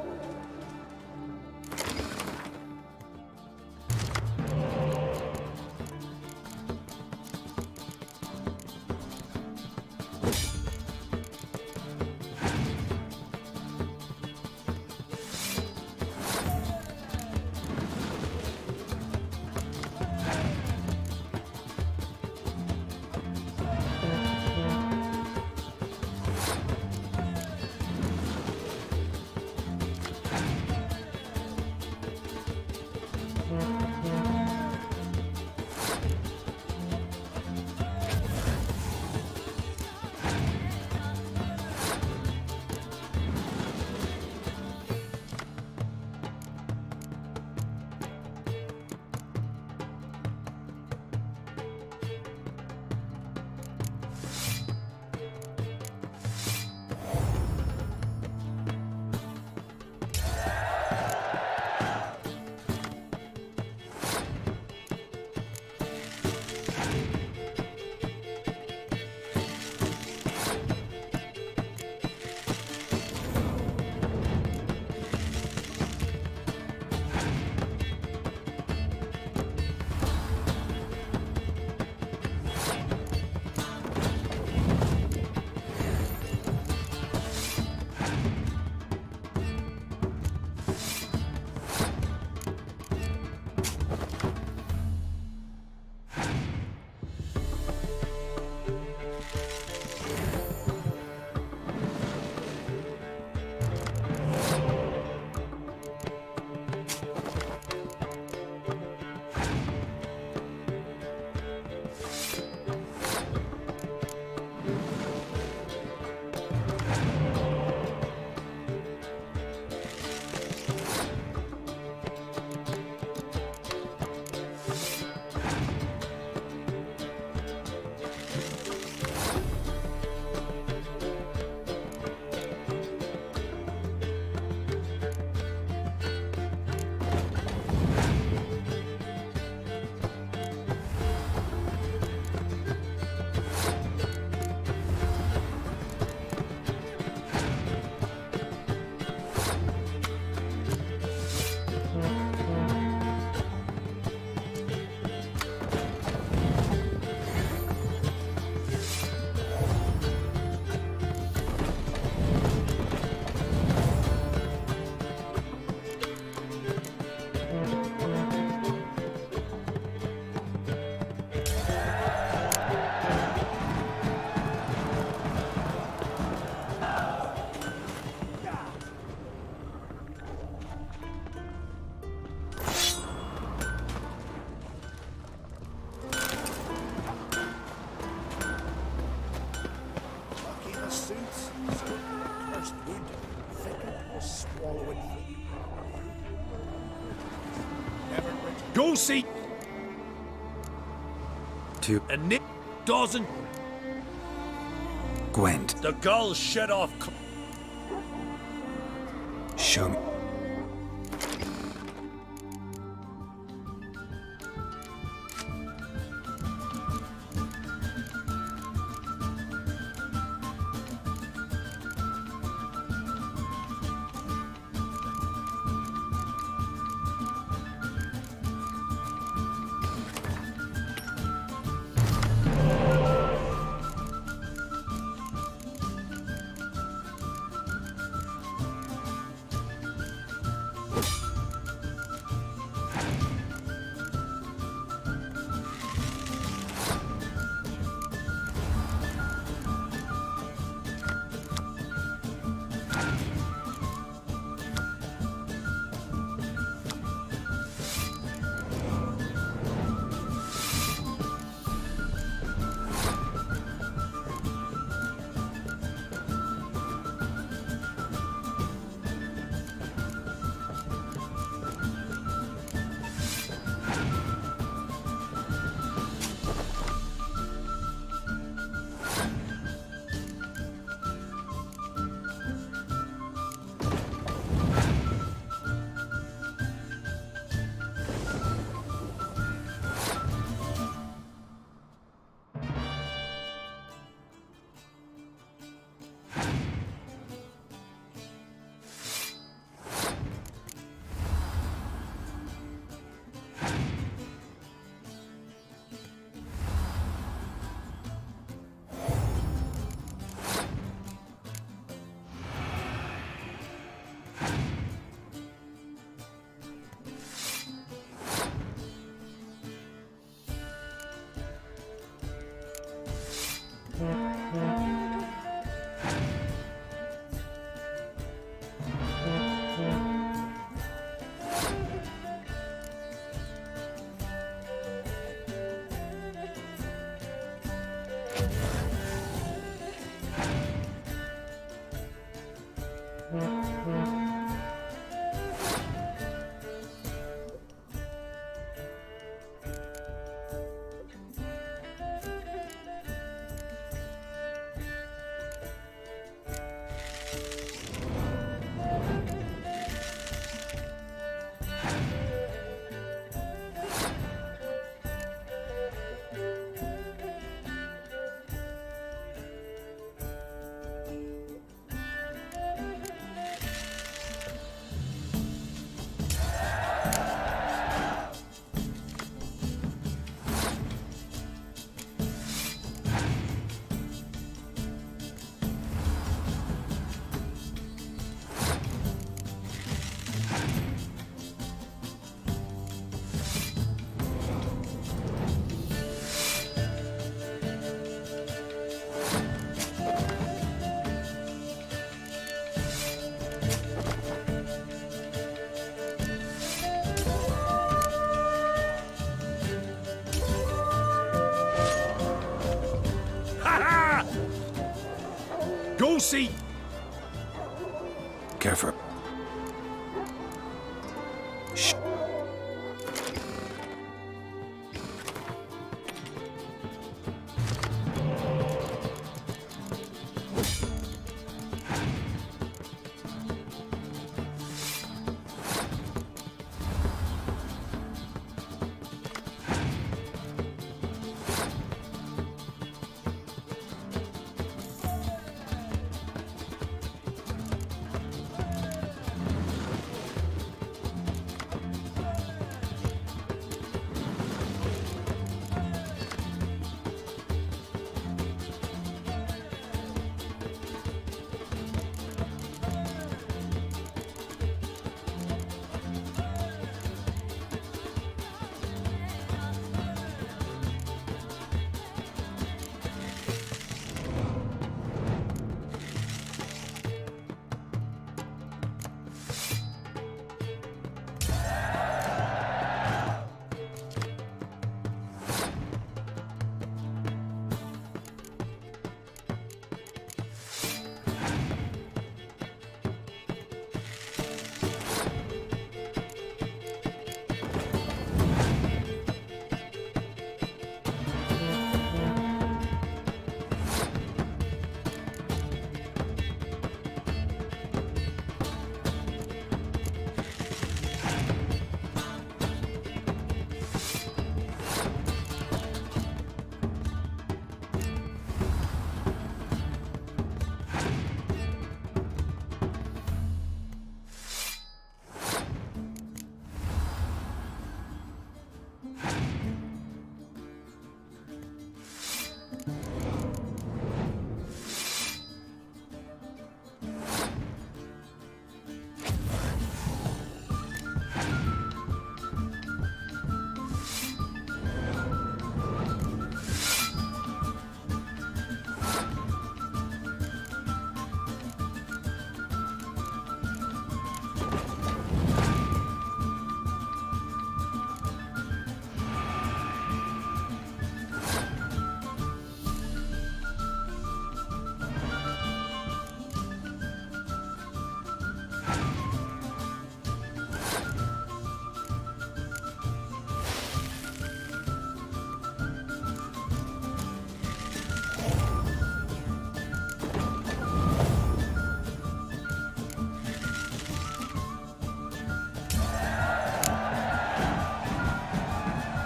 Go see. To And Nick doesn't. Gwent. The gull shut off. Show me. Josie! Careful. Shh.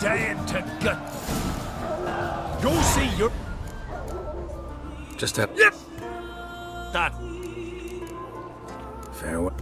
Dying to gut. Josie, you're... Just a Yep! That... farewell.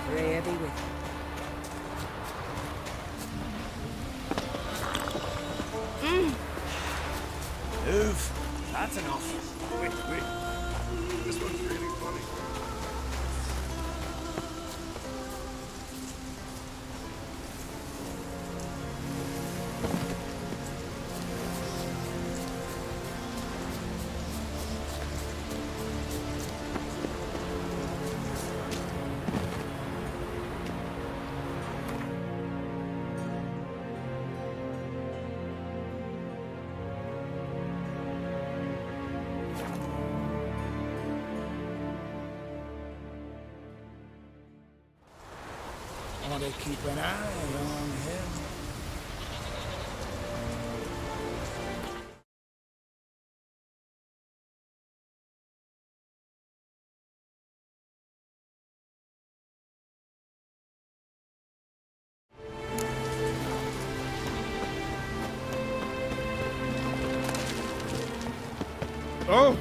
Freya be with you. Move. That's enough. Wait, wait. This one's really funny. I want to keep an eye on him. Oh!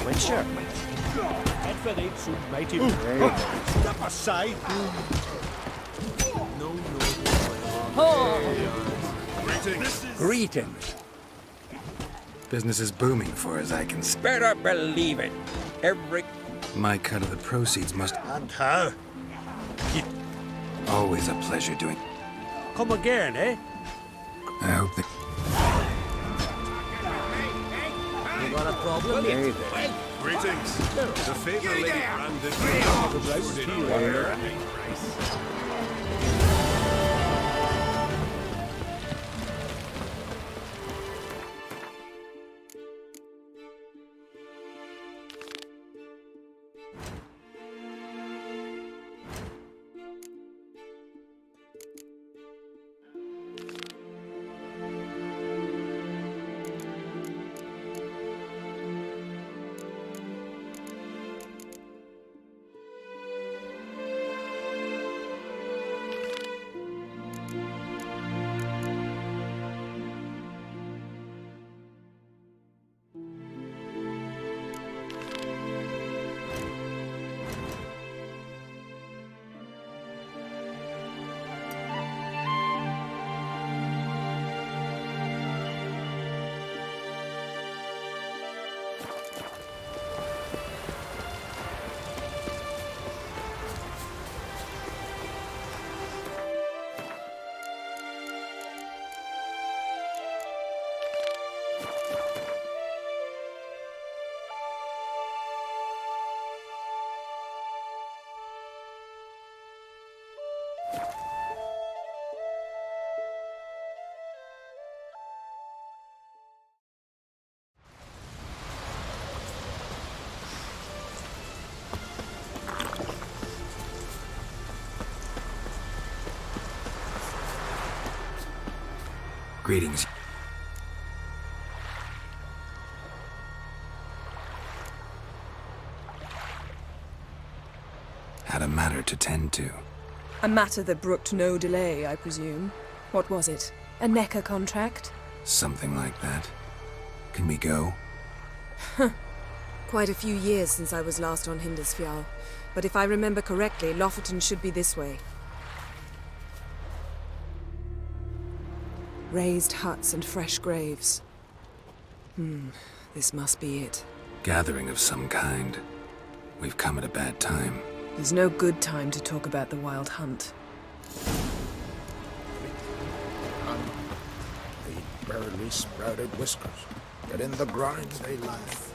Witcher. Edward ain't so mighty brave. Step aside! Greetings. Business is booming for as I can see. Better believe it. Every... My cut of the proceeds must... And how? Always a pleasure doing... Come again, eh? I hope that... You got a problem? Greetings. The favor Lady Brandon Greetings. Had a matter to tend to. A matter that brooked no delay, I presume. What was it? A NECA contract? Something like that. Can we go? Quite a few years since I was last on Hindisfjall. But if I remember correctly, Lofoten should be this way. Raised huts and fresh graves. This must be it. Gathering of some kind. We've come at a bad time. There's no good time to talk about the Wild Hunt. The barely sprouted whiskers, yet in the grind they laugh.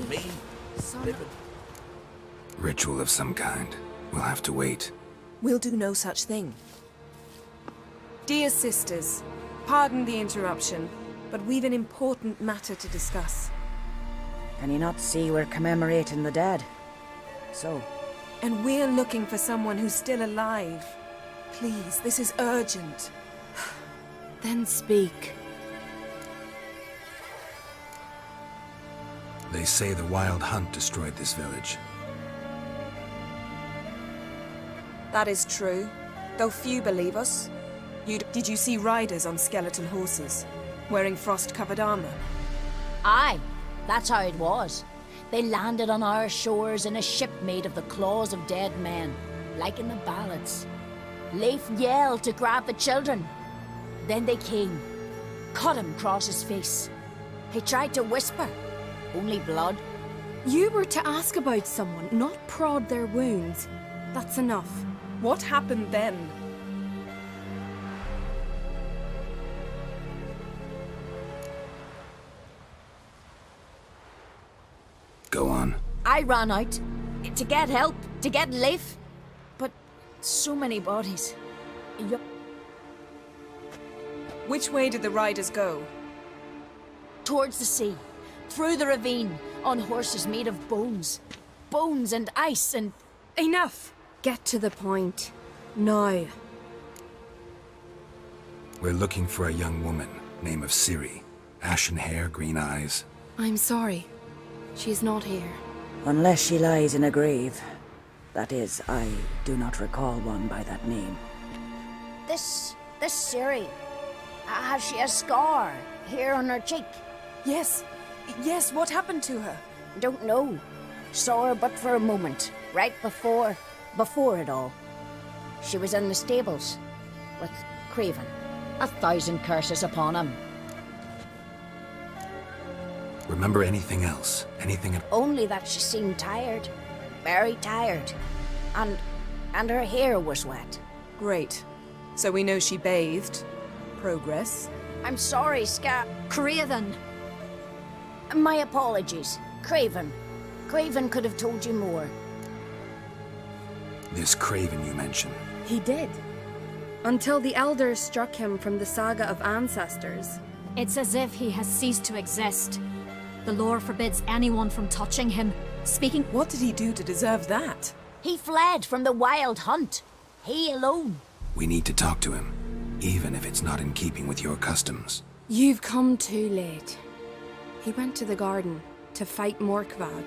Me, living. Ritual of some kind. We'll have to wait. We'll do no such thing. Dear sisters, pardon the interruption, but we've an important matter to discuss. Can you not see we're commemorating the dead? So? And we're looking for someone who's still alive. Please, this is urgent. Then speak. They say the Wild Hunt destroyed this village. That is true, though few believe us. Did you see riders on skeleton horses, wearing frost-covered armor? Aye, that's how it was. They landed on our shores in a ship made of the claws of dead men, like in the ballads. Leif yelled to grab the children. Then they came, cut him across his face. He tried to whisper, only blood. You were to ask about someone, not prod their wounds. That's enough. What happened then? Go on. I ran out to get help, to get Leif. But so many bodies. Which way did the riders go? Towards the sea, through the ravine, on horses made of bones. Bones and ice and... Enough! Get to the point. Now. We're looking for a young woman, name of Ciri. Ashen hair, green eyes. I'm sorry. She's not here. Unless she lies in a grave. That is, I do not recall one by that name. This This Ciri, has she a scar here on her cheek? Yes. Yes, what happened to her? Don't know. Saw her but for a moment, right before it all. She was in the stables with Craven. 1,000 curses upon him. Remember anything else? Anything at... Only that she seemed tired. Very tired. And her hair was wet. Great. So we know she bathed. Progress. I'm sorry, Craven. My apologies. Craven. Craven could have told you more. This Craven you mentioned. He did. Until the elders struck him from the saga of ancestors. It's as if he has ceased to exist. The lore forbids anyone from touching him. Speaking... What did he do to deserve that? He fled from the wild hunt. He alone. We need to talk to him, even if it's not in keeping with your customs. You've come too late. He went to the garden to fight Morkvag.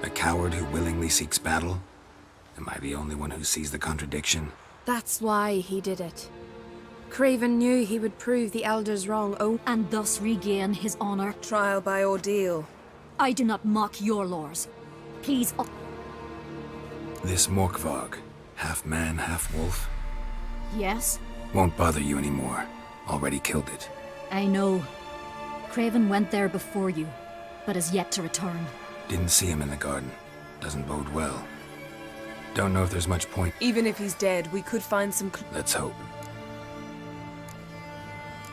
A coward who willingly seeks battle? Am I the only one who sees the contradiction? That's why he did it. Craven knew he would prove the elders wrong, and thus regain his honor. Trial by ordeal. I do not mock your laws. Please... This Morkvag, half man, half wolf? Yes? Won't bother you anymore. Already killed it. I know. Craven went there before you, but has yet to return. Didn't see him in the garden. Doesn't bode well. Don't know if there's much point. Even if he's dead, we could find some... Let's hope.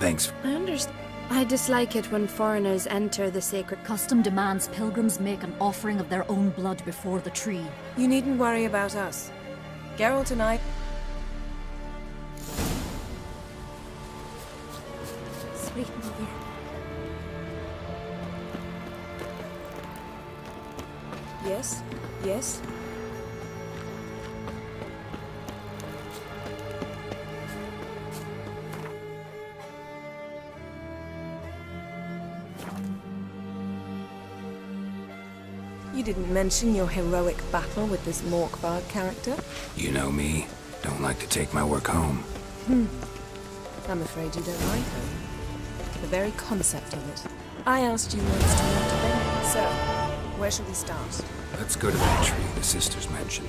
Thanks. I understand. I dislike it when foreigners enter the sacred... Custom demands pilgrims make an offering of their own blood before the tree. You needn't worry about us. Geralt and I... Sweet mother. Yes? Yes? You didn't mention your heroic battle with this Morkvag character. You know me. Don't like to take my work home. I'm afraid you don't like her. The very concept of it. I asked you once to want to bend, so where shall we start? Let's go to that tree the sisters mentioned.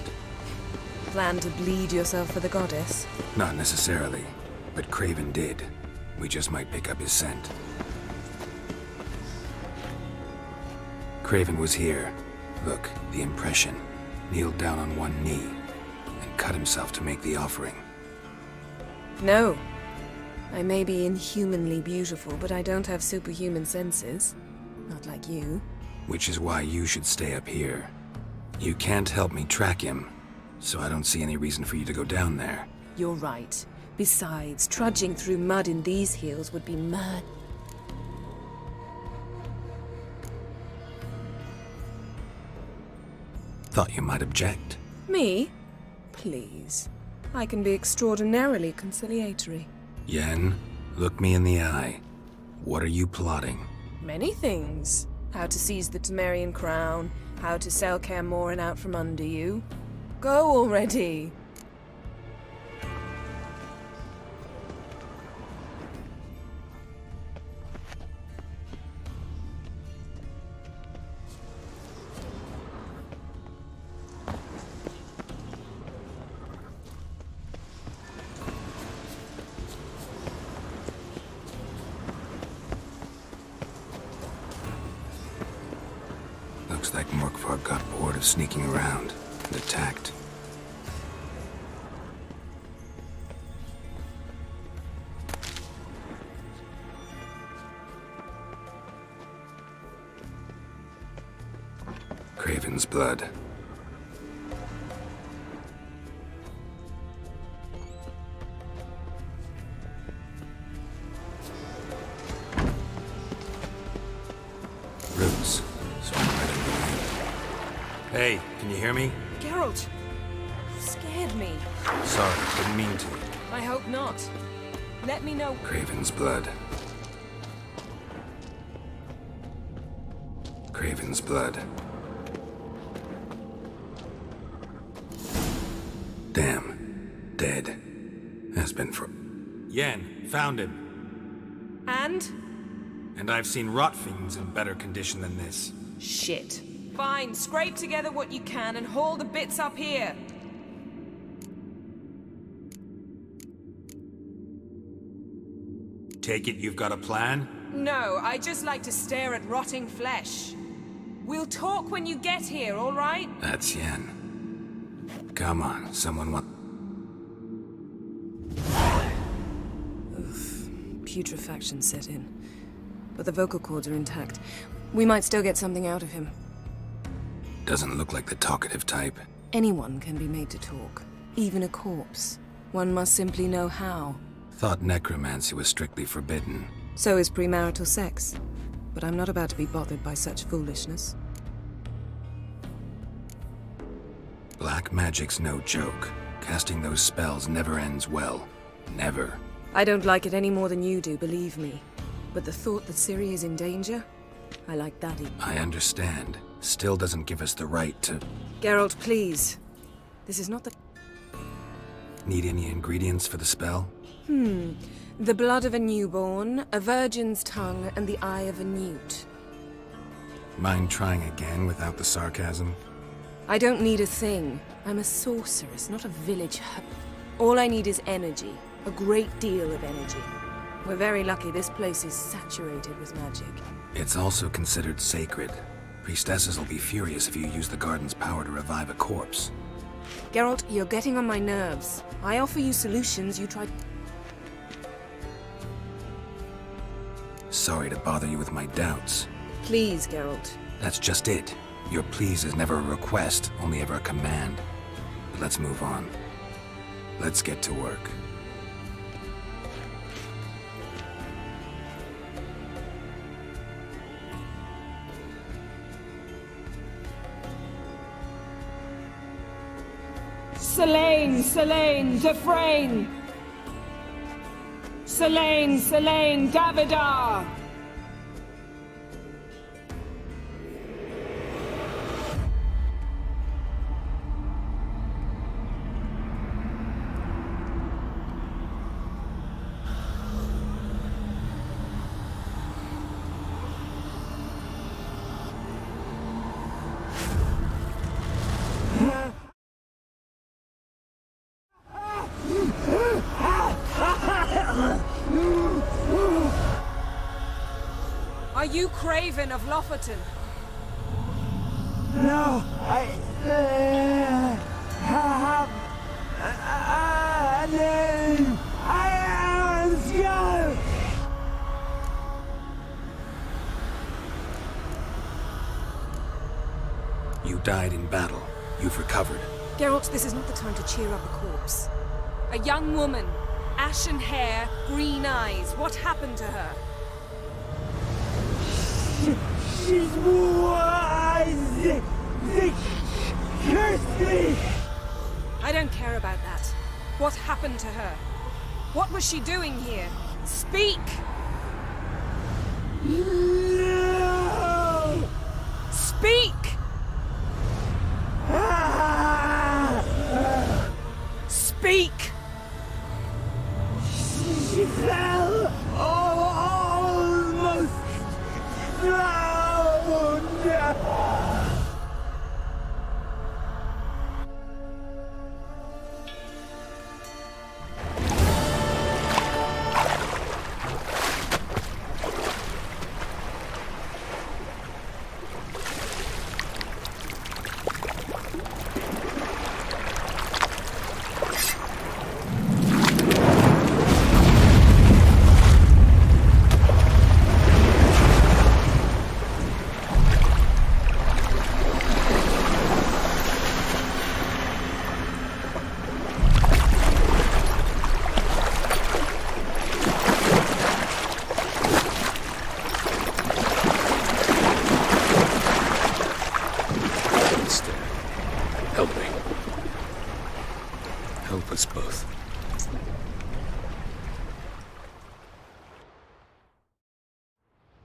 Plan to bleed yourself for the goddess? Not necessarily, but Craven did. We just might pick up his scent. Craven was here. Look, the impression. Kneeled down on one knee and cut himself to make the offering. No. I may be inhumanly beautiful, but I don't have superhuman senses. Not like you. Which is why you should stay up here. You can't help me track him, so I don't see any reason for you to go down there. You're right. Besides, trudging through mud in these hills would be mad. Thought you might object. Me? Please. I can be extraordinarily conciliatory. Yen, look me in the eye. What are you plotting? Many things. How to seize the Temerian crown, how to sell Kaer Morhen out from under you. Go already! Looks like Morkvag got bored of sneaking around and attacked. Craven's blood. Roots. So I'm right in the lane. Hey, can you hear me? Geralt! You scared me. Sorry, didn't mean to. I hope not. Let me know. Craven's blood. Craven's blood. Has been for... Yen, found him. And? I've seen rot fiends in better condition than this. Shit. Fine, scrape together what you can and haul the bits up here. Take it you've got a plan? No, I just like to stare at rotting flesh. We'll talk when you get here, all right? That's Yen. Come on, someone want... Putrefaction set in. But the vocal cords are intact. We might still get something out of him. Doesn't look like the talkative type. Anyone can be made to talk. Even a corpse. One must simply know how. Thought necromancy was strictly forbidden. So is premarital sex. But I'm not about to be bothered by such foolishness. Black magic's no joke. Casting those spells never ends well. Never. I don't like it any more than you do, believe me. But the thought that Ciri is in danger? I like that even. I understand. Still doesn't give us the right to... Geralt, please. This is not the... Need any ingredients for the spell? The blood of a newborn, a virgin's tongue, and the eye of a newt. Mind trying again without the sarcasm? I don't need a thing. I'm a sorceress, not a village hub. All I need is energy. A great deal of energy. We're very lucky this place is saturated with magic. It's also considered sacred. Priestesses will be furious if you use the garden's power to revive a corpse. Geralt, you're getting on my nerves. I offer you solutions, you try... Sorry to bother you with my doubts. Please, Geralt. That's just it. Your please is never a request, only ever a command. But let's move on. Let's get to work. Selene, Selene, Defrain! Selene, Selene, Davidar! Are you Craven of Lofoten? No, I have a name. I am Skull. You died in battle. You've recovered. Geralt, this is not the time to cheer up a corpse. A young woman, ashen hair, green eyes. What happened to her? She's wise. They cursed me. I don't care about that. What happened to her? What was she doing here? Speak! No! Speak! Speak! She fell almost drowned. Help me. Help us both.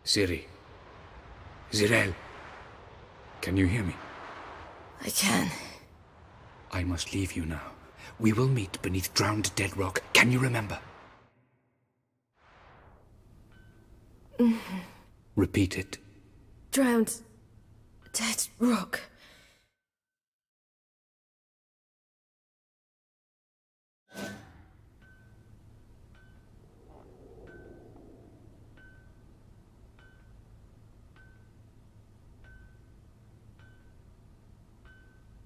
Ciri. Zirel. Can you hear me? I can. I must leave you now. We will meet beneath drowned dead rock. Can you remember? Repeat it. Drowned. Dead rock.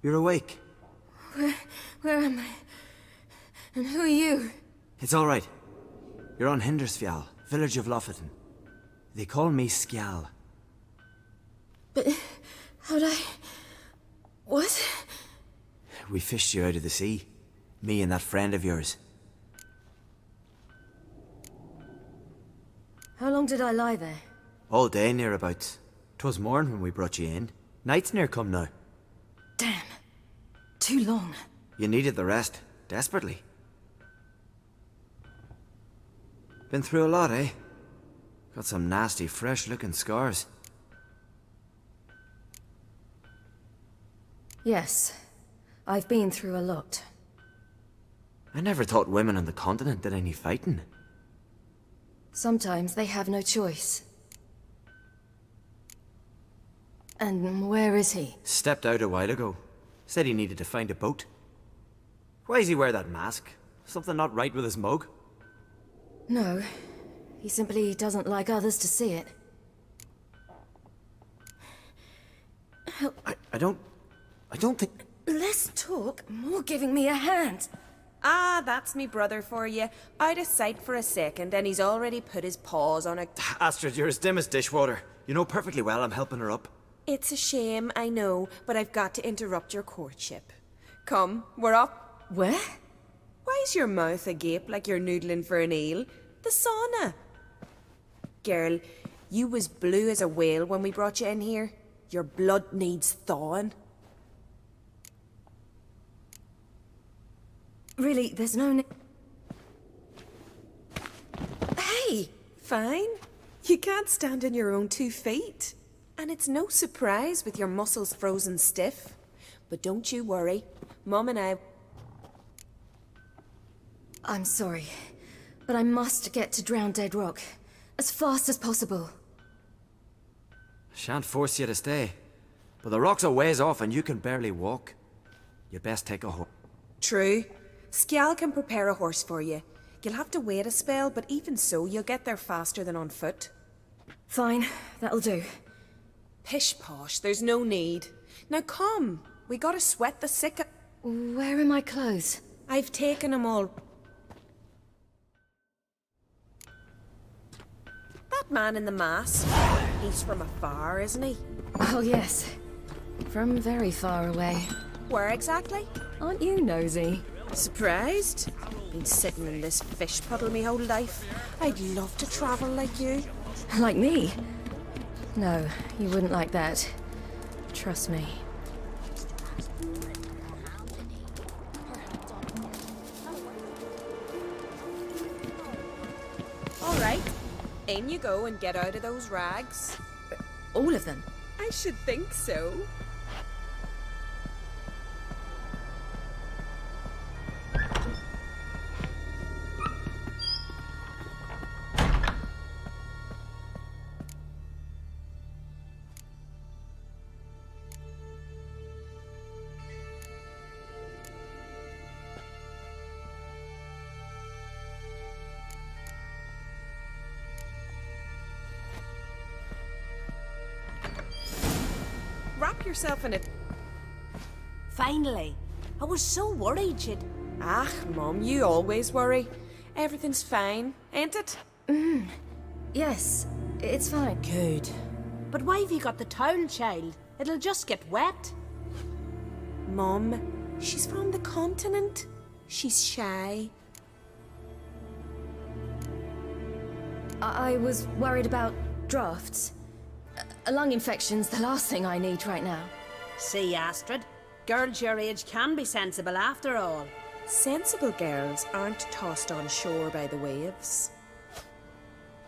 You're awake. Where am I? And who are you? It's all right. You're on Hindersfjall, village of Lofoten. They call me Skjal. But how'd I... What? We fished you out of the sea. Me and that friend of yours. How long did I lie there? All day nearabouts. 'Twas morn when we brought you in. Night's near come now. Damn. Too long. You needed the rest, desperately. Been through a lot, eh? Got some nasty, fresh-looking scars. Yes. I've been through a lot. I never thought women on the continent did any fighting. Sometimes they have no choice. And where is he? Stepped out a while ago. Said he needed to find a boat. Why does he wear that mask? Something not right with his mug? No. He simply doesn't like others to see it. I don't think... Less talk, more giving me a hand. Ah, that's me brother for you. Out of sight for a second, and he's already put his paws on a... Astrid, you're as dim as dishwater. You know perfectly well I'm helping her up. It's a shame, I know, but I've got to interrupt your courtship. Come, we're up. Where? Why's your mouth agape like you're noodling for an eel? The sauna. Girl, you was blue as a whale when we brought you in here. Your blood needs thawing. Really, there's no... Hey, fine. You can't stand on your own 2 feet. And it's no surprise with your muscles frozen stiff. But don't you worry. Mum and I... I'm sorry, but I must get to Drowned Dead Rock. As fast as possible. Shan't force you to stay. But the rock's a ways off and you can barely walk. You best take a horse. True. Skjal can prepare a horse for you. You'll have to wait a spell, but even so, you'll get there faster than on foot. Fine, that'll do. Pish-posh, there's no need. Now come, we gotta sweat the sick... Where are my clothes? I've taken them all. That man in the mask, he's from afar, isn't he? Oh yes, from very far away. Where exactly? Aren't you nosy? Surprised? Been sitting in this fish puddle me whole life. I'd love to travel like you. Like me? No, you wouldn't like that. Trust me. All right, in you go and get out of those rags. All of them? I should think so. Wrap yourself in it. Finally. I was so worried you'd... Ah, Mum, you always worry. Everything's fine, ain't it? Yes, it's fine. Good. But why have you got the towel, child? It'll just get wet. Mum, she's from the continent. She's shy. I was worried about drafts. A lung infection's the last thing I need right now. See, Astrid, girls your age can be sensible after all. Sensible girls aren't tossed on shore by the waves.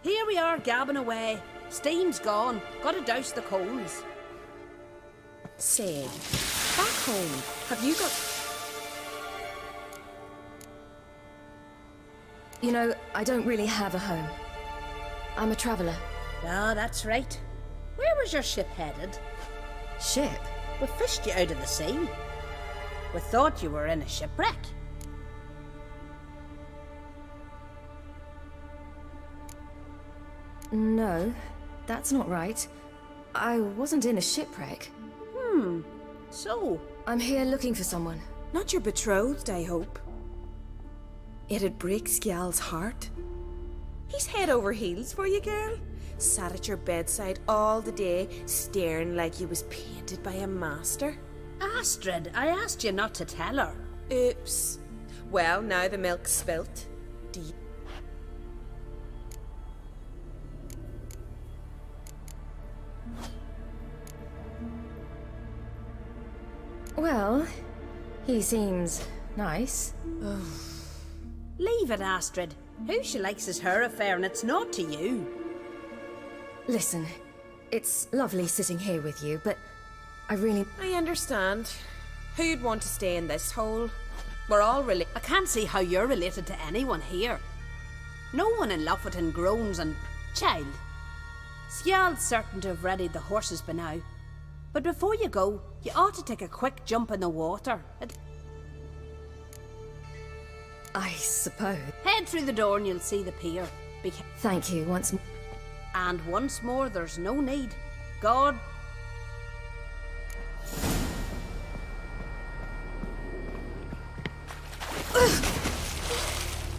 Here we are gabbing away. Steam's gone. Gotta douse the coals. Say, back home, have you got... You know, I don't really have a home. I'm a traveler. Ah, that's right. Where was your ship headed? Ship? We fished you out of the sea. We thought you were in a shipwreck. No, that's not right. I wasn't in a shipwreck. So? I'm here looking for someone. Not your betrothed, I hope. It'd break Skjal's heart. He's head over heels for you, girl. Sat at your bedside all the day, staring like you was painted by a master. Astrid, I asked you not to tell her. Oops. Well, now the milk's spilt. Do you... Well, he seems nice. Leave it, Astrid. Who she likes is her affair, and it's not to you. Listen, it's lovely sitting here with you, but I understand. Who'd want to stay in this hole? We're all I can't see how you're related to anyone here. No one in Lofoten groans and... Child, Skjal's certain to have readied the horses by now. But before you go, you ought to take a quick jump in the water. I suppose. Head through the door and you'll see the pier. Thank you once more. And once more, there's no need. God...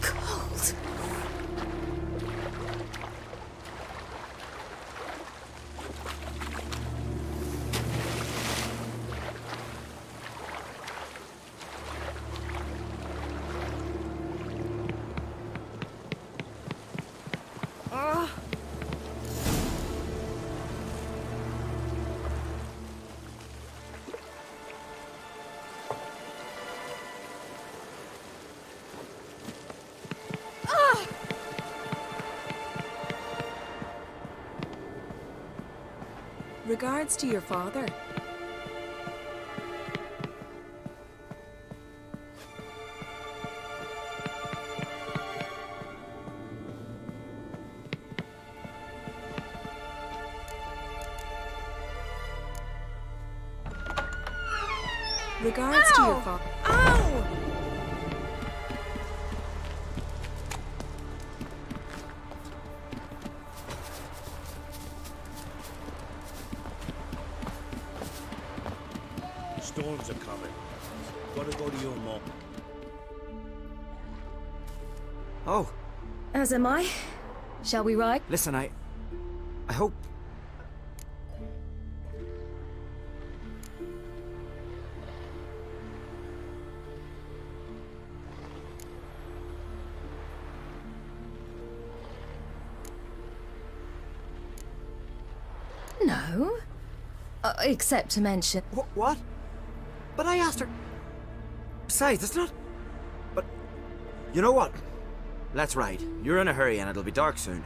Cold. Regards to your father. Regards to your father. Ow! Storms are coming. Gotta go to your mom. Oh. As am I. Shall we ride? Listen, I hope... No. Except to mention... What? But I asked her... Besides, it's not... But... You know what? Let's ride. You're in a hurry and it'll be dark soon.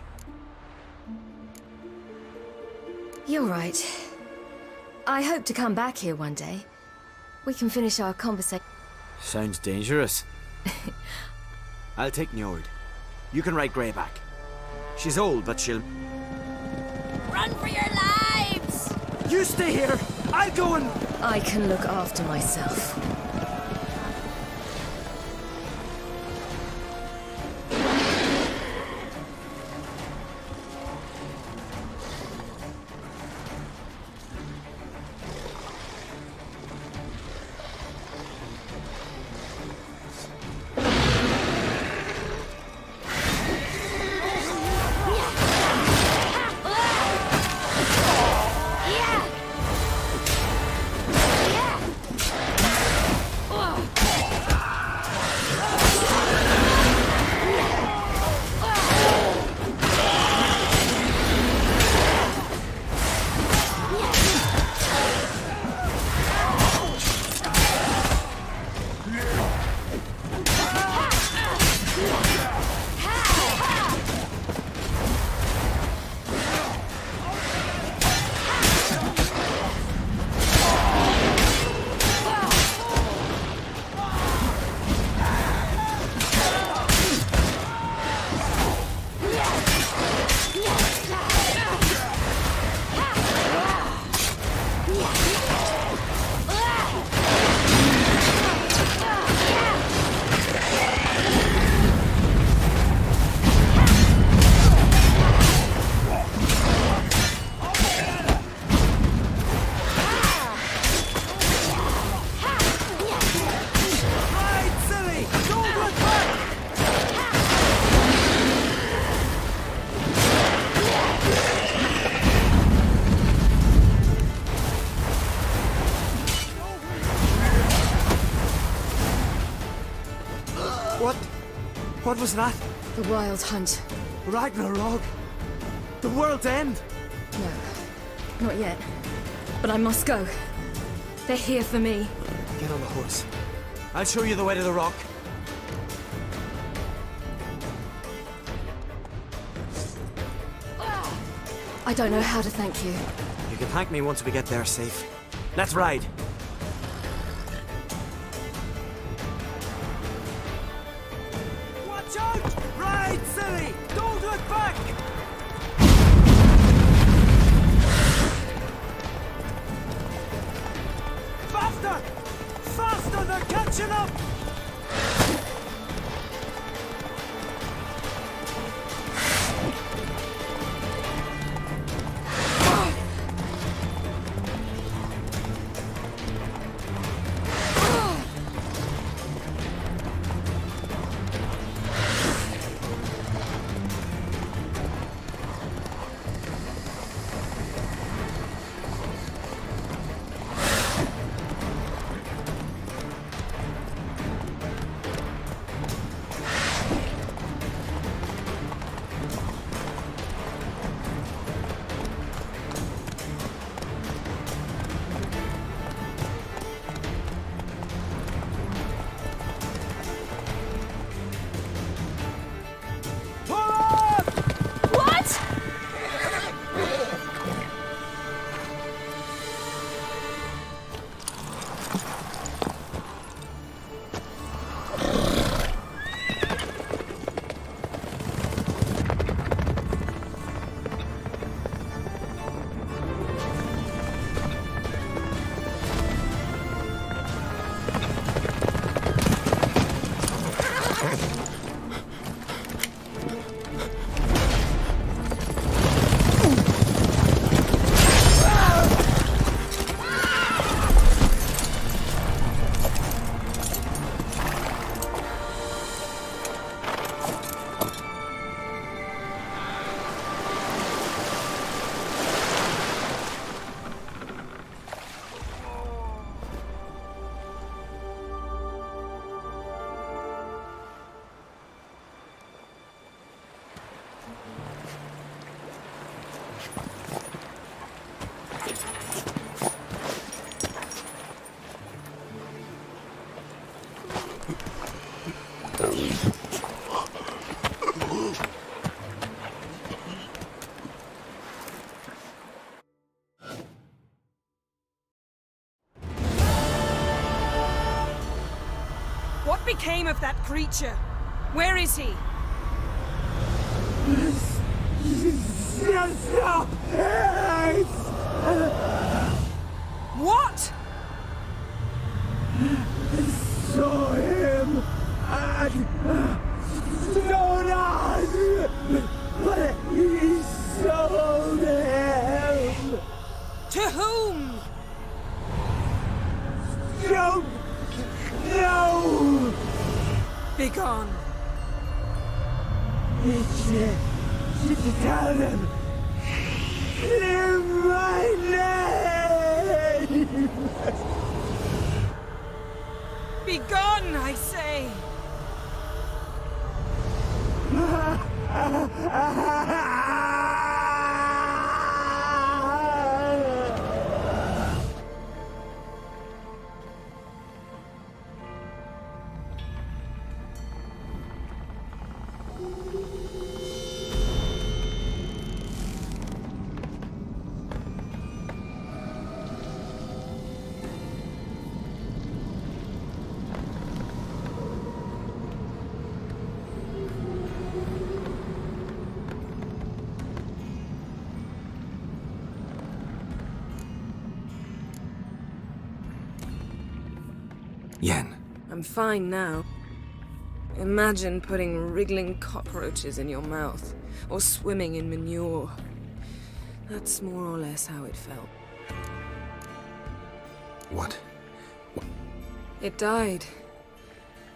You're right. I hope to come back here one day. We can finish our conversation. Sounds dangerous. I'll take Njord. You can ride Greyback. She's old, but she'll... Run for your lives! You stay here! I'll go and... I can look after myself. What was that? The Wild Hunt. Ragnarok? The world's end? No, not yet. But I must go. They're here for me. Get on the horse. I'll show you the way to the rock. I don't know how to thank you. You can thank me once we get there safe. Let's ride. Watch out! Ride, silly! Don't look back! Faster! Faster! They're catching up! What became of that creature? Where is he? What? Saw him at Stonan, but he sold him. To whom? Don't know. Begone. Tell them. Clear my name. Begone, I say! Yen. I'm fine now. Imagine putting wriggling cockroaches in your mouth, or swimming in manure. That's more or less how it felt. What? It died.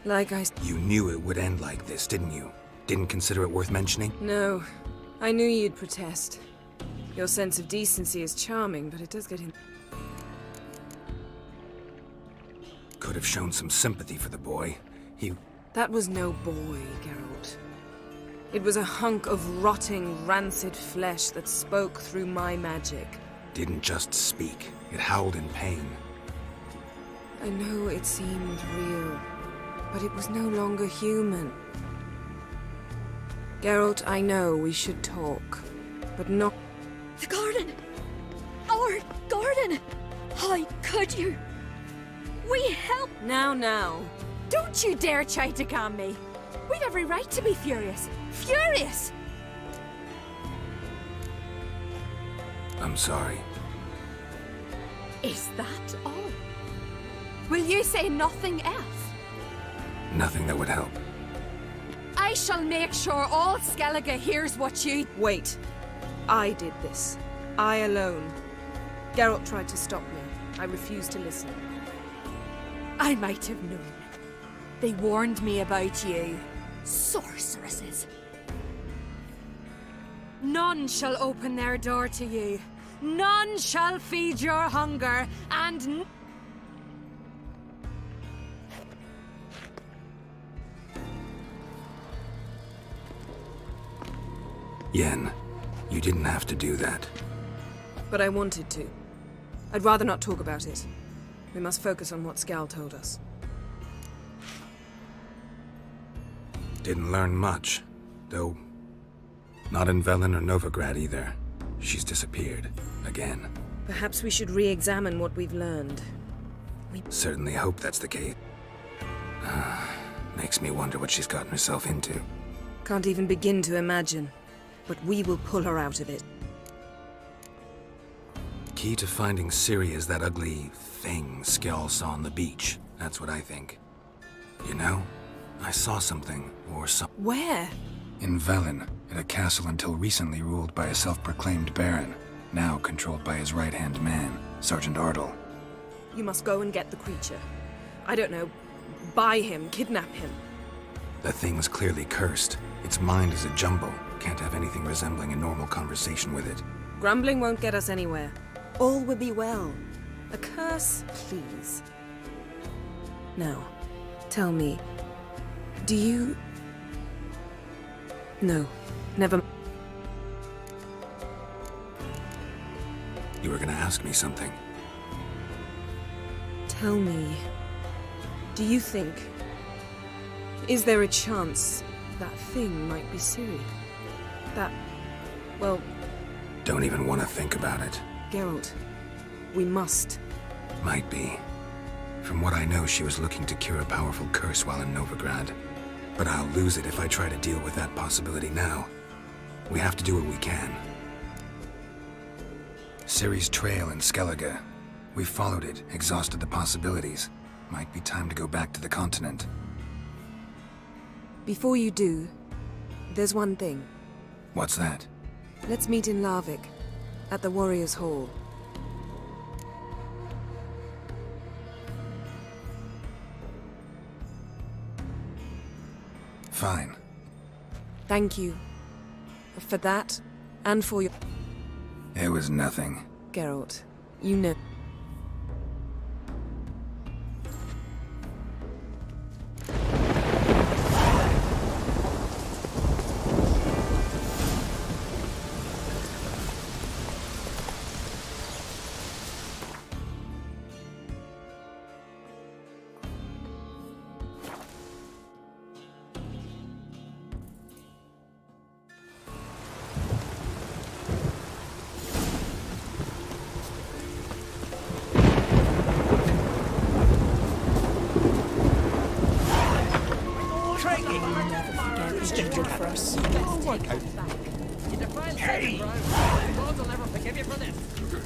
Like I... You knew it would end like this, didn't you? Didn't consider it worth mentioning? No. I knew you'd protest. Your sense of decency is charming, but it does get in... Could have shown some sympathy for the boy. He... That was no boy, Geralt. It was a hunk of rotting, rancid flesh that spoke through my magic. Didn't just speak. It howled in pain. I know it seemed real, but it was no longer human. Geralt, I know we should talk, but not... The garden! Our garden! How could you? We help... Now. Don't you dare try to calm me. We've every right to be furious. Furious! I'm sorry. Is that all? Will you say nothing else? Nothing that would help. I shall make sure all Skellige hears what you... Wait. I did this. I alone. Geralt tried to stop me. I refused to listen. I might have known. They warned me about you. Sorceresses. None shall open their door to you. None shall feed your hunger, and... Yen, you didn't have to do that. But I wanted to. I'd rather not talk about it. We must focus on what Skal told us. Didn't learn much, though. Not in Velen or Novigrad either. She's disappeared. Again. Perhaps we should re-examine what we've learned. Certainly hope that's the case. Makes me wonder what she's gotten herself into. Can't even begin to imagine. But we will pull her out of it. Key to finding Ciri is that ugly thing Skell saw on the beach. That's what I think. You know, I saw something, or some... Where? In Velen, at a castle until recently ruled by a self-proclaimed baron, now controlled by his right-hand man, Sergeant Ardle. You must go and get the creature. I don't know, buy him, kidnap him. The thing's clearly cursed. Its mind is a jumble. Can't have anything resembling a normal conversation with it. Grumbling won't get us anywhere. All will be well. A curse, please. Now, tell me, do you... No, never... You were gonna ask me something. Tell me, do you think... Is there a chance that thing might be Ciri? That... well... Don't even want to think about it. Geralt, we must. Might be. From what I know, she was looking to cure a powerful curse while in Novigrad. But I'll lose it if I try to deal with that possibility now. We have to do what we can. Ciri's trail in Skellige. We followed it, exhausted the possibilities. Might be time to go back to the continent. Before you do, there's one thing. What's that? Let's meet in Larvik, at the Warriors' Hall. Fine. Thank you. For that, and for your... It was nothing. Geralt, you know...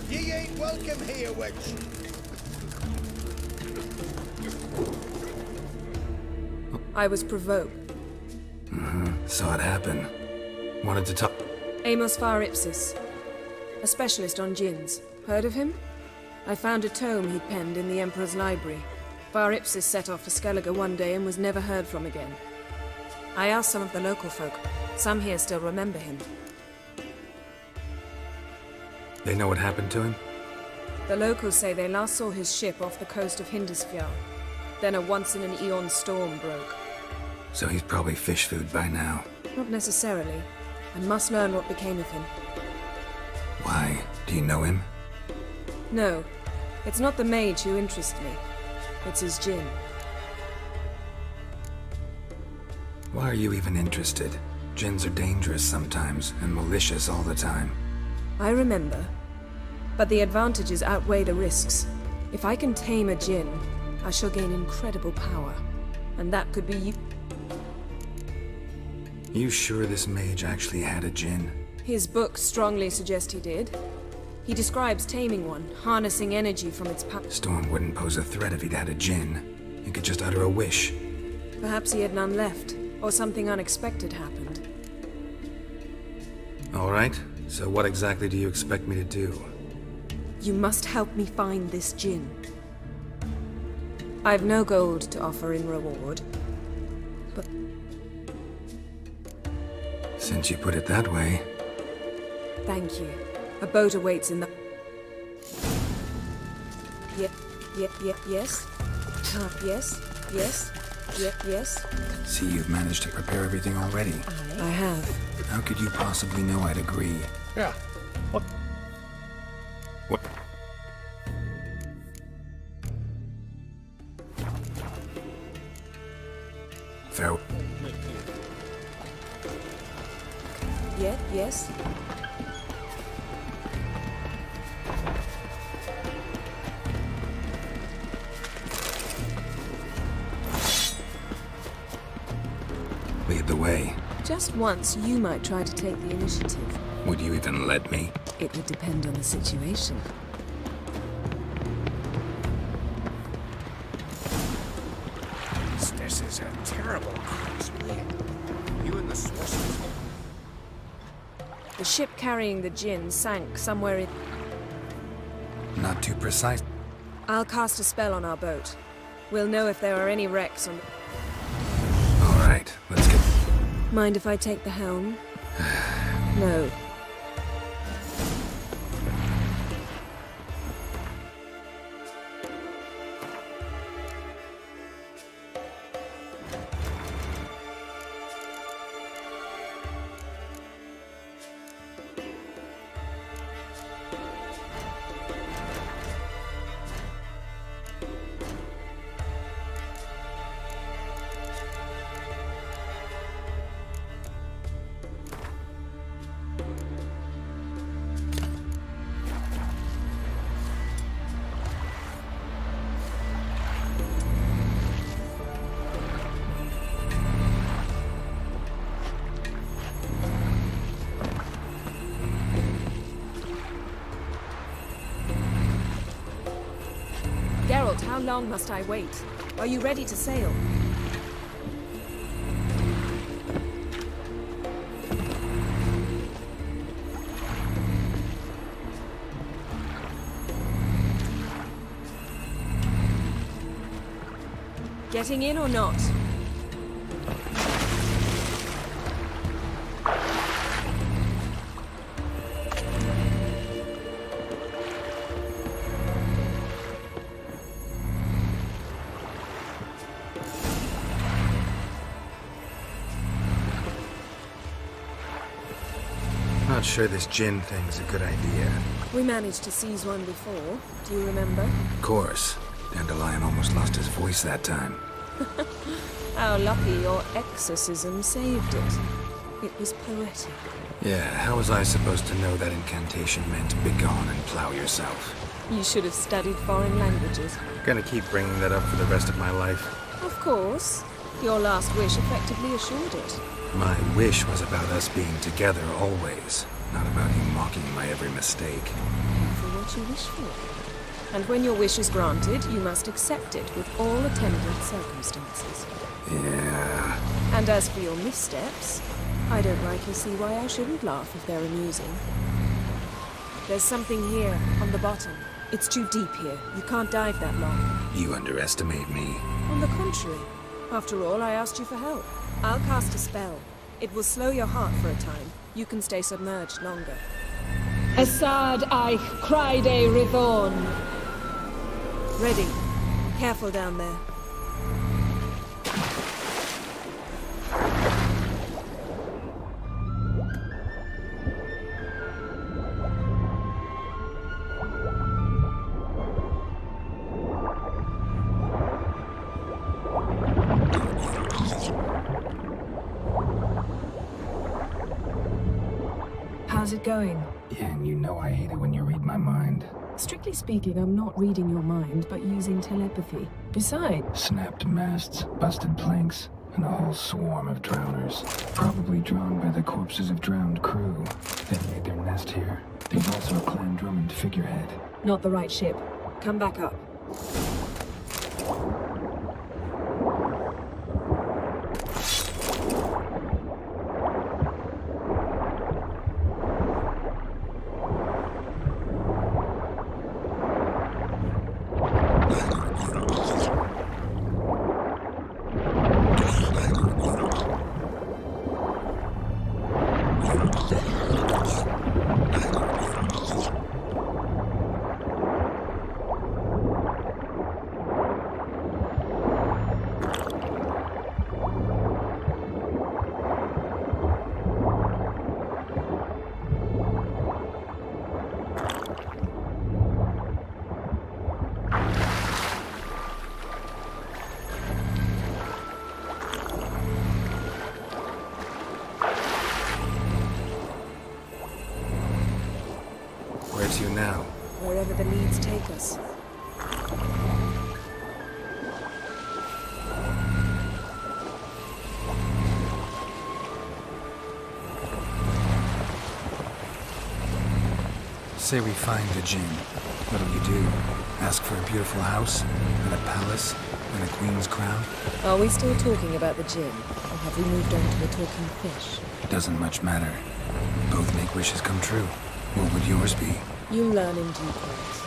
Ye ain't welcome here, witch. I was provoked. Saw it happen. Wanted to talk. Amos Far Ipsis, a specialist on djinns. Heard of him? I found a tome he'd penned in the Emperor's library. Far Ipsis set off for Skellige one day and was never heard from again. I asked some of the local folk. Some here still remember him. They know what happened to him? The locals say they last saw his ship off the coast of Hindisfjall. Then a once-in-an-eon storm broke. So he's probably fish food by now. Not necessarily. I must learn what became of him. Why? Do you know him? No, it's not the mage who interests me. It's his djinn. Why are you even interested? Jinns are dangerous sometimes, and malicious all the time. I remember. But the advantages outweigh the risks. If I can tame a djinn, I shall gain incredible power. And that could be you. You sure this mage actually had a djinn? His books strongly suggest he did. He describes taming one, harnessing energy from its power. Storm wouldn't pose a threat if he'd had a djinn. He could just utter a wish. Perhaps he had none left, or something unexpected happened. All right, so what exactly do you expect me to do? You must help me find this djinn. I've no gold to offer in reward, but... Since you put it that way... Thank you. A boat awaits in the... Yes. Yes. See, you've managed to prepare everything already. I have. How could you possibly know I'd agree? Yeah. What? What? Fair. Yes. Lead the way. Just once, you might try to take the initiative. Would you even let me? It would depend on the situation. This is a terrible crossway. You and the sources. The ship carrying the djinn sank somewhere in... Not too precise. I'll cast a spell on our boat. We'll know if there are any wrecks on... All right, let's get... Mind if I take the helm? No. Geralt, how long must I wait? Are you ready to sail? Getting in or not? Not sure this djinn thing's a good idea. We managed to seize one before. Do you remember? Of course. Dandelion almost lost his voice that time. How lucky your exorcism saved it. It was poetic. Yeah, how was I supposed to know that incantation meant begone and plow yourself? You should have studied foreign languages. Gonna keep bringing that up for the rest of my life. Of course. Your last wish effectively assured it. My wish was about us being together always, not about you mocking my every mistake. For what you wish for. And when your wish is granted, you must accept it with all attendant circumstances. Yeah. And as for your missteps, I don't rightly see why I shouldn't laugh if they're amusing. There's something here, on the bottom. It's too deep here. You can't dive that long. You underestimate me. On the contrary. After all, I asked you for help. I'll cast a spell. It will slow your heart for a time. You can stay submerged longer. Assad I Cried Rithorn. Ready. Careful down there. How's it going? Yeah, and you know I hate it when you read my mind. Strictly speaking, I'm not reading your mind, but using telepathy. Besides... Snapped masts, busted planks, and a whole swarm of drowners. Probably drawn by the corpses of drowned crew. They made their nest here. There's also a Clan Drummond figurehead. Not the right ship. Come back up. Where to now? Wherever the needs take us. Say we find the djinn. What'll you do? Ask for a beautiful house? And a palace? And a queen's crown? Are we still talking about the djinn? Or have we moved on to a talking fish? Doesn't much matter. Both make wishes come true. What would yours be? You'll learn in due course.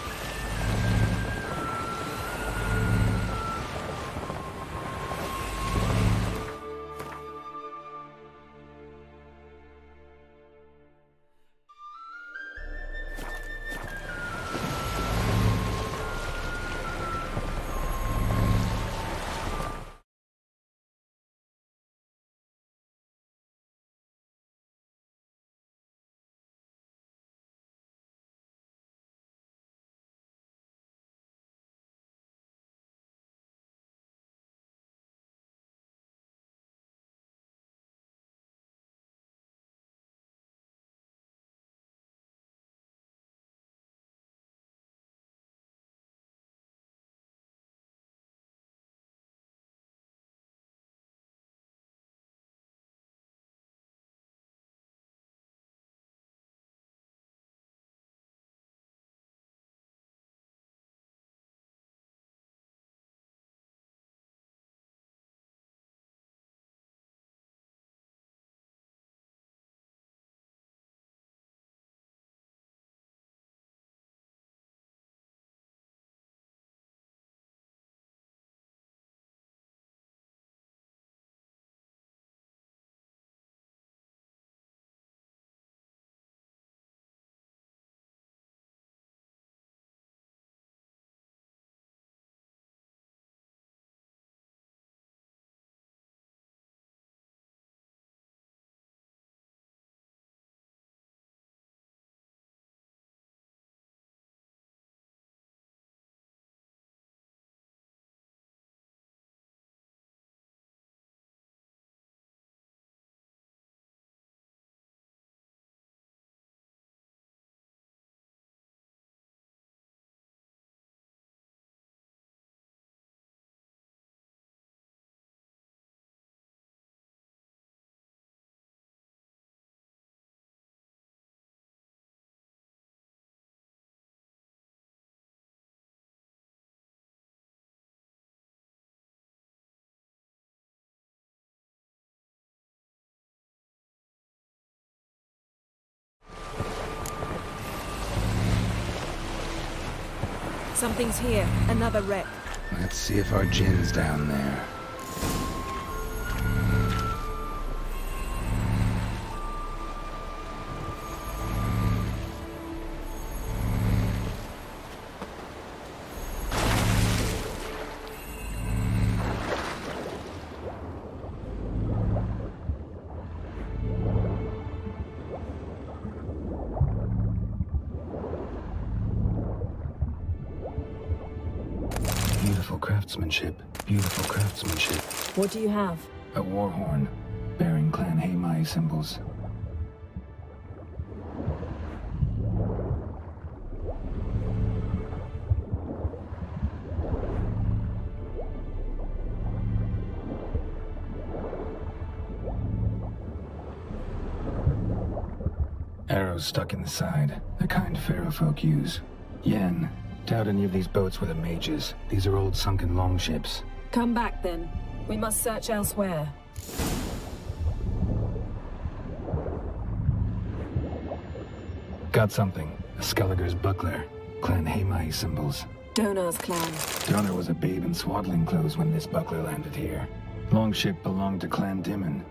Something's here. Another wreck. Let's see if our djinn's down there. Beautiful craftsmanship. Beautiful craftsmanship. What do you have? A war horn, bearing Clan Haimai symbols. Arrows stuck in the side, the kind pharaoh folk use. Yen, doubt any of these boats were the mages. These are old sunken longships. Come back then. We must search elsewhere. Got something. A Skelliger's buckler. Clan Hamai symbols. Donar's clan. Donor was a babe in swaddling clothes when this buckler landed here. Longship belonged to Clan Dimon.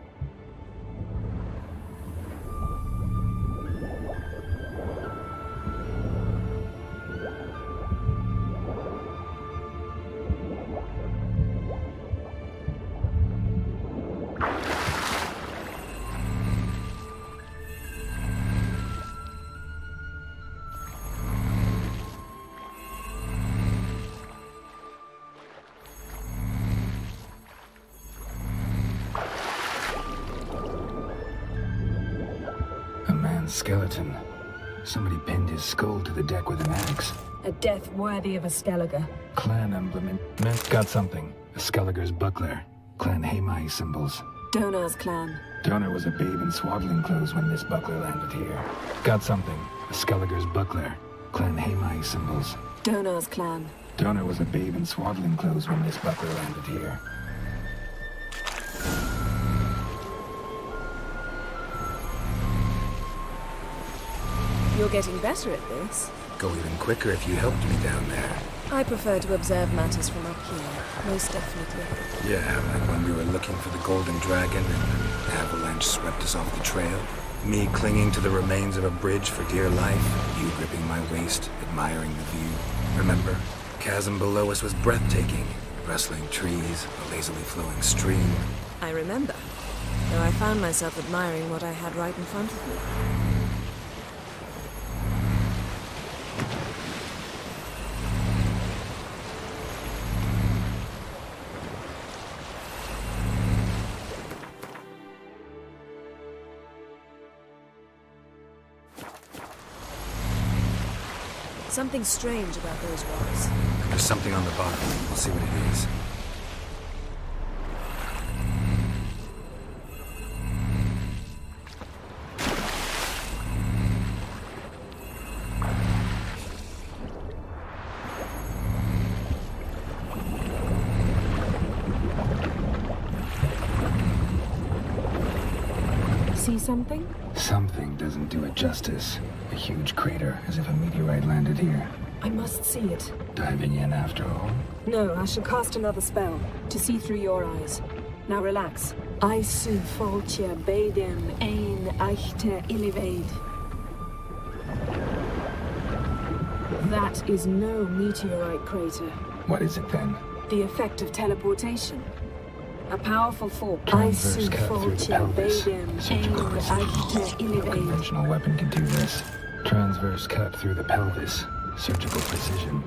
Skeleton. Somebody pinned his skull to the deck with an axe. A death worthy of a Skelliger. Clan emblem meant got something. A Skelliger's buckler. Clan Hamai symbols. Donar's clan. Donor was a babe in swaddling clothes when this buckler landed here. Got something. A Skelliger's buckler. Clan Hamai symbols. Donar's clan. Donor was a babe in swaddling clothes when this buckler landed here. You're getting better at this. Go even quicker if you helped me down there. I prefer to observe matters from up here, most definitely. Yeah, like when we were looking for the Golden Dragon and an avalanche swept us off the trail. Me clinging to the remains of a bridge for dear life, you gripping my waist, admiring the view. Remember? Chasm below us was breathtaking. Rustling trees, a lazily flowing stream. I remember, though I found myself admiring what I had right in front of me. Something strange about those rocks. There's something on the bottom. We'll see what it is. See something? Something doesn't do it justice. A huge crater, as if a meteorite landed here. I must see it. Diving in after all? No, I shall cast another spell, to see through your eyes. Now relax. Aisu foltja beidem ein eichte ilivaid. That is no meteorite crater. What is it then? The effect of teleportation. A powerful force. Transverse cut through the pelvis. Surgical precision. No conventional weapon can do this. Transverse cut through the pelvis. Surgical precision.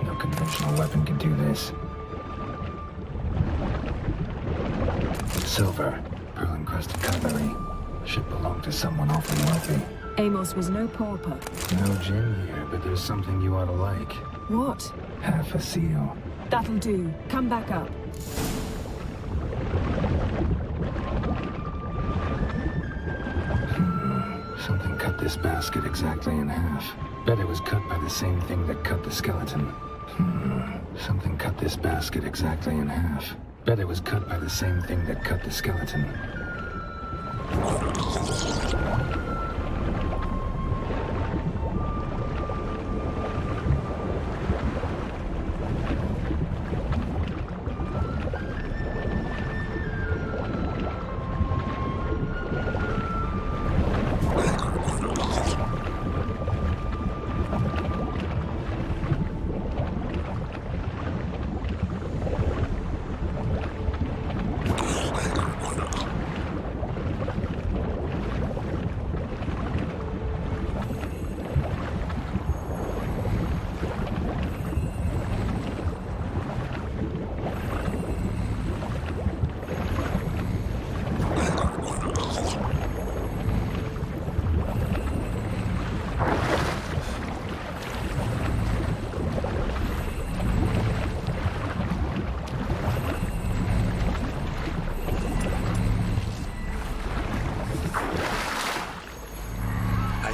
No conventional weapon can do this. Silver. Pearl-encrusted cutlery. Should belong to someone awfully wealthy. Amos was no pauper. No gin here, but there's something you ought to like. What? Half a seal. That'll do. Come back up. Something cut this basket exactly in half. Bet it was cut by the same thing that cut the skeleton. Something cut this basket exactly in half. Bet it was cut by the same thing that cut the skeleton.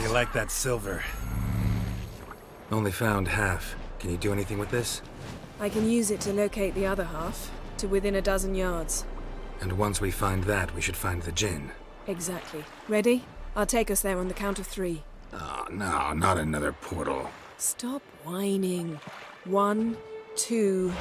I like that silver. Only found half. Can you do anything with this? I can use it to locate the other half, to within a dozen yards. And once we find that, we should find the Jinn. Exactly. Ready? I'll take us there on the count of 3. Oh, no, not another portal. Stop whining. 1, 2...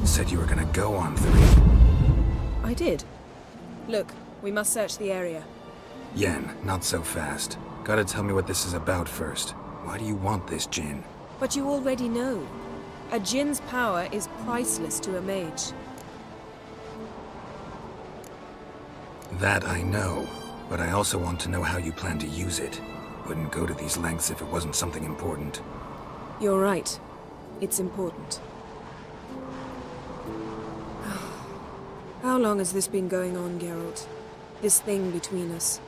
Said you were gonna go on 3. I did. Look, we must search the area. Yen, not so fast. Gotta tell me what this is about first. Why do you want this Jinn? But you already know. A Jinn's power is priceless to a mage. That I know, but I also want to know how you plan to use it. Wouldn't go to these lengths if it wasn't something important. You're right. It's important. How long has this been going on, Geralt? This thing between us?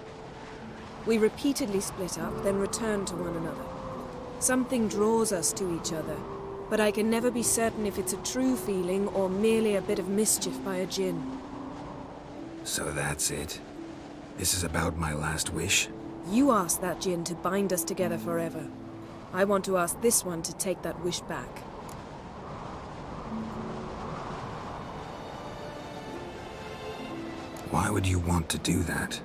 We repeatedly split up, then return to one another. Something draws us to each other, but I can never be certain if it's a true feeling or merely a bit of mischief by a Jinn. So that's it? This is about my last wish? You asked that Jinn to bind us together forever. I want to ask this one to take that wish back. Why would you want to do that?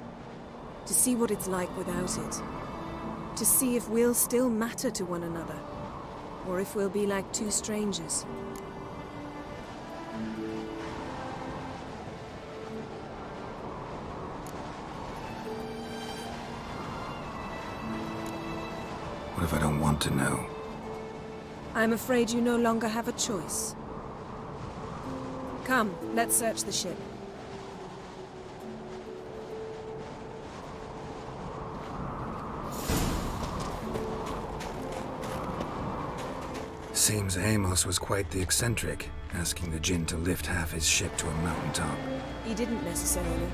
To see what it's like without it. To see if we'll still matter to one another. Or if we'll be like two strangers. What if I don't want to know? I'm afraid you no longer have a choice. Come, let's search the ship. Seems Amos was quite the eccentric, asking the Jinn to lift half his ship to a mountaintop. He didn't necessarily.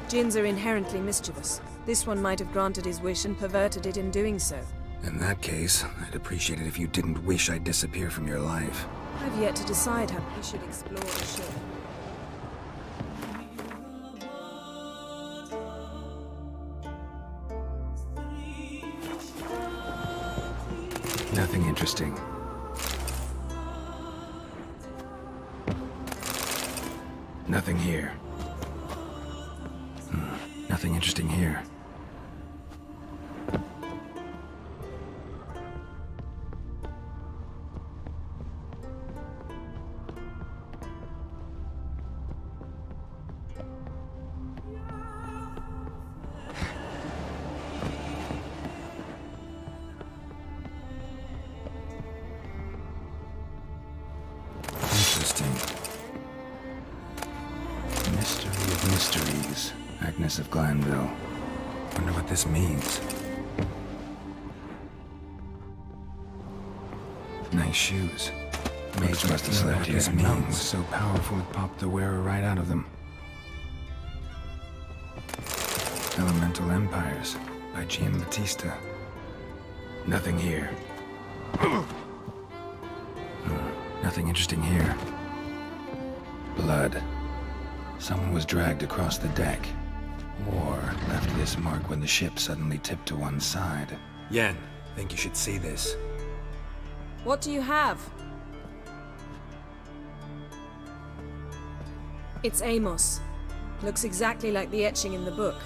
Jinns are inherently mischievous. This one might have granted his wish and perverted it in doing so. In that case, I'd appreciate it if you didn't wish I'd disappear from your life. I've yet to decide how we should explore the ship. Nothing interesting. Nothing here. Nothing interesting here. Interesting. Mystery of mysteries. Agnes of Glanville. Wonder what this means. Nice shoes. Mage must have slept here. This mountain was so powerful it popped the wearer right out of them. Elemental Empires by Giambattista. Nothing here. Nothing interesting here. Blood. Someone was dragged across the deck. Or left this mark when the ship suddenly tipped to one side. Yen, think you should see this. What do you have? It's Amos. Looks exactly like the etching in the book.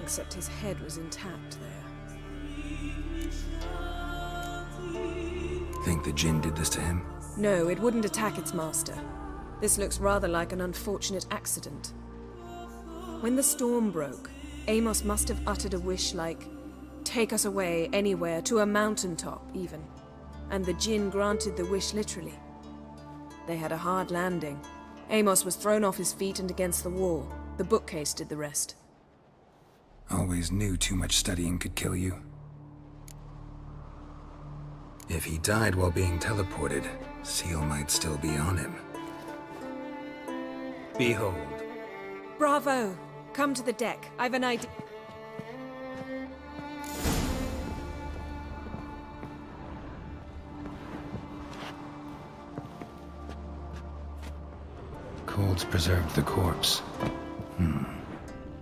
Except his head was intact there. Think the Jinn did this to him? No, it wouldn't attack its master. This looks rather like an unfortunate accident. When the storm broke, Amos must have uttered a wish like, "Take us away, anywhere, to a mountaintop, even." And the Jinn granted the wish literally. They had a hard landing. Amos was thrown off his feet and against the wall. The bookcase did the rest. Always knew too much studying could kill you. If he died while being teleported, Seal might still be on him. Behold. Bravo! Come to the deck. I've an idea. Folds preserved the corpse.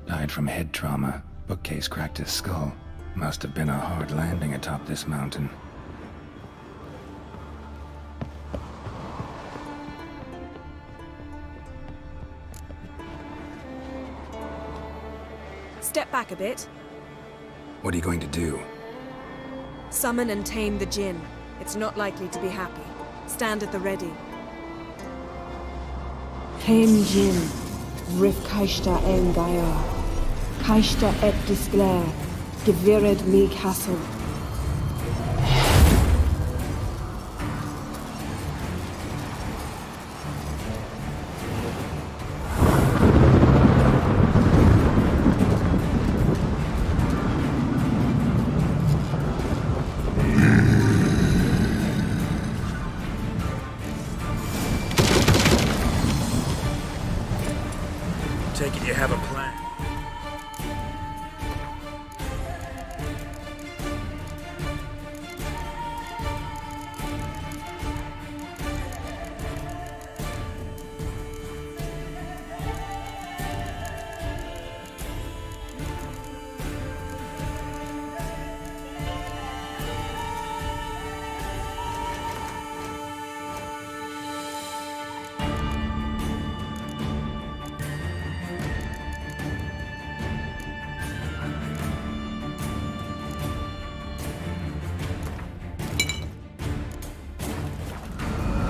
Died from head trauma. Bookcase cracked his skull. Must have been a hard landing atop this mountain. Step back a bit. What are you going to do? Summon and tame the Jinn. It's not likely to be happy. Stand at the ready. Hen Jin, Rif Kaishta en Gaia, Kaishta et Disglair, Gevired mi Castle. Take it you have a plan.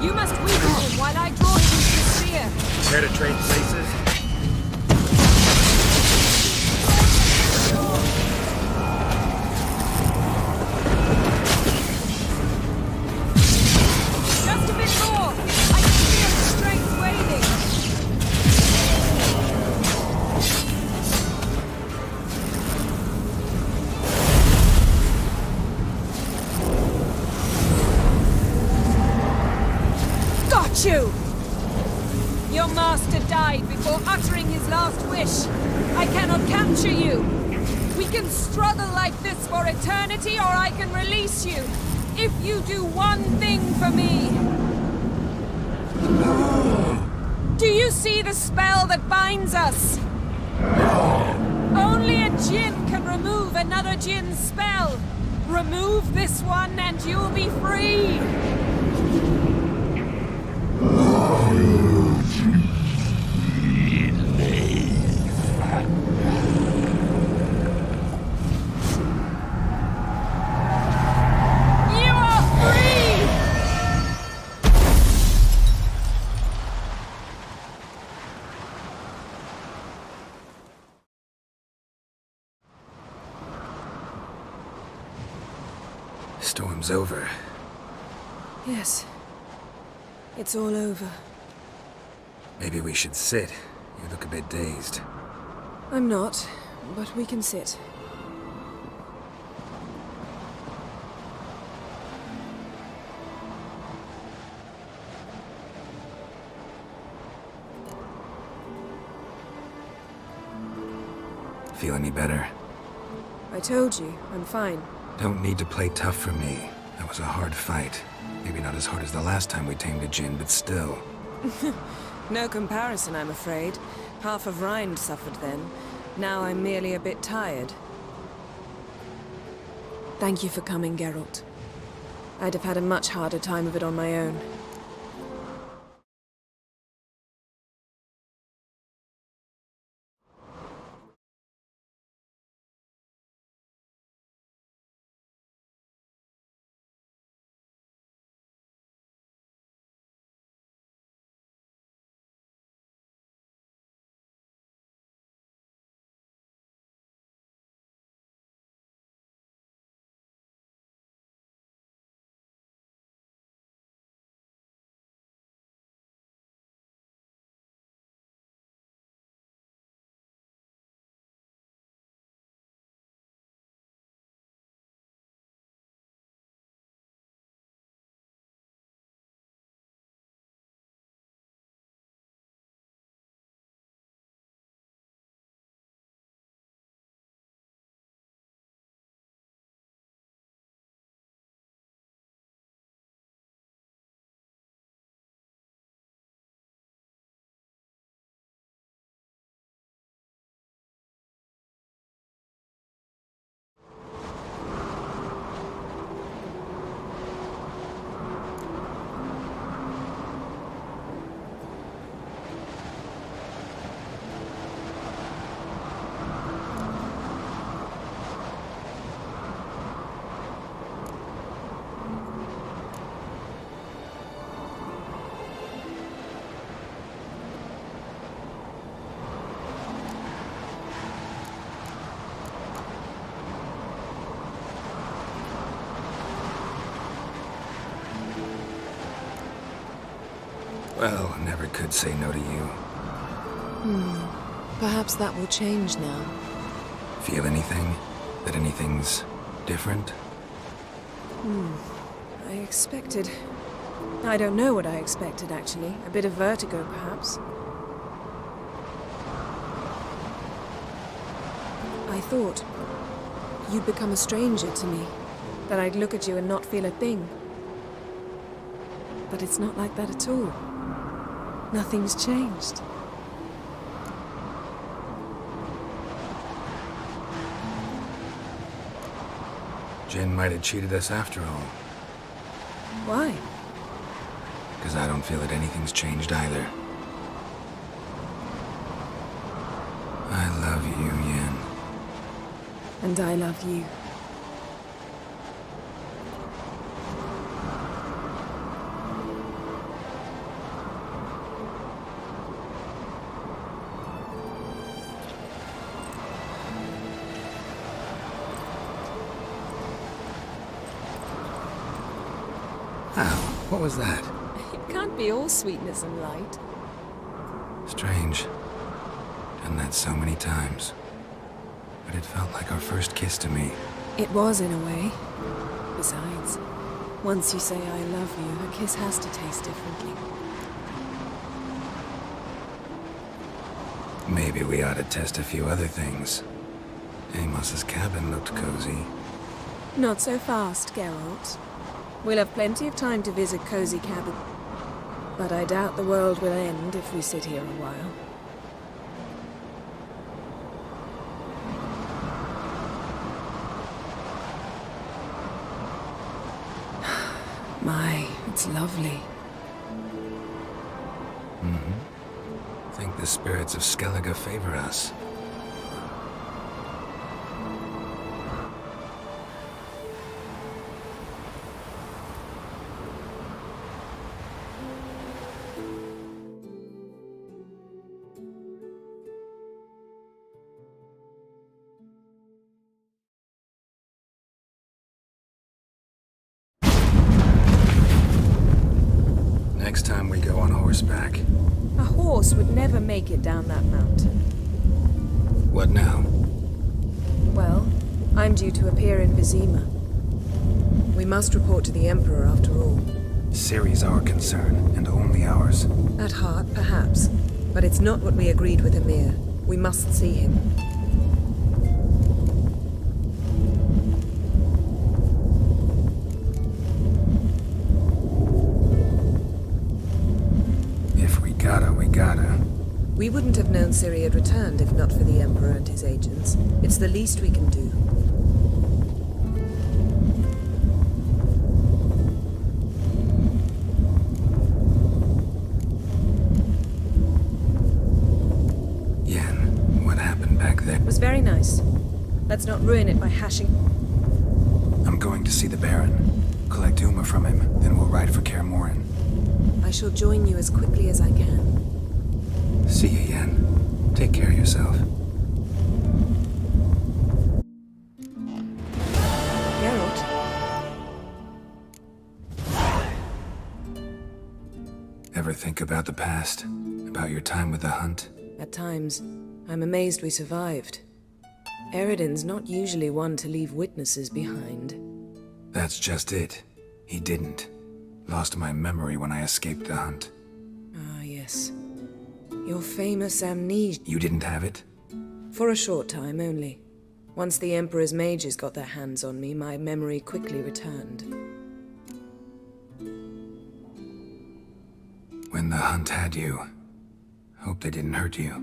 You must weaken him while I draw him into the sphere. Care to trade places? Just a bit more. I can feel the strength waning. Got you! Your master died before uttering his last wish. I cannot capture you. We can struggle like this for eternity, or I can release you. If you do one thing for me. Do you see the spell that binds us? Only a Jinn can remove another Jinn's spell. Remove this one and you'll be free. You are free! Storm's over. Yes. It's all over. Maybe we should sit. You look a bit dazed. I'm not, but we can sit. Feel any better? I told you, I'm fine. Don't need to play tough for me. That was a hard fight. Maybe not as hard as the last time we tamed a Jinn, but still. No comparison, I'm afraid. Half of Rind suffered then. Now I'm merely a bit tired. Thank you for coming, Geralt. I'd have had a much harder time of it on my own. Well, never could say no to you. Perhaps that will change now. Feel anything? That anything's different? I expected... I don't know what I expected, actually. A bit of vertigo, perhaps. I thought you'd become a stranger to me. That I'd look at you and not feel a thing. But it's not like that at all. Nothing's changed. Jin might have cheated us after all. Why? Because I don't feel that anything's changed either. I love you, Yen. And I love you. What was that? It can't be all sweetness and light. Strange. Done that so many times. But it felt like our first kiss to me. It was, in a way. Besides, once you say I love you, a kiss has to taste differently. Maybe we ought to test a few other things. Amos's cabin looked cozy. Not so fast, Geralt. We'll have plenty of time to visit cozy cabin. But I doubt the world will end if we sit here a while. My, it's lovely. Think the spirits of Skellige favor us. Next time we go on horseback. A horse would never make it down that mountain. What now? Well, I'm due to appear in Vizima. We must report to the Emperor after all. Ciri's our concern, and only ours. At heart, perhaps. But it's not what we agreed with Emir. We must see him. We wouldn't have known Ciri had returned if not for the Emperor and his agents. It's the least we can do. Yen, what happened back there? It was very nice. Let's not ruin it by hashing... I'm going to see the Baron. Collect Uma from him, then we'll ride for Kaer Morhen. I shall join you as quickly as I can. See you, Yen. Take care of yourself. Geralt? Ever think about the past? About your time with the Hunt? At times, I'm amazed we survived. Eredin's not usually one to leave witnesses behind. That's just it. He didn't. Lost my memory when I escaped the Hunt. Ah, yes. Your famous amnesia. You didn't have it? For a short time only. Once the Emperor's mages got their hands on me, my memory quickly returned. When the Hunt had you, hope they didn't hurt you.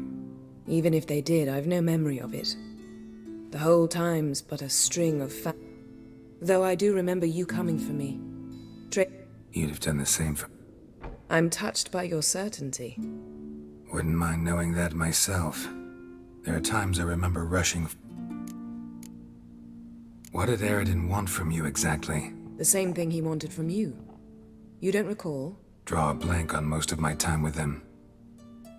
Even if they did, I've no memory of it. The whole time's but a string of Though I do remember you coming for me. You'd have done the same for... I'm touched by your certainty. Wouldn't mind knowing that myself. There are times I remember rushing... What did Eredin want from you exactly? The same thing he wanted from you. You don't recall? Draw a blank on most of my time with him.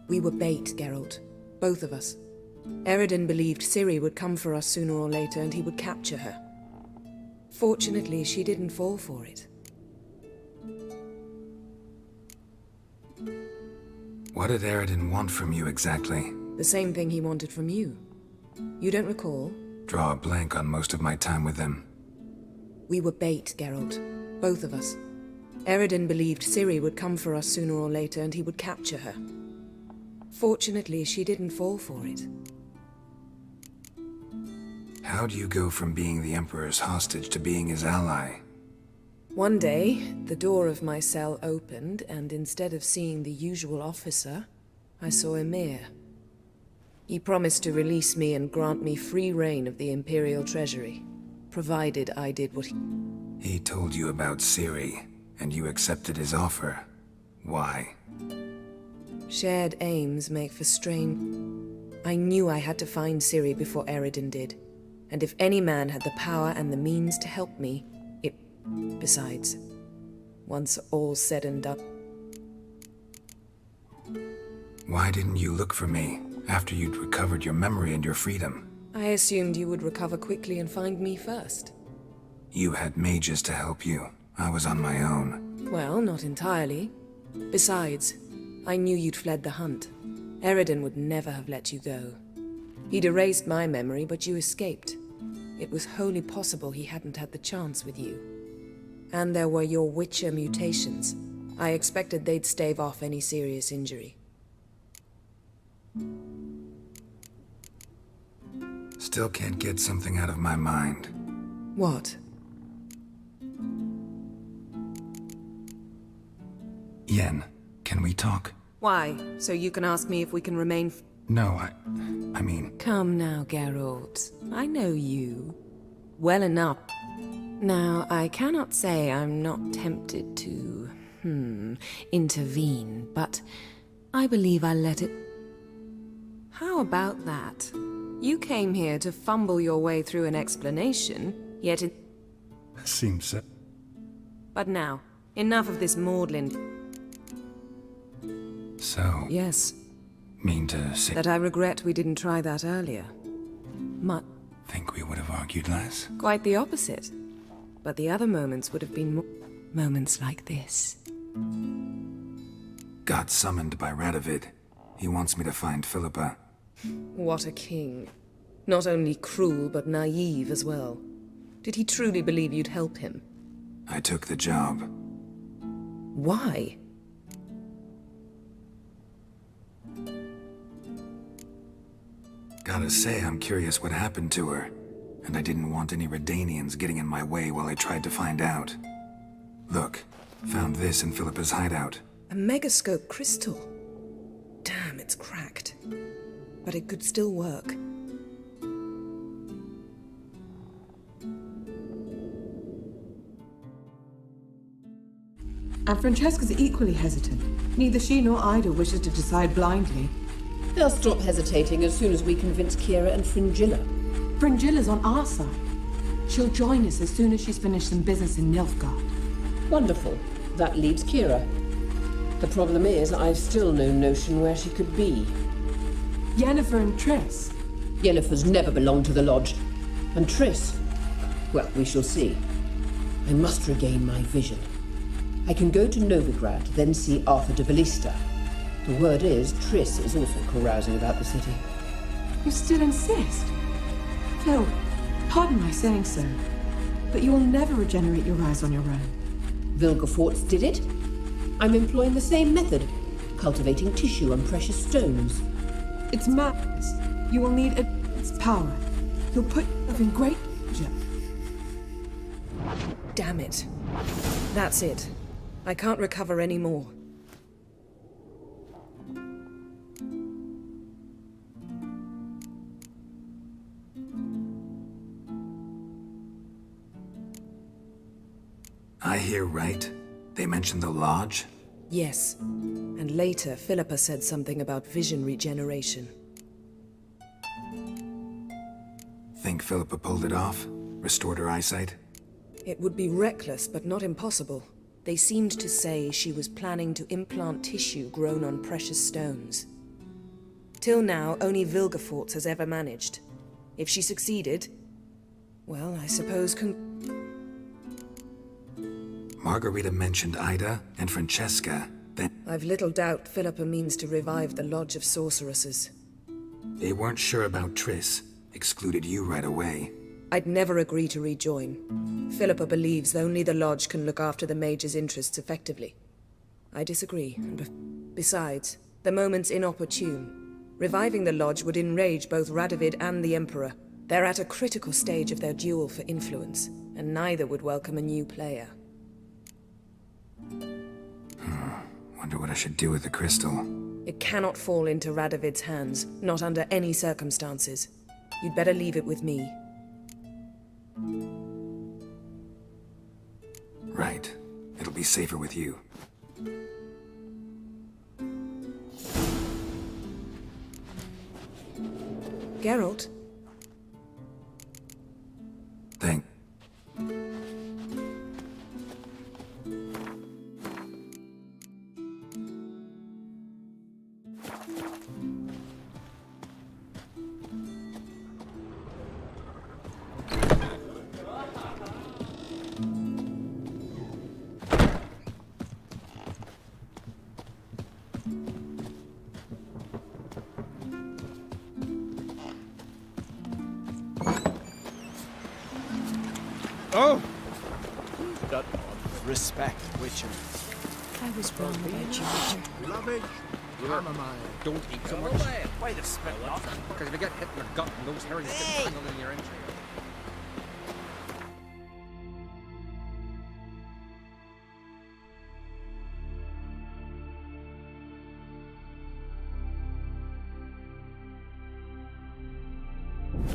We were bait, Geralt. Both of us. Eredin believed Ciri would come for us sooner or later and he would capture her. Fortunately, she didn't fall for it. What did Eridan want from you exactly? The same thing he wanted from you. You don't recall? Draw a blank on most of my time with him. We were bait, Geralt. Both of us. Eridan believed Ciri would come for us sooner or later and he would capture her. Fortunately, she didn't fall for it. How do you go from being the Emperor's hostage to being his ally? One day, the door of my cell opened, and instead of seeing the usual officer, I saw Emir. He promised to release me and grant me free reign of the Imperial Treasury, provided I did what He told you about Ciri, and you accepted his offer. Why? Shared aims make for I knew I had to find Ciri before Eridan did, and if any man had the power and the means to help me, Besides, once all's said and done... Why didn't you look for me after you'd recovered your memory and your freedom? I assumed you would recover quickly and find me first. You had mages to help you. I was on my own. Well, not entirely. Besides, I knew you'd fled the hunt. Eridan would never have let you go. He'd erased my memory, but you escaped. It was wholly possible he hadn't had the chance with you. And there were your Witcher mutations. I expected they'd stave off any serious injury. Still can't get something out of my mind. What? Yen, can we talk? Why? So you can ask me if we can remain No, I mean... Come now, Geralt. I know you. Well enough. Now, I cannot say I'm not tempted to, intervene, but I believe I'll let it... How about that? You came here to fumble your way through an explanation, yet it... Seems so. But now, enough of this maudlin... So... Yes. Mean to say... That I regret we didn't try that earlier. Think we would have argued less? Quite the opposite. But the other moments would have been moments like this. Got summoned by Radovid. He wants me to find Philippa. What a king. Not only cruel, but naive as well. Did he truly believe you'd help him? I took the job. Why? Gotta say, I'm curious what happened to her. And I didn't want any Redanians getting in my way while I tried to find out. Look, found this in Philippa's hideout. A megascope crystal. Damn, it's cracked. But it could still work. And Francesca's equally hesitant. Neither she nor Ida wishes to decide blindly. They'll stop hesitating as soon as we convince Kira and Fringilla. Fringilla's on our side. She'll join us as soon as she's finished some business in Nilfgaard. Wonderful. That leaves Kira. The problem is, I've still no notion where she could be. Yennefer and Triss. Yennefer's never belonged to the Lodge. And Triss? Well, we shall see. I must regain my vision. I can go to Novigrad, then see Arthur de Ballista. The word is, Triss is also carousing about the city. You still insist? Phil, pardon my saying so, but you will never regenerate your eyes on your own. Vilgefortz did it. I'm employing the same method, cultivating tissue and precious stones. It's madness. You will need its power. You'll put yourself in great danger. Damn it. That's it. I can't recover any more. I hear right. They mentioned the Lodge? Yes. And later, Philippa said something about vision regeneration. Think Philippa pulled it off? Restored her eyesight? It would be reckless, but not impossible. They seemed to say she was planning to implant tissue grown on precious stones. Till now, only Vilgefortz has ever managed. If she succeeded, well, I suppose Margarita mentioned Ida and Francesca, I've little doubt Philippa means to revive the Lodge of Sorceresses. They weren't sure about Triss. Excluded you right away. I'd never agree to rejoin. Philippa believes only the Lodge can look after the mage's interests effectively. I disagree, and besides, the moment's inopportune. Reviving the Lodge would enrage both Radovid and the Emperor. They're at a critical stage of their duel for influence, and neither would welcome a new player. Wonder what I should do with the crystal. It cannot fall into Radovid's hands, not under any circumstances. You'd better leave it with me. Right. It'll be safer with you. Geralt? Thank... Oh! That respect, Witcher. I was wrong about you, Witcher. Lovage, don't eat so much. Why the spit not? Because if you get hit in the gut and those herrings get tangled in your entrails.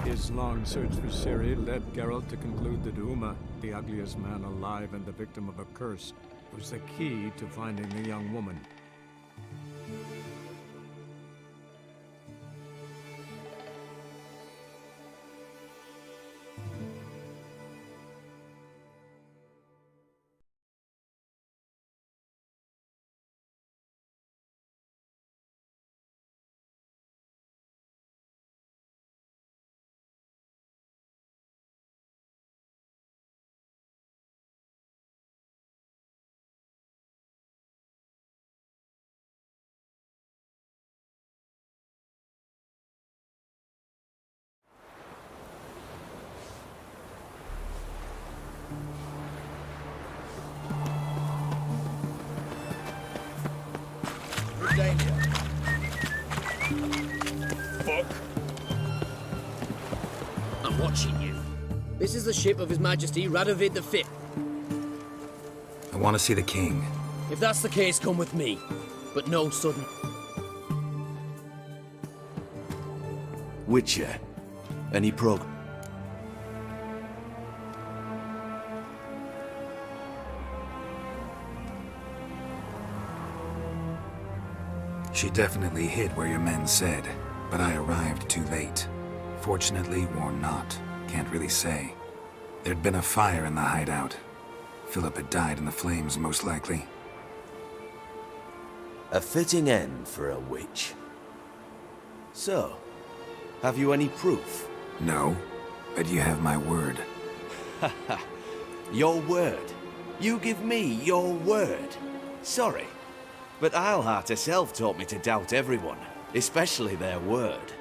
His long search for Ciri led Geralt to conclude that Uma, the ugliest man alive and the victim of a curse, was the key to finding the young woman. Fuck. I'm watching you. This is the ship of His Majesty Radovid V. I want to see the king. If that's the case, come with me. But no sudden. Witcher, any progress? She definitely hid where your men said, but I arrived too late. Fortunately or not, can't really say. There'd been a fire in the hideout. Philip had died in the flames, most likely. A fitting end for a witch. So, have you any proof? No, but you have my word. Haha, your word? You give me your word? Sorry, but Eilhart herself taught me to doubt everyone, especially their word.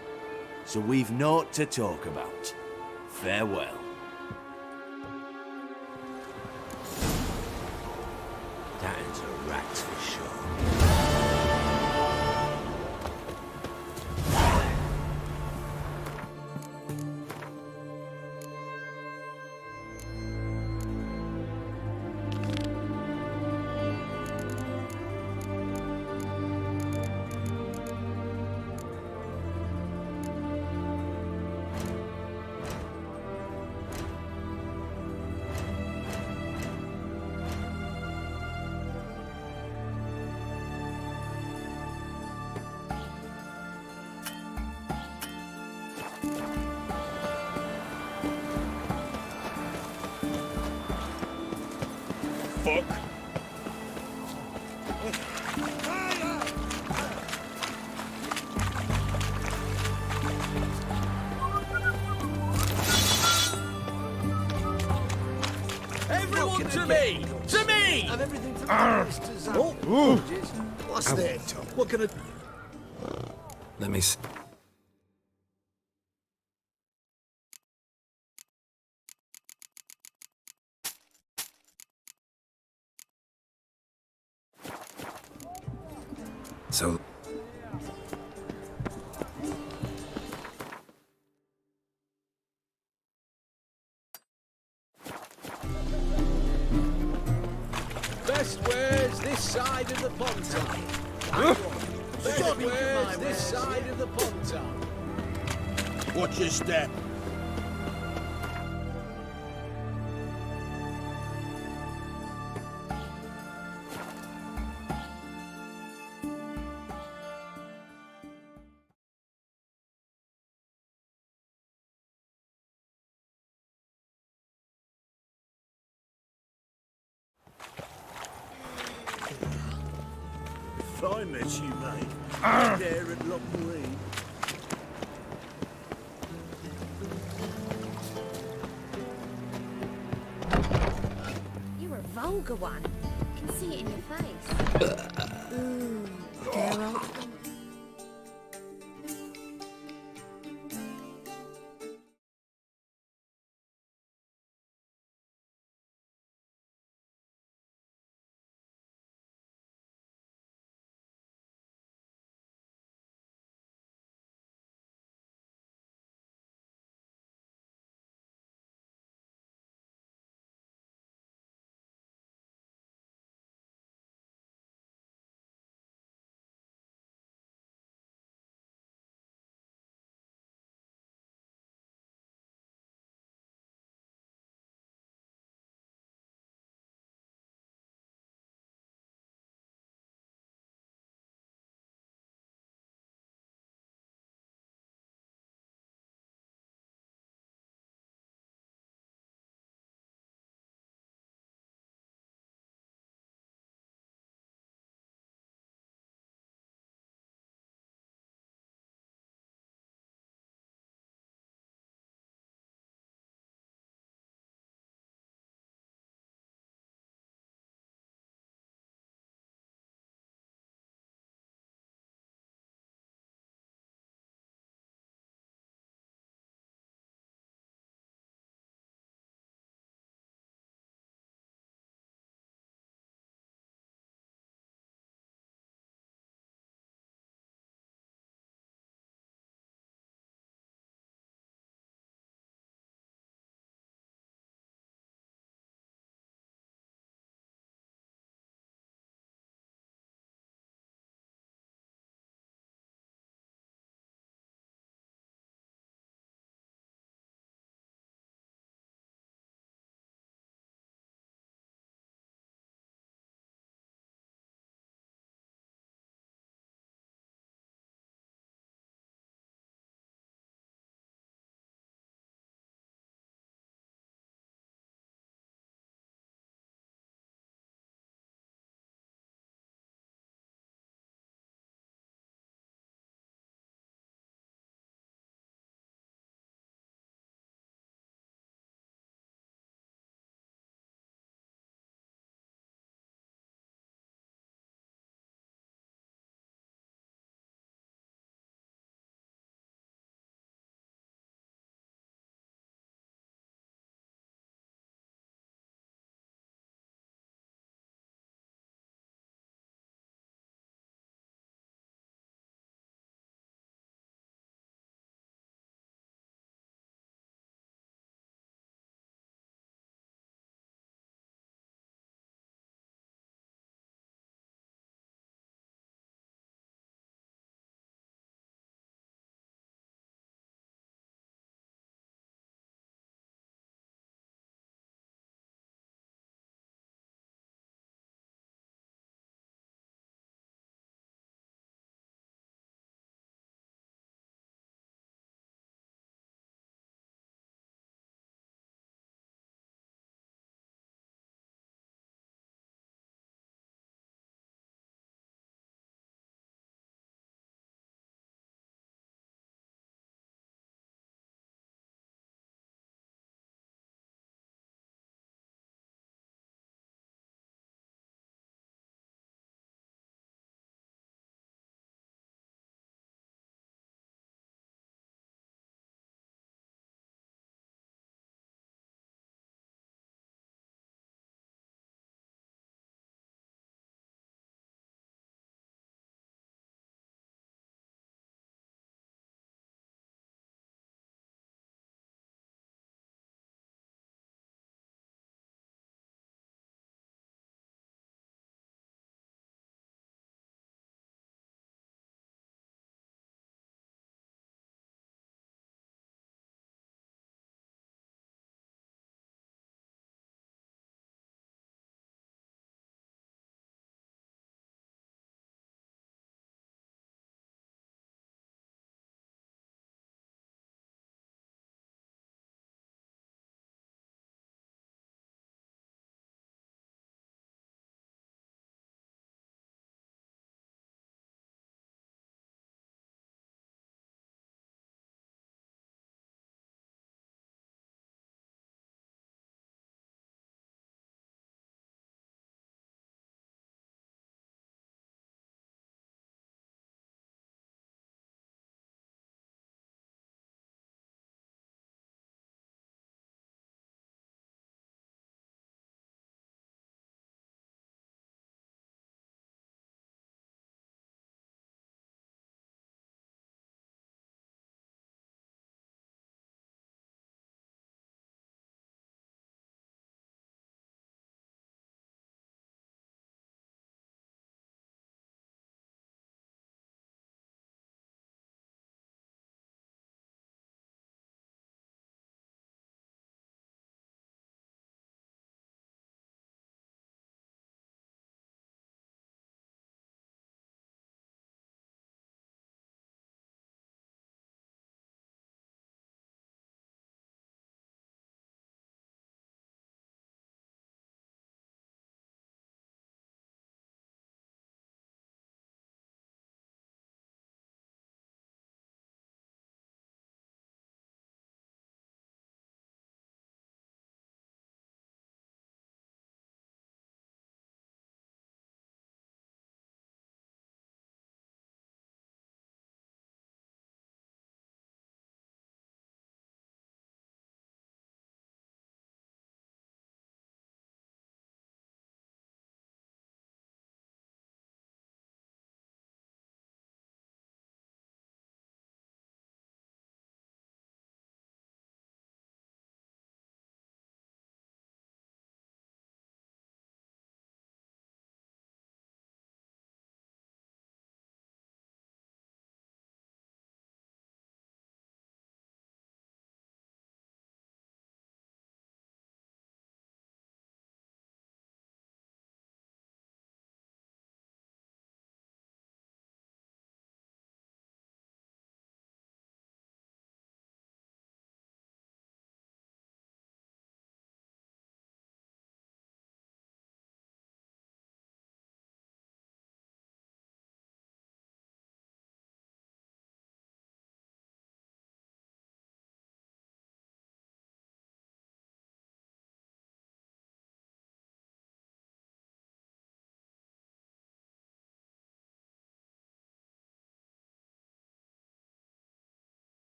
So we've naught to talk about. Farewell. That is a rat for sure. Fuck. Everyone to me! To me! me! I've everything from Arr. the list to Oh. What's Ow. that, Tom? What can I... Let me see. So, Best wares this side of the Ponton. Best wares this side of the Ponton. Watch your step. If I met you, mate, I'd dare at Lockwood. You're a vulgar one. I can see it in your face. Ooh, Geralt.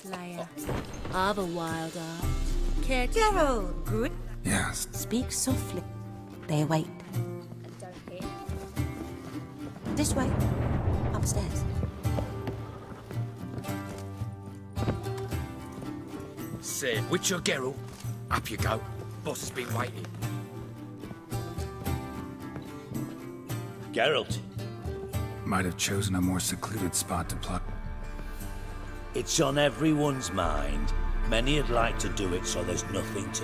Slayer of a wild art. Care to Gerald, good. Yes. Speak softly. They await. And don't hit. This way. Upstairs. Say, Witcher Geralt, up you go. Boss has been waiting. Geralt, Might have chosen a more secluded spot to plot. it's on everyone's mind. Many would like to do it so there's nothing to...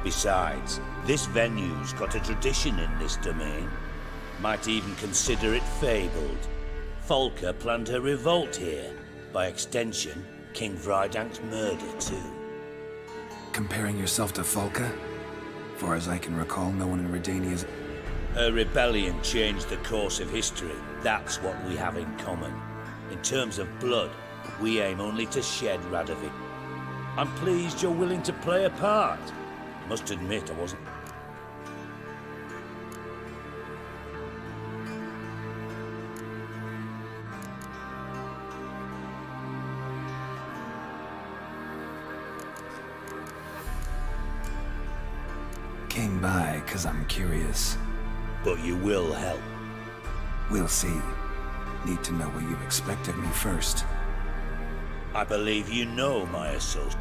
Besides, this venue's got a tradition in this domain. Might even consider it fabled. Folker planned a revolt here. By extension, King Vrydank's murder too. Comparing yourself to Folka? Far as I can recall, no one in Redania's... Her rebellion changed the course of history. That's what we have in common. In terms of blood, we aim only to shed Radovid. I'm pleased you're willing to play a part. Must admit, I wasn't... Came by, 'cause I'm curious. But you will help. We'll see. Need to know what you expect of me first. I believe you know my associate.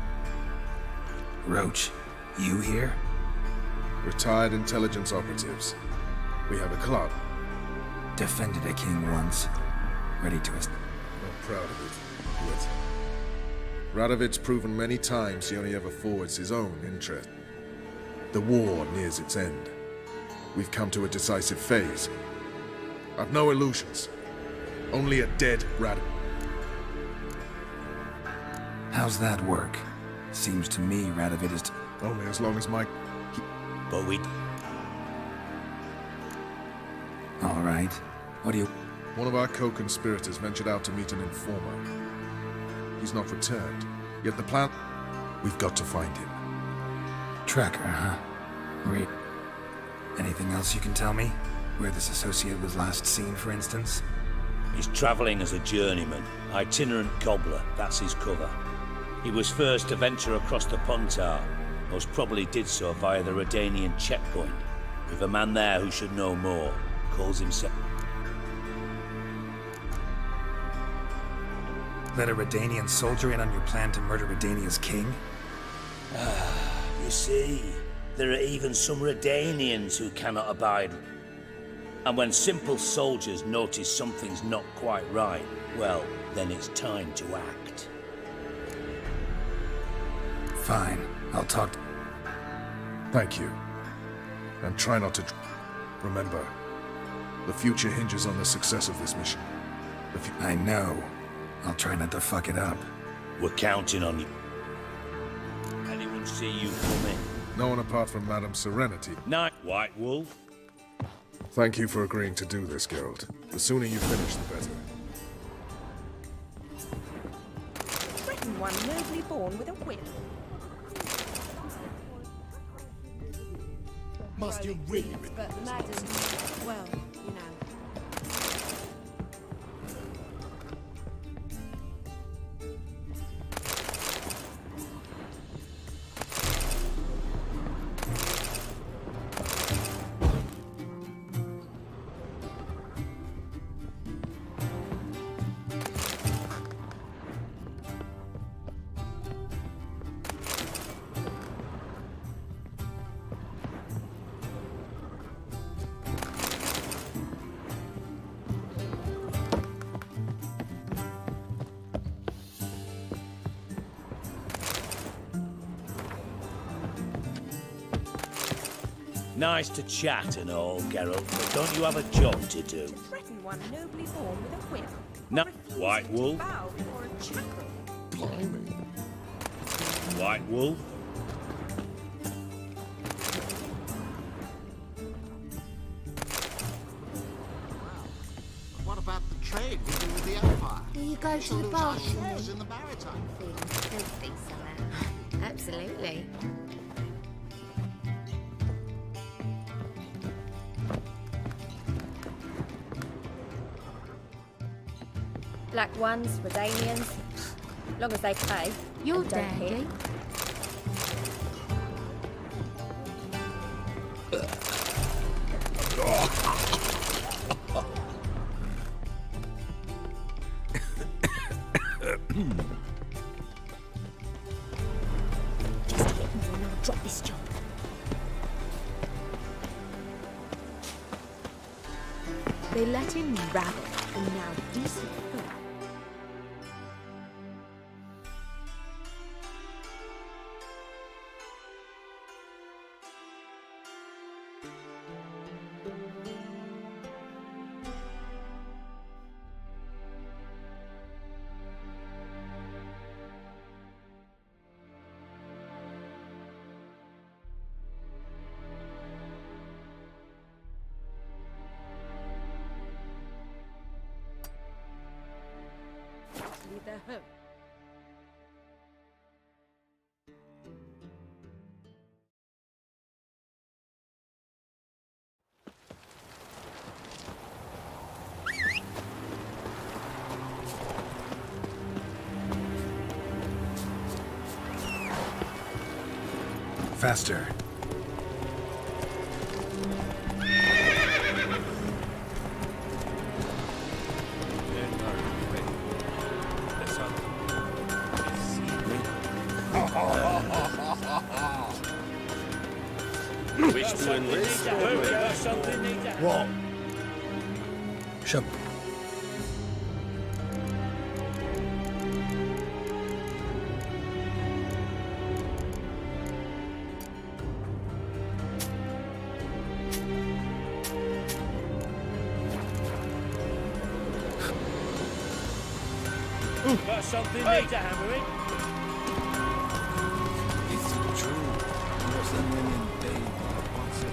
Roach, you here? Retired intelligence operatives. We have a club. Defended a king once. Ready to... Not proud of it, yet. Radovid's proven many times he only ever forwards his own interest. The war nears its end. We've come to a decisive phase. I've no illusions. Only a dead Radovid. How's that work? Seems to me Radovid is... Only as long as my... But we... All right. What do you... One of our co-conspirators ventured out to meet an informer. He's not returned. Yet the plan... We've got to find him. Tracker, huh? Anything else you can tell me? Where this associate was last seen, for instance? He's travelling as a journeyman. Itinerant cobbler, that's his cover. He was first to venture across the Pontar. Most probably did so via the Redanian checkpoint. With a man there who should know more. Calls himself... Let a Redanian soldier in on your plan to murder Redania's king? You see, there are even some Redanians who cannot abide. And when simple soldiers notice something's not quite right, well, then it's time to act. Fine. I'll talk to... Thank you. And try not to... Remember, the future hinges on the success of this mission. I know. I'll try not to fuck it up. We're counting on you. Anyone see you coming? No one apart from Madame Serenity. Night, White Wolf. Thank you for agreeing to do this, Geralt. The sooner you finish, the better. Written one nobly born with a whip. Must you really... But Madam, well, you know. Nice to chat and all, Geralt, but don't you have a job to do? Threaten one nobly born with a whip. No, White Wolf. Bow before a chapel. Blimey. White Wolf. What about the trade we do with the Empire? Do you go to the Lose our bathroom? shoes in the maritime. Feeling filthy, Summer. Absolutely. Black ones, Redanians. Long as they pay. You're and don't hit. dandy. Just hit me and I'll drop this job. They let in rabble, and now decent folk. Leave their home. Faster. Wish to enlist? What? Shut. Got something needs a hammering? It's true. What's the meaning, Dave? What's it?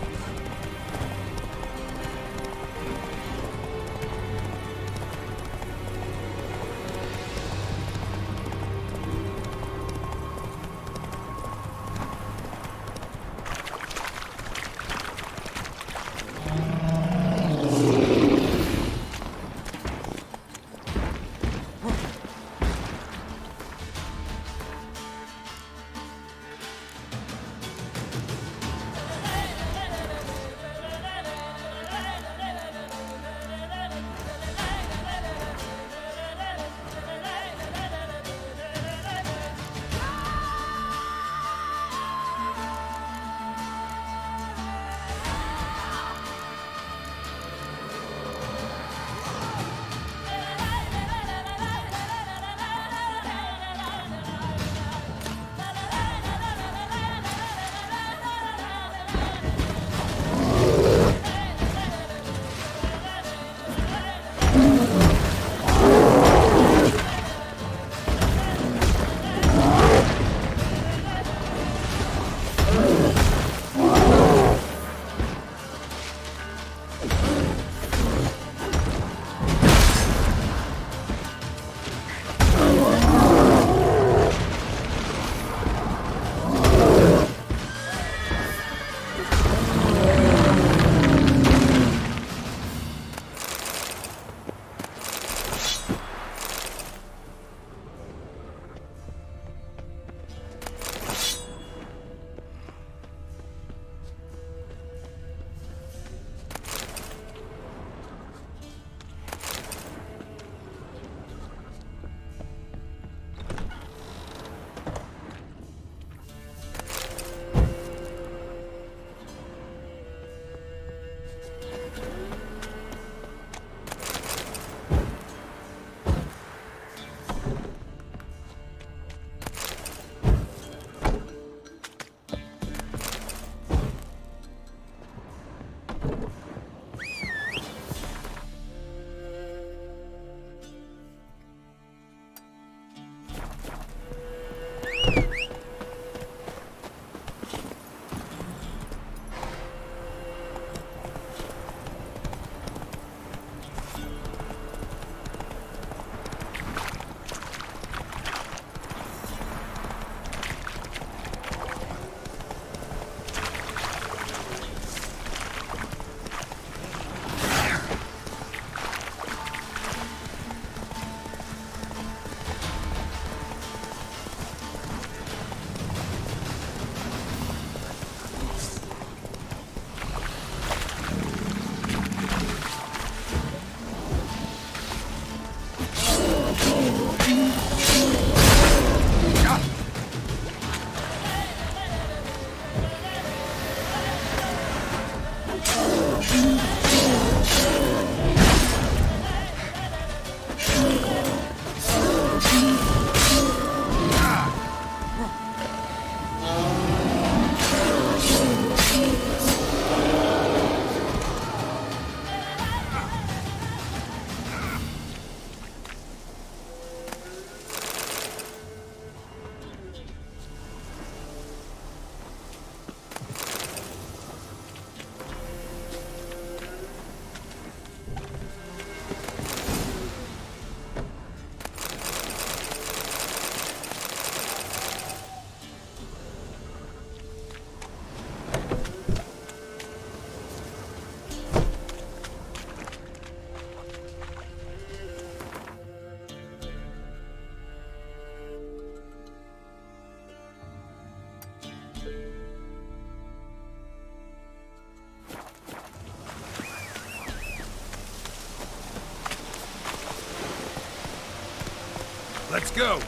go.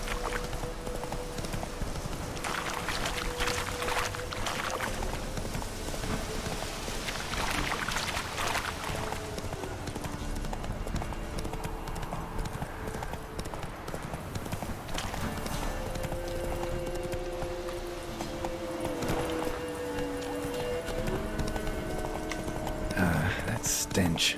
That stench.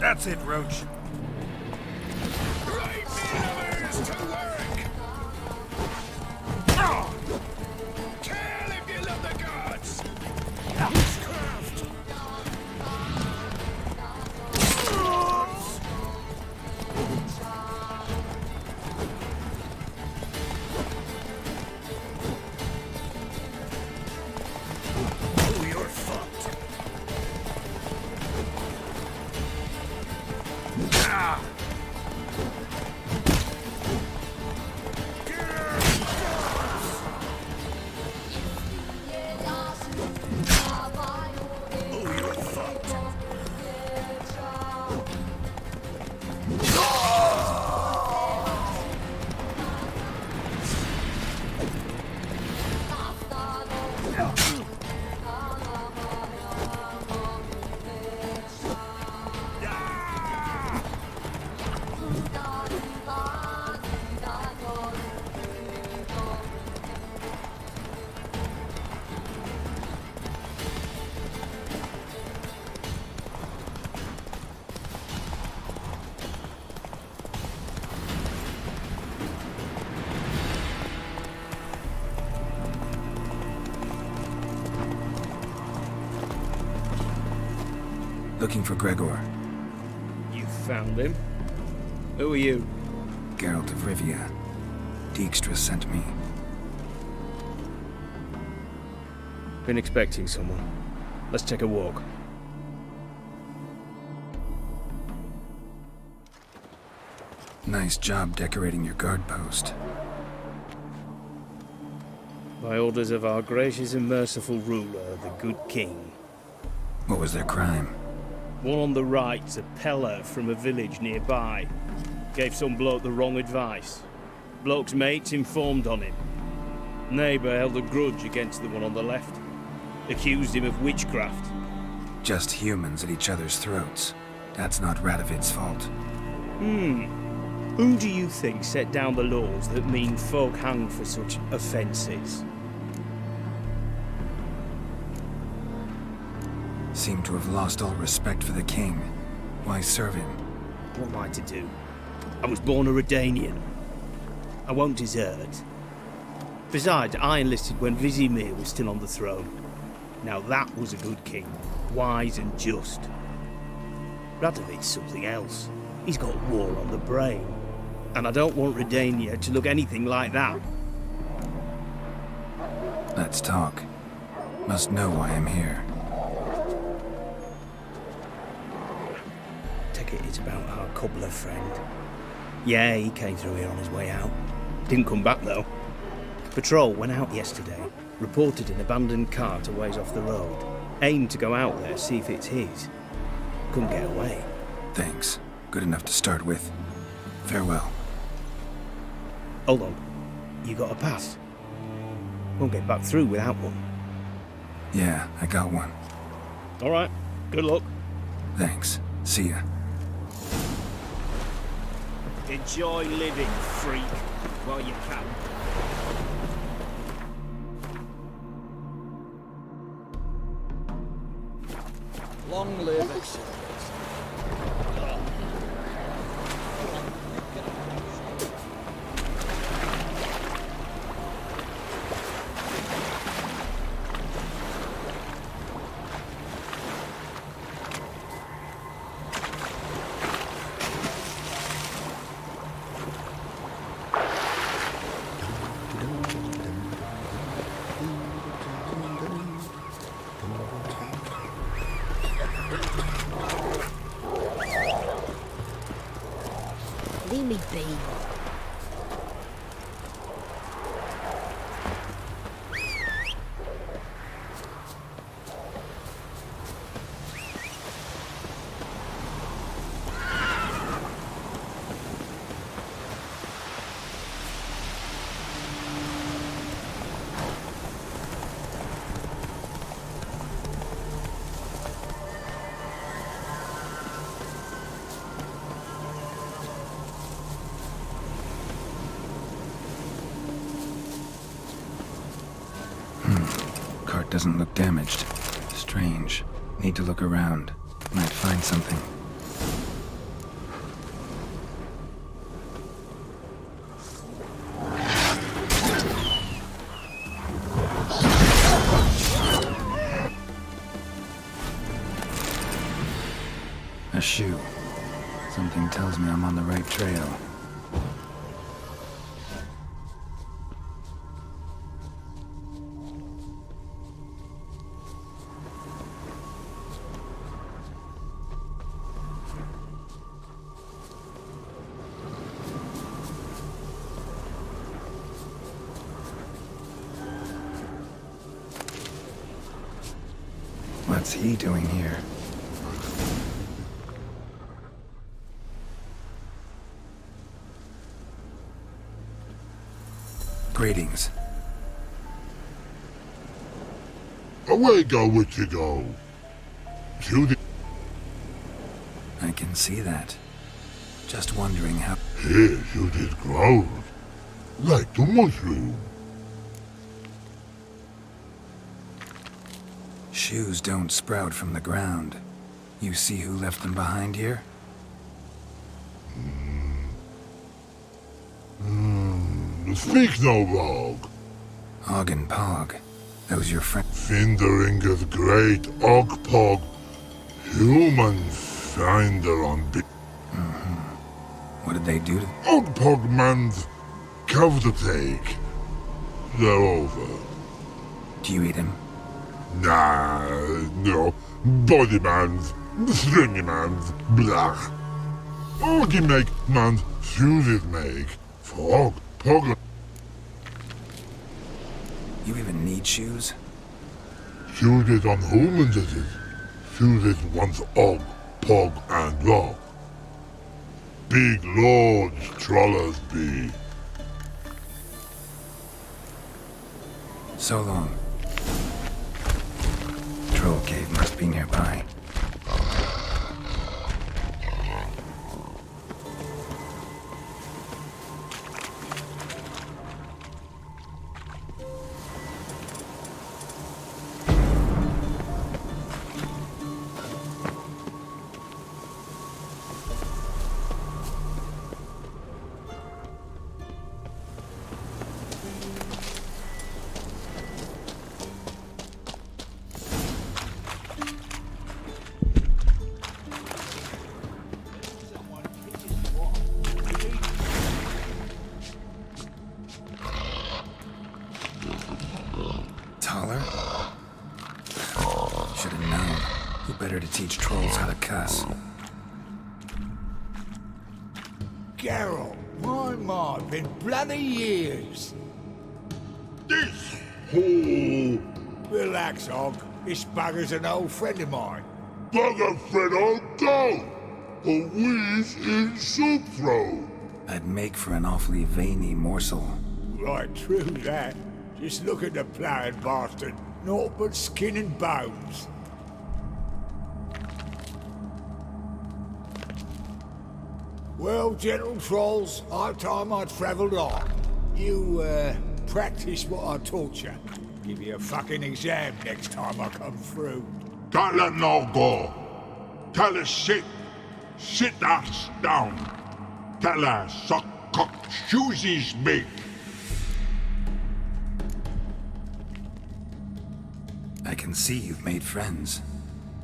That's it, Roach. Looking for Gregor. You found him? Who are you? Geralt of Rivia. Dijkstra sent me. Been expecting someone. Let's take a walk. Nice job decorating your guard post. By orders of our gracious and merciful ruler, the good king. What was their crime? One on the right's a peller from a village nearby. Gave some bloke the wrong advice. Bloke's mates informed on him. Neighbour held a grudge against the one on the left. Accused him of witchcraft. Just humans at each other's throats. That's not Radovid's fault. Who do you think set down the laws that mean folk hang for such offences? Seem to have lost all respect for the king. Why serve him? What am I to do? I was born a Redanian. I won't desert. Besides, I enlisted when Vizimir was still on the throne. Now that was a good king, wise and just. Radovid's something else. He's got war on the brain. And I don't want Redania to look anything like that. Let's talk. Must know why I'm here. Take it it's about our cobbler friend. Yeah, he came through here on his way out. Didn't come back though. Patrol went out yesterday, reported an abandoned cart a ways off the road. Aimed to go out there, see if it's his. Couldn't get away. Thanks. Good enough to start with. Farewell. Hold on. You got a pass? Won't get back through without one. Yeah, I got one. All right. Good luck. Thanks. See ya. Enjoy living, freak, while you can. Long live it. Leave me be. Cart doesn't look damaged. Strange. Need to look around. Might find something. A shoe. Something tells me I'm on the right trail. What's he doing here? Greetings. Away go with you go. To the... I can see that. Just wondering how... Here you did grow. Like the mushroom. Shoes don't sprout from the ground. You see who left them behind here? Speak no log. Og and Pog. Those your friends? Finderinga's great Ogpog. Human finder on big. What did they do to... Ogpog man's cover to take. They're over. Do you eat him? Nah, no. Body man's, stringy man's, blach. Oggy make man's shoes make. Fog, pog. You even need shoes? Shoes on humans it is. Shoes once Og, Pog and Law. Big lords trollers be. So long. Troll cave must be nearby. Taller? Should have known. Who better to teach trolls how to cuss? Geralt, my, been bloody years. This hole. Relax, Og. This bugger's an old friend of mine. Bugger friend on go. A wheeze in soup throw. I'd make for an awfully veiny morsel. Right, true that. Just look at the ploughing bastard. naught but skin and bones. Well, gentle trolls, high time I travelled on. You, practice what I taught you. Give you a fucking exam next time I come through. Tala no go. Tala sit. Sit us down. Tala suck cock shoesies make. I can see you've made friends,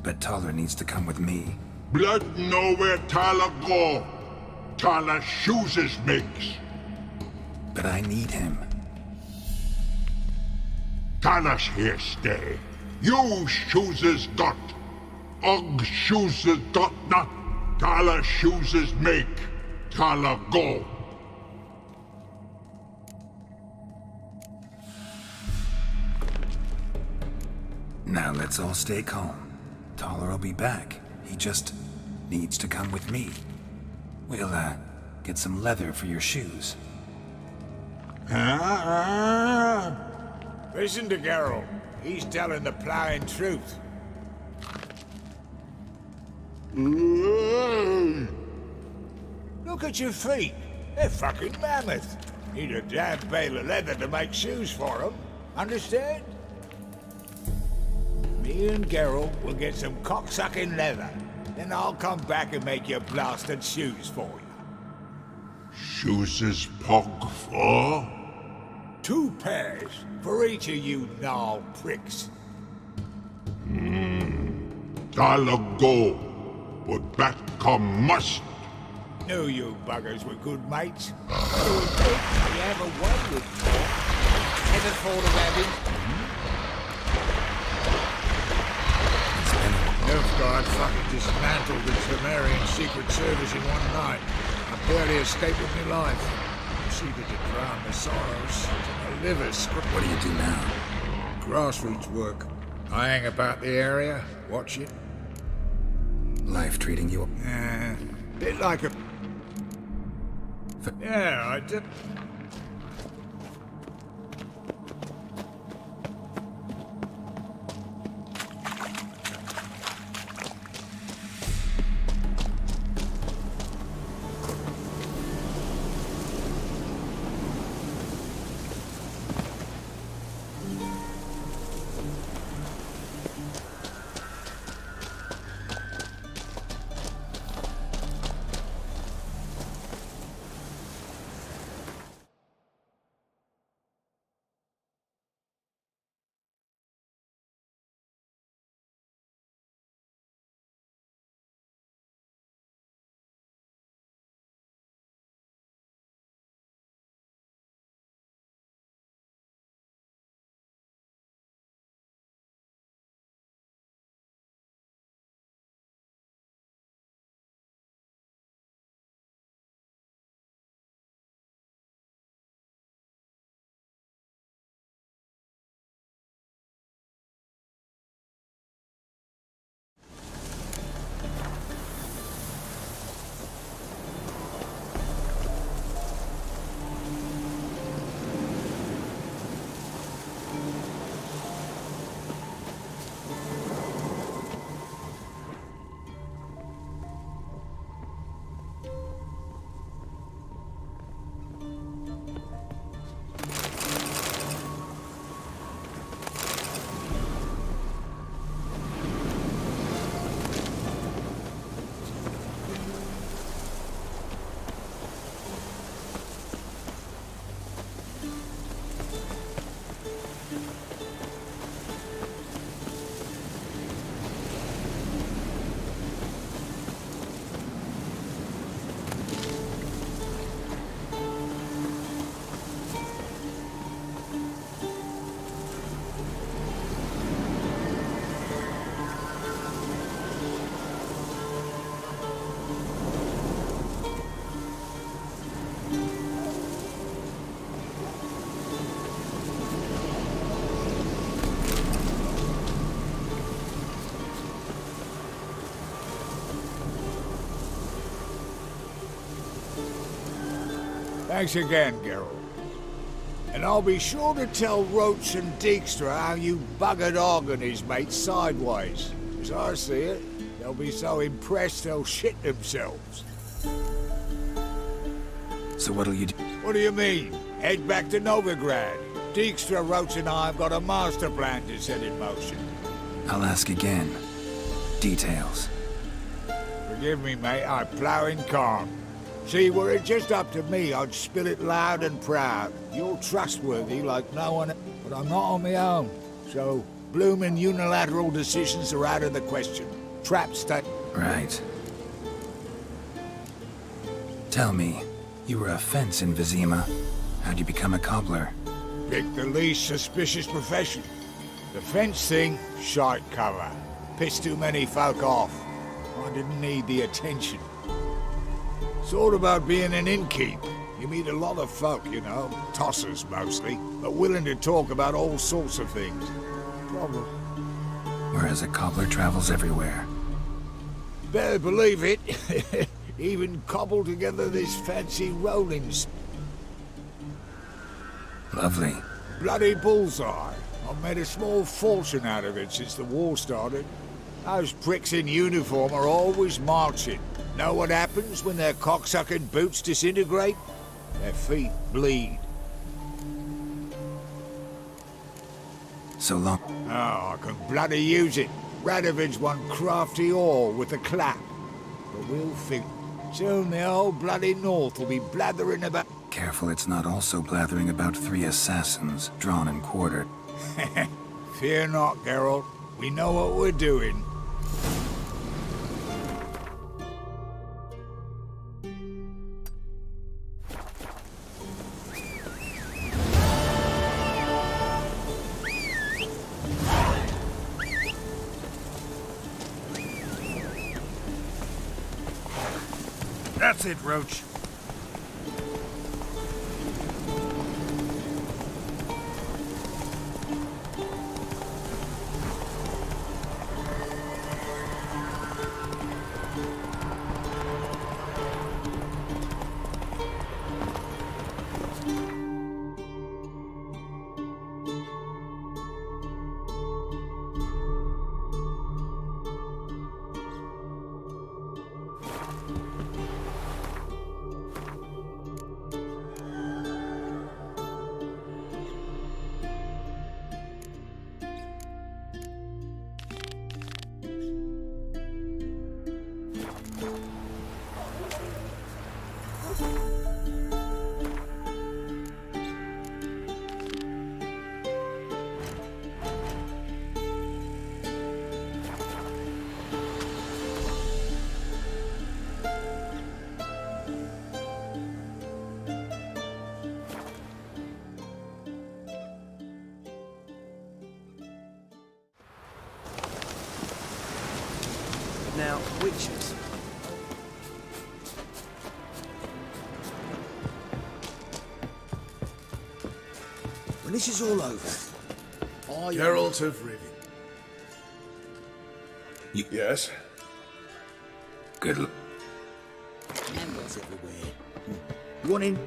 but Taller needs to come with me. Blood know where Tala go. Tala shoeses makes. But I need him. Tala's here stay. You shoeses got. Shoeses got not. Tala shoeses make. Tala go. Now let's all stay calm. Taller will be back. He just needs to come with me. We'll, get some leather for your shoes. Listen to Geralt. He's telling the plain truth. Look at your feet. They're fucking mammoth. Need a damn bale of leather to make shoes for them. Understand? Me and Geralt will get some cocksucking leather. Then I'll come back and make you blasted shoes for you. Shoeses pog for? 2 pairs for each of you gnarl pricks. Tala go. But back come must. Knew you buggers were good mates. You have a way with talk. Ever thought of having? Nilfgaard fucking dismantled the Temerian Secret Service in one night. I barely escaped with my life. Proceeded to drown my sorrows. My liver's... What do you do now? Grassroots work. I hang about the area, watch it. Life treating you... Bit like a... Yeah, I did... Thanks again, Geralt. And I'll be sure to tell Roach and Dijkstra how you buggered Og and his mates sideways. As I see it, they'll be so impressed they'll shit themselves. So what'll you do? What do you mean? Head back to Novigrad. Dijkstra, Roach and I have got a master plan to set in motion. I'll ask again. Details. Forgive me, mate, I plough in calm. See, were it just up to me, I'd spill it loud and proud. You're trustworthy like no one, but I'm not on my own. So, bloomin' unilateral decisions are out of the question. Trap stay. Right. Tell me, you were a fence in Vizima. How'd you become a cobbler? Pick the least suspicious profession. The fence thing, shite cover. Pissed too many folk off. I didn't need the attention. It's all about being an innkeep. You meet a lot of folk, you know, tossers mostly, but willing to talk about all sorts of things. Problem. Whereas a cobbler travels everywhere. Better believe it. Even cobbled together this fancy rollings. Lovely. Bloody bullseye. I've made a small fortune out of it since the war started. Those pricks in uniform are always marching. Know what happens when their cocksucking boots disintegrate? Their feet bleed. So long. Oh, I can bloody use it. Radovid's one crafty all with a clap. But we'll figure. Soon the whole bloody north will be blathering about. Careful it's not also blathering about 3 assassins, drawn and quartered. Fear not, Geralt. We know what we're doing. That's it, Roach. Now, witches. When this is all over, Geralt of Rivia. Yes? Good. Candles everywhere. You want in?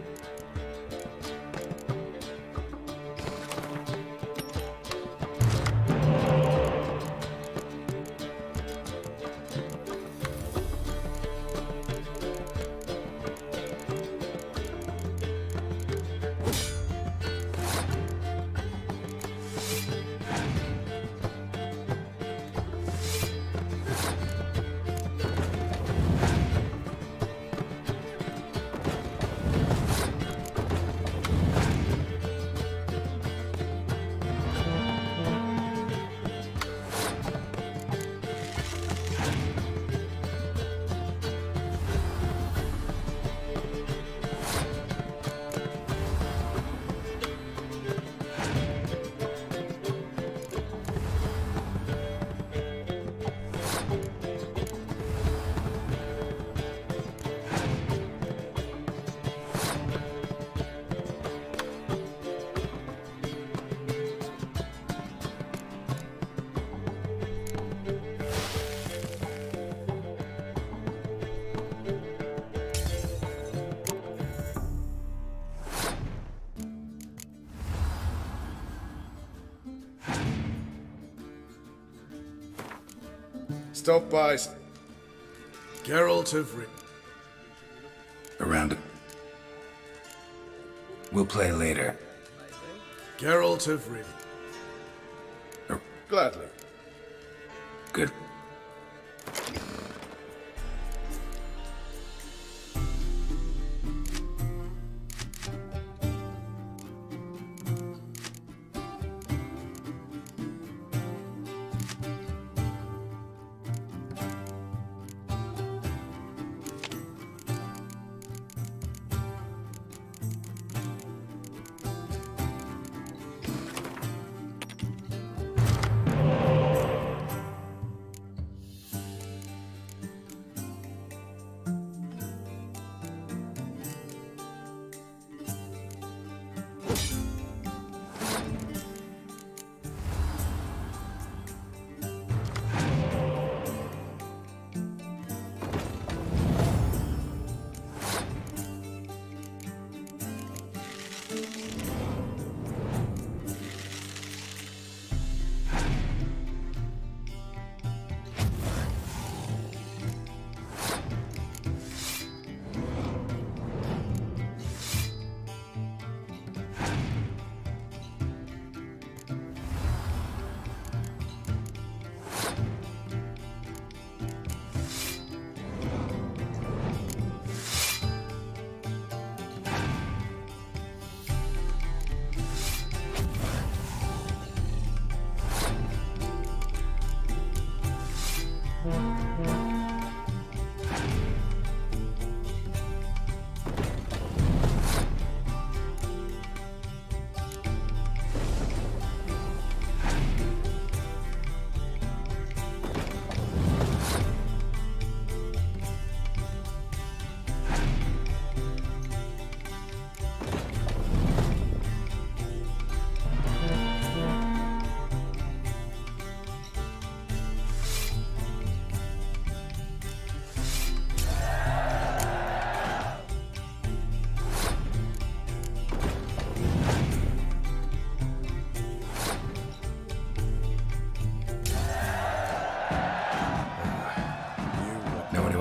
Stop by. Geralt of Rivia. Around it. We'll play later. Geralt of Rivia. Gladly. Good.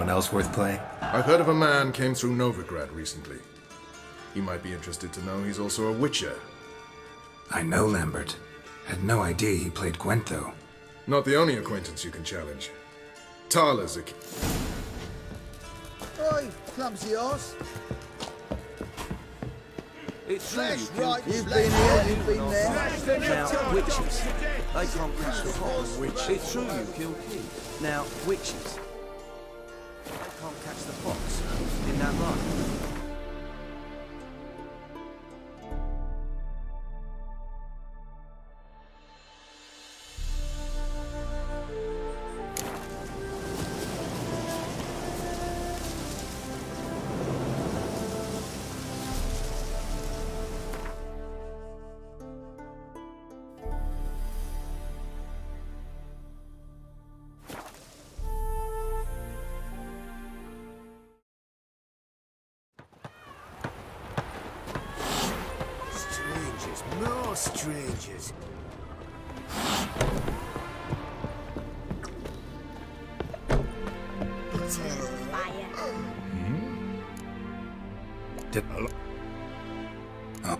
Else worth playing? I've heard of a man came through Novigrad recently. He might be interested to know he's also a witcher. I know Lambert. Had no idea he played Gwent, though. Not the only acquaintance you can challenge. Tala's a... Oi, clumsy horse. It's true you Right, killed you've been here, you've been there. Now, witches. They can't catch the fox. It's true you killed Keith. Now, witches. They can't catch the fox. Isn't that right? More strangers. Did... Oh.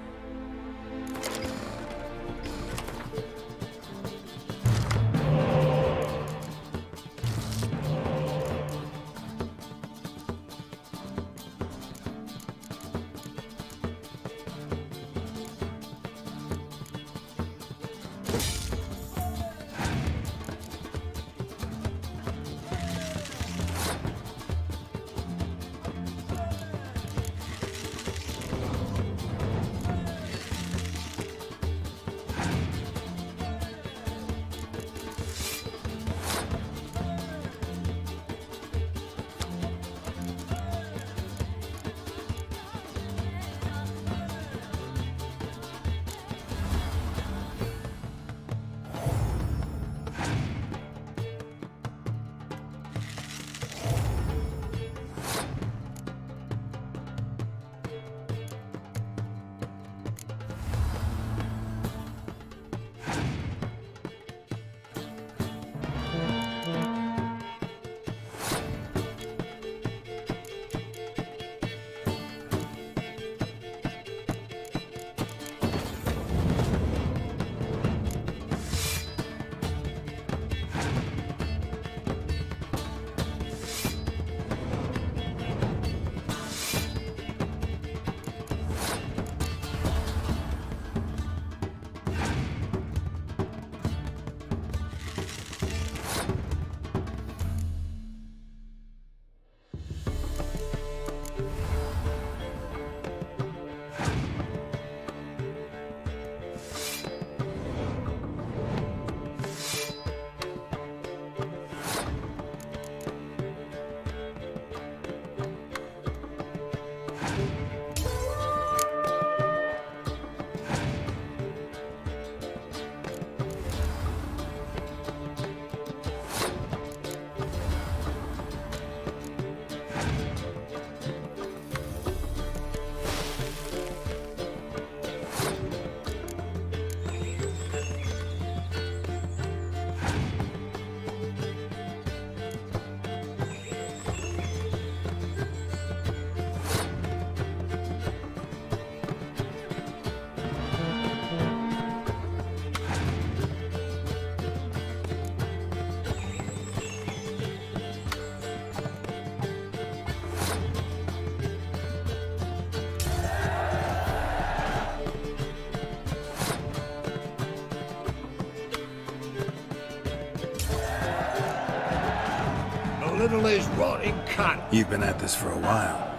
little is rotting cunt. You've been at this for a while.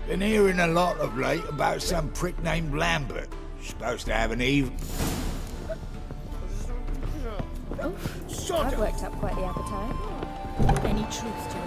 Been hearing a lot of late about some prick named Lambert. Supposed to have an evil... Oh, that worked up quite the appetite. Any truth to it?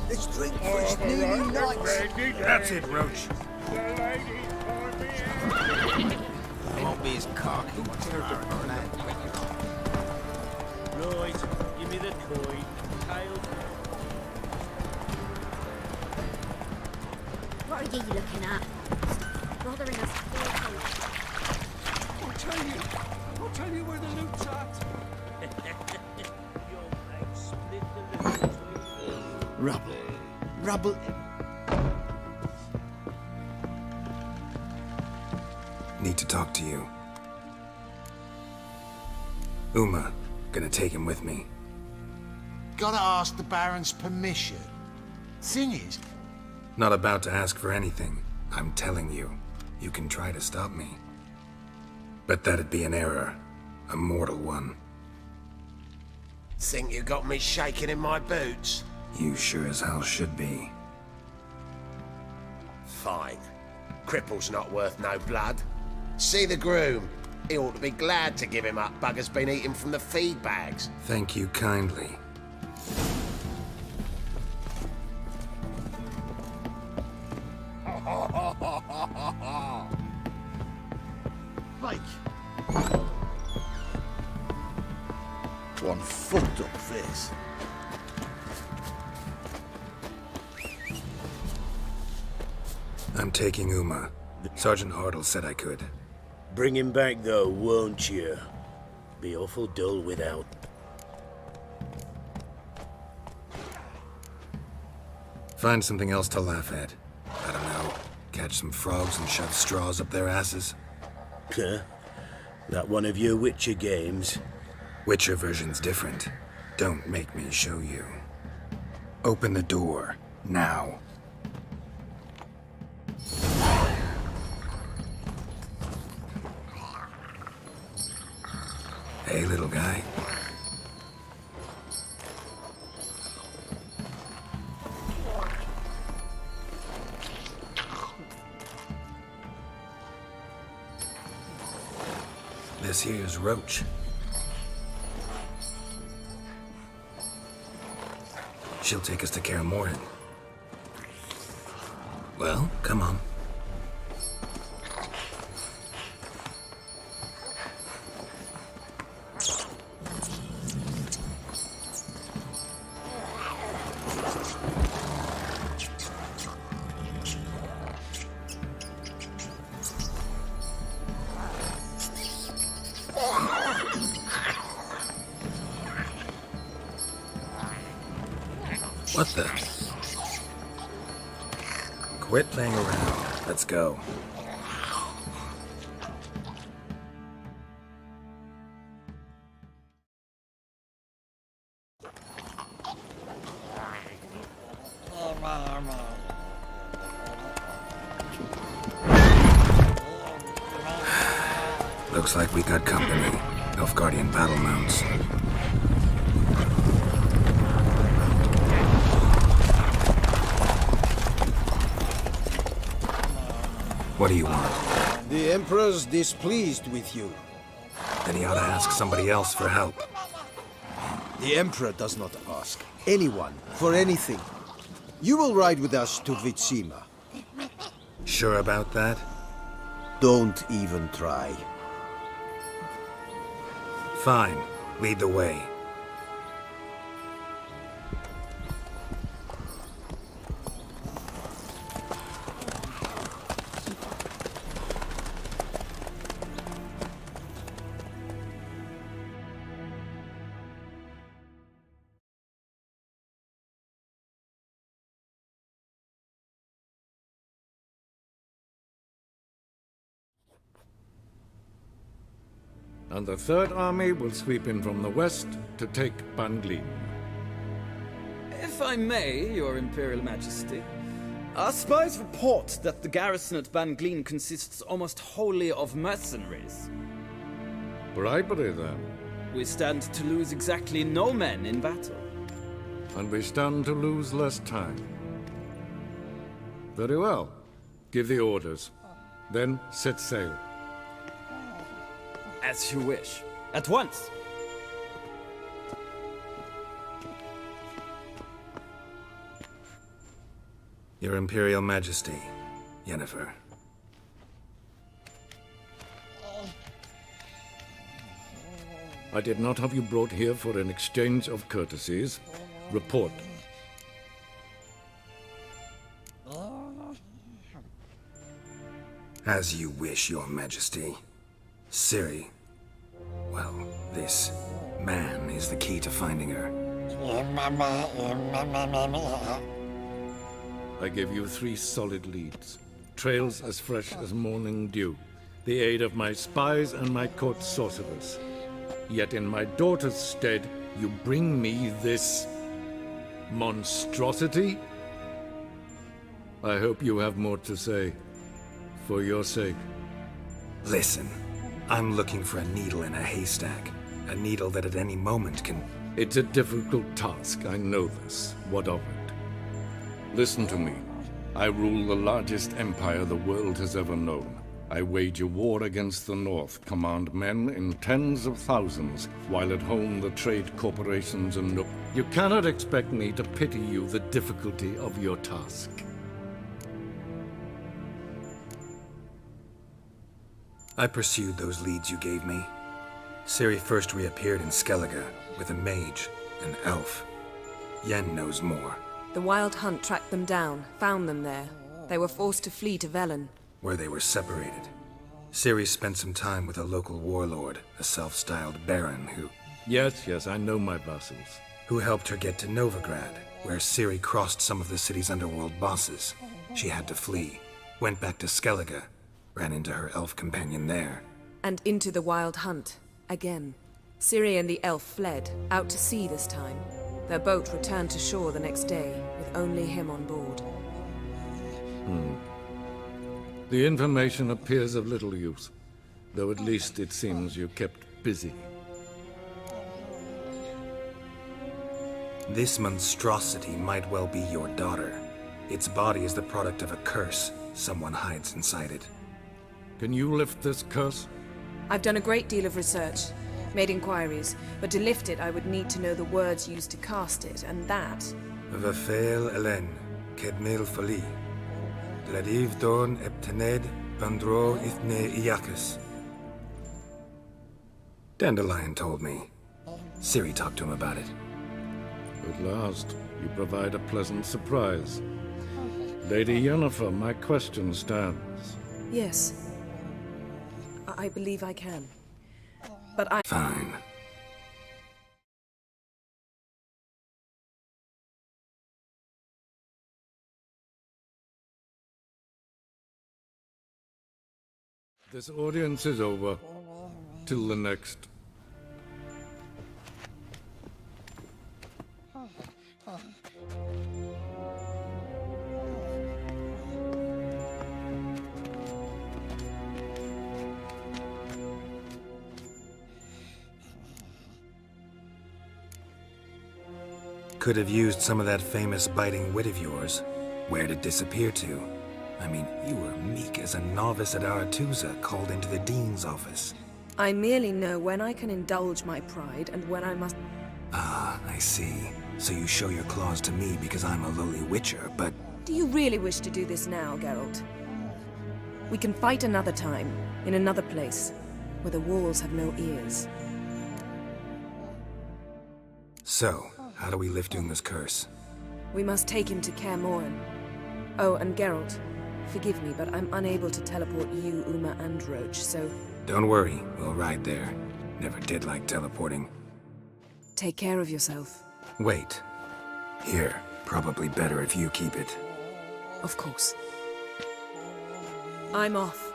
Let's drink for his new nights. That's it, Roach. I won't be as cocky. Right, give me the toy. Tail. What are you looking at? Bothering us. I'll tell you where the loot's at. Rubble. Rubble. Need to talk to you. Uma, gonna take him with me. Gotta ask the Baron's permission. Thing is, Not about to ask for anything. I'm telling you. You can try to stop me. But that'd be an error. A mortal one. think you got me shaking in my boots? You sure as hell should be. Fine. Cripple's not worth no blood. See the groom. He ought to be glad to give him up. Bugger's been eating from the feed bags. Thank you kindly. Like, one fucked up face. I'm taking Uma. Sergeant Hartle said I could. Bring him back, though, won't you? Be awful dull without. Find something else to laugh at. I don't know. Catch some frogs and shove straws up their asses. Huh? That one of your Witcher games? Witcher version's different. Don't make me show you. Open the door. Now. Hey, little guy. This here's Roach. She'll take us to Kaer Morhen. Well, come on. What the? Quit playing around. Let's go. Looks like we got company. Nilfgaardian battle mounts. What do you want? The Emperor's displeased with you. Then he ought to ask somebody else for help. The Emperor does not ask anyone for anything. You will ride with us to Vitsima. Sure about that? Don't even try. Fine. Lead the way. And the Third Army will sweep in from the west to take Banglin. If I may, Your Imperial Majesty, our spies report that the garrison at Banglin consists almost wholly of mercenaries. Bribery, then. We stand to lose exactly no men in battle. And we stand to lose less time. Very well. Give the orders. Then set sail. As you wish. At once! Your Imperial Majesty, Yennefer. I did not have you brought here for an exchange of courtesies. Report. As you wish, Your Majesty. Ciri. Well, this man is the key to finding her. I give you 3 solid leads. Trails as fresh as morning dew. The aid of my spies and my court sorcerers. Yet in my daughter's stead, you bring me this monstrosity? I hope you have more to say. For your sake. Listen, I'm looking for a needle in a haystack. A needle that at any moment can... It's a difficult task, I know this. What of it? Listen to me. I rule the largest empire the world has ever known. I wage a war against the North, command men in tens of thousands, while at home the trade corporations and no... You cannot expect me to pity you the difficulty of your task. I pursued those leads you gave me. Ciri first reappeared in Skellige with a mage, an elf. Yen knows more. The Wild Hunt tracked them down, found them there. They were forced to flee to Velen, where they were separated. Ciri spent some time with a local warlord, a self-styled baron who... Yes, I know my vassals. Who helped her get to Novigrad, where Ciri crossed some of the city's underworld bosses. She had to flee, went back to Skellige, ran into her elf companion there. And into the Wild Hunt, again. Ciri and the elf fled, out to sea this time. Their boat returned to shore the next day, with only him on board. The information appears of little use, though at least it seems you kept busy. This monstrosity might well be your daughter. Its body is the product of a curse someone hides inside it. Can you lift this curse? I've done a great deal of research, made inquiries, but to lift it I would need to know the words used to cast it, and that... Vafael Elen, Kedmil Fali. Gladiv Dorn Eptened Bandro Ithne Iacus. Dandelion told me. Ciri talked to him about it. At last, you provide a pleasant surprise. Lady Yennefer, my question stands. Yes. I believe I can. But I... Fine. This audience is over. Till the next. Could have used some of that famous biting wit of yours. Where'd it disappear to? I mean, you were meek as a novice at Aretusa called into the Dean's office. I merely know when I can indulge my pride and when I must... Ah, I see. So you show your claws to me because I'm a lowly witcher, but... Do you really wish to do this now, Geralt? We can fight another time, in another place, where the walls have no ears. So, how do we lift Uma's curse? We must take him to Kaer Morhen. Oh, and Geralt, forgive me, but I'm unable to teleport you, Uma, and Roach, so... Don't worry, we'll ride there. Never did like teleporting. Take care of yourself. Wait. Here, probably better if you keep it. Of course. I'm off.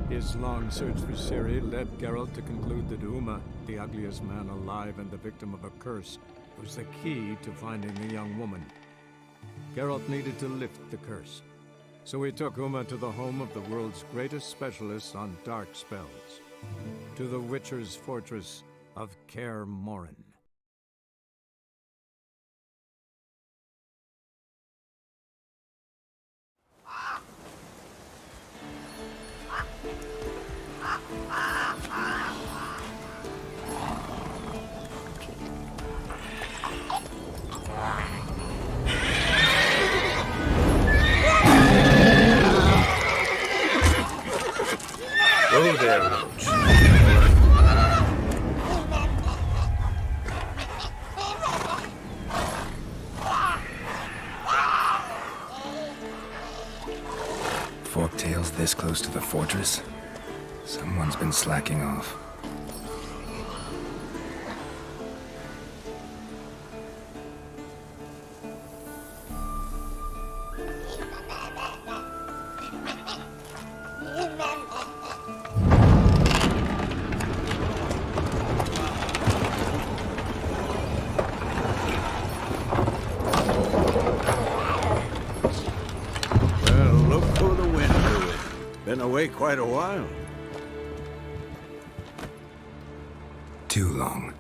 His long search for Ciri led Geralt to conclude that Uma, the ugliest man alive and the victim of a curse, was the key to finding the young woman. Geralt needed to lift the curse, so he took Uma to the home of the world's greatest specialist on dark spells, to the Witcher's fortress of Kaer Morhen. Oh there, Roach. Forktails this close to the fortress? Someone's been slacking off. Been away quite a while. Too long.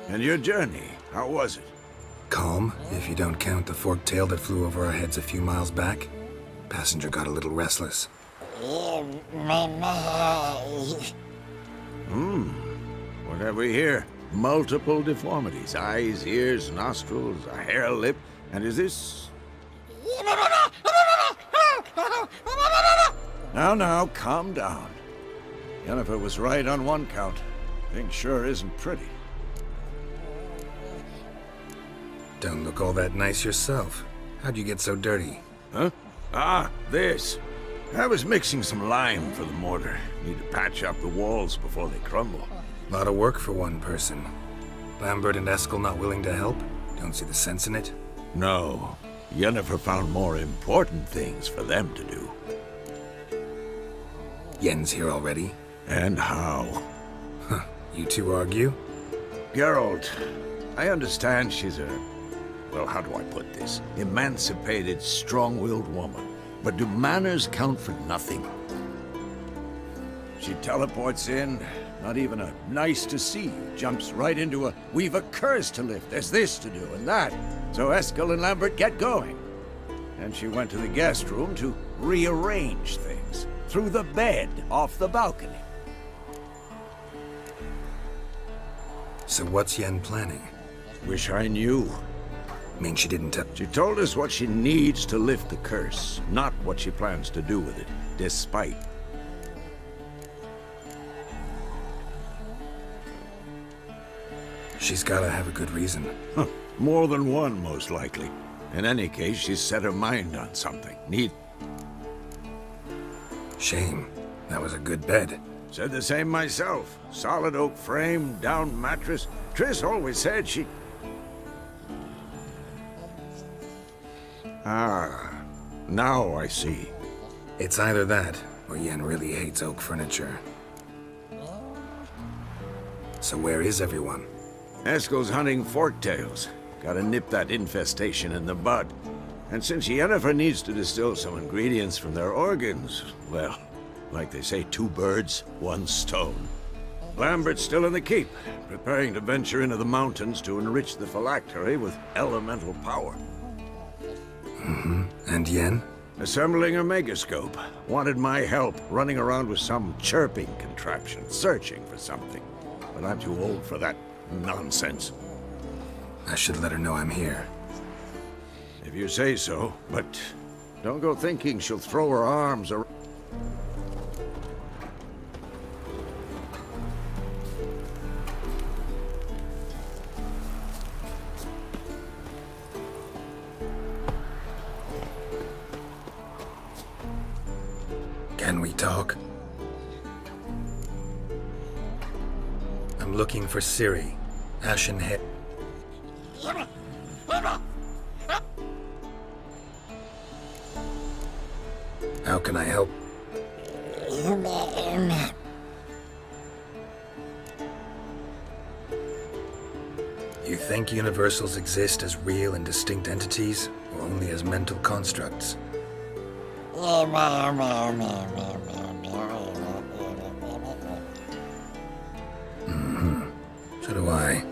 And your journey, how was it? Calm, if you don't count the forktail that flew over our heads a few miles back. Passenger got a little restless. What have we here? Multiple deformities. Eyes, ears, nostrils, a hair lip. And is this... Now, calm down. Yennefer was right on one count. Thing sure isn't pretty. Don't look all that nice yourself. How'd you get so dirty? Huh? Ah, this. I was mixing some lime for the mortar. Need to patch up the walls before they crumble. A lot of work for one person. Lambert and Eskel not willing to help? Don't see the sense in it? No. Yennefer found more important things for them to do. Yen's here already? And how? Huh. You two argue? Geralt, I understand she's a... well, how do I put this? Emancipated, strong-willed woman. But do manners count for nothing? She teleports in, not even a nice to see you, jumps right into a we've a curse to lift, there's this to do and that. So Eskel and Lambert get going. And she went to the guest room to rearrange things. Through the bed, off the balcony. So what's Yen planning? Wish I knew. Mean she didn't tell... She told us what she needs to lift the curse, not what she plans to do with it, despite. She's gotta have a good reason. Huh. More than one, most likely. In any case, she's set her mind on something. Shame. That was a good bed. Said the same myself. Solid oak frame, down mattress. Triss always said she... Ah, now I see. It's either that, or Yen really hates oak furniture. So where is everyone? Eskel's hunting forktails. Gotta nip that infestation in the bud. And since Yennefer needs to distill some ingredients from their organs, well, like they say, 2 birds, 1 stone. Lambert's still in the keep, preparing to venture into the mountains to enrich the phylactery with elemental power. Mm-hmm. And Yen? Assembling a megascope. Wanted my help running around with some chirping contraption, searching for something. But I'm too old for that nonsense. I should let her know I'm here. If you say so, but don't go thinking she'll throw her arms around. Can we talk? I'm looking for Ciri, Ashen Head. How can I help? You think universals exist as real and distinct entities, or only as mental constructs? Mm-hmm. So do I.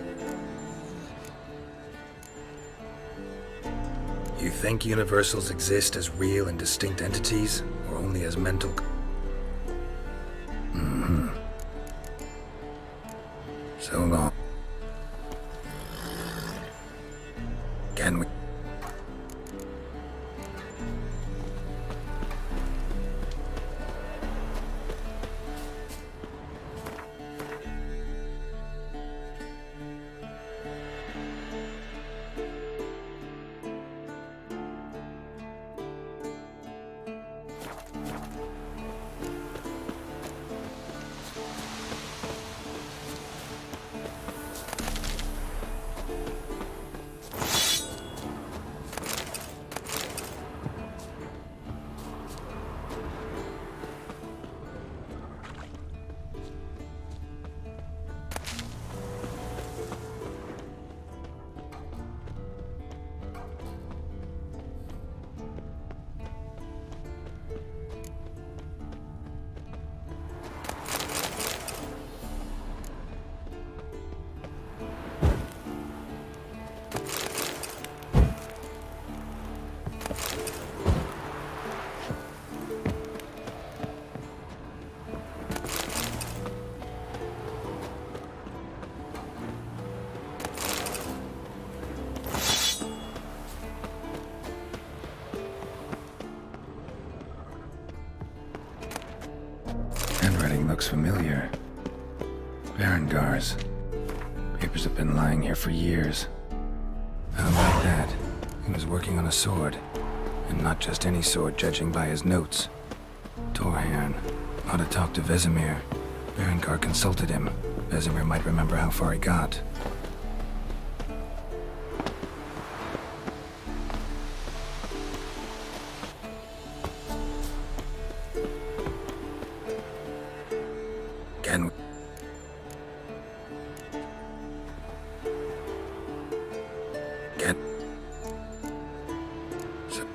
You think universals exist as real and distinct entities, or only as mental... Mm-hmm. So long. Can we... Handwriting looks familiar. Berengar's. Papers have been lying here for years. How about that? He was working on a sword. And not just any sword, judging by his notes. Torhairn. Ought to talk to Vesemir. Berengar consulted him. Vesemir might remember how far he got. Can we... Can... So...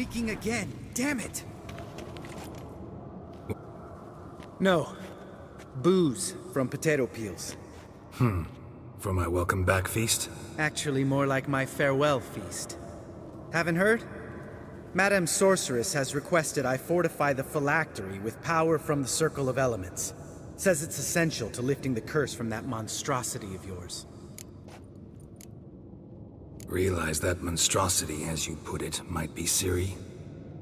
leaking again. Damn it! No. Booze from potato peels. For my welcome back feast? Actually, more like my farewell feast. Haven't heard? Madame Sorceress has requested I fortify the phylactery with power from the Circle of Elements. Says it's essential to lifting the curse from that monstrosity of yours. Realize that monstrosity, as you put it, might be Ciri?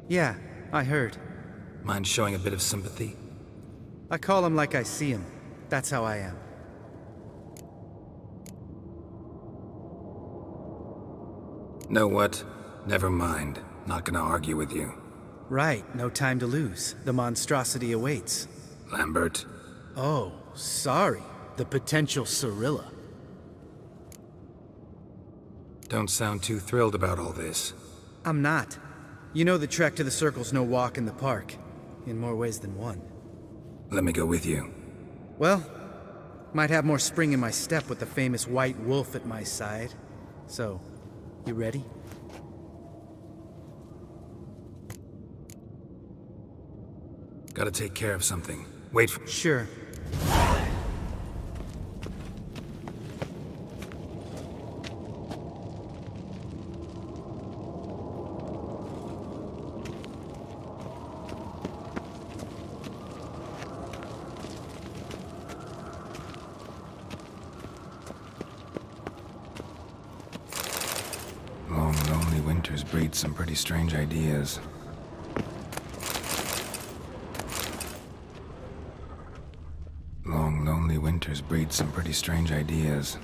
Yeah, I heard. Mind showing a bit of sympathy? I call him like I see him. That's how I am. Know what? Never mind. Not gonna argue with you. Right, no time to lose. The monstrosity awaits. Lambert. Oh, sorry. The potential Cirilla. Don't sound too thrilled about all this. I'm not. You know the trek to the Circle's no walk in the park. In more ways than one. Let me go with you. Well, might have more spring in my step with the famous white wolf at my side. So, you ready? Gotta take care of something. Wait for— Sure. Long, lonely winters breed some pretty strange ideas. Long, lonely winters breed some pretty strange ideas.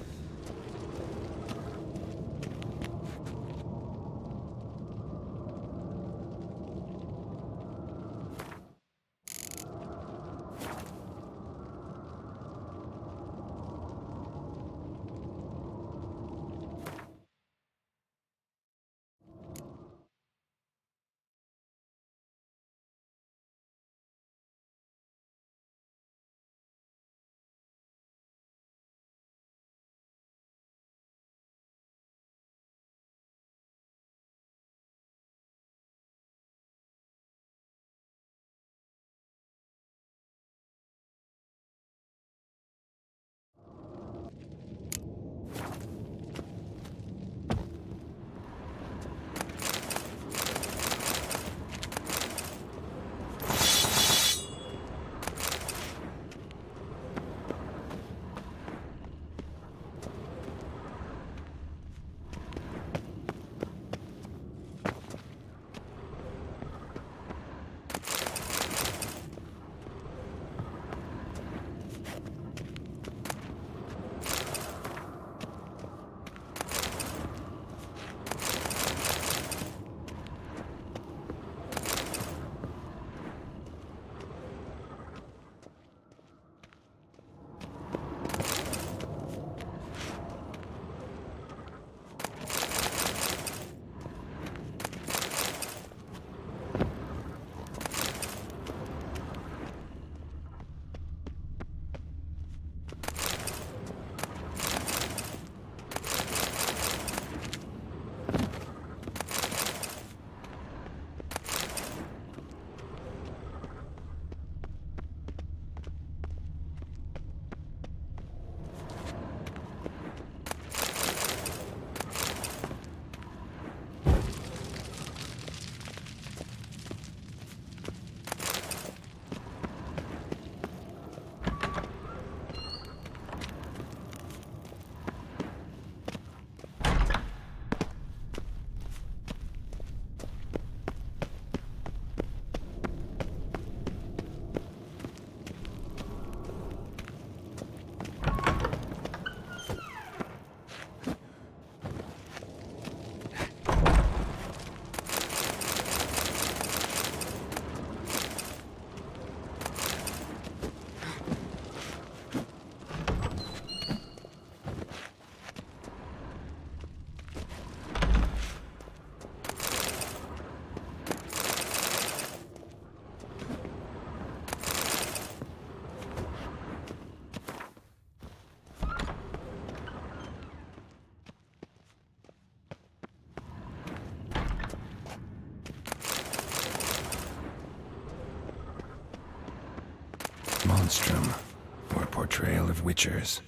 trail of witchers.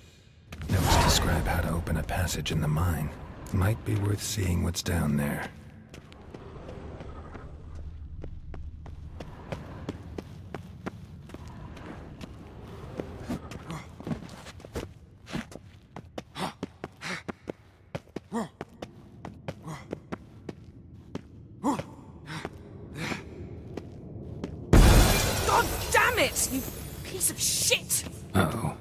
Notes describe how to open a passage in the mine. Might be worth seeing what's down there. God damn it, you piece of shit! Uh-oh.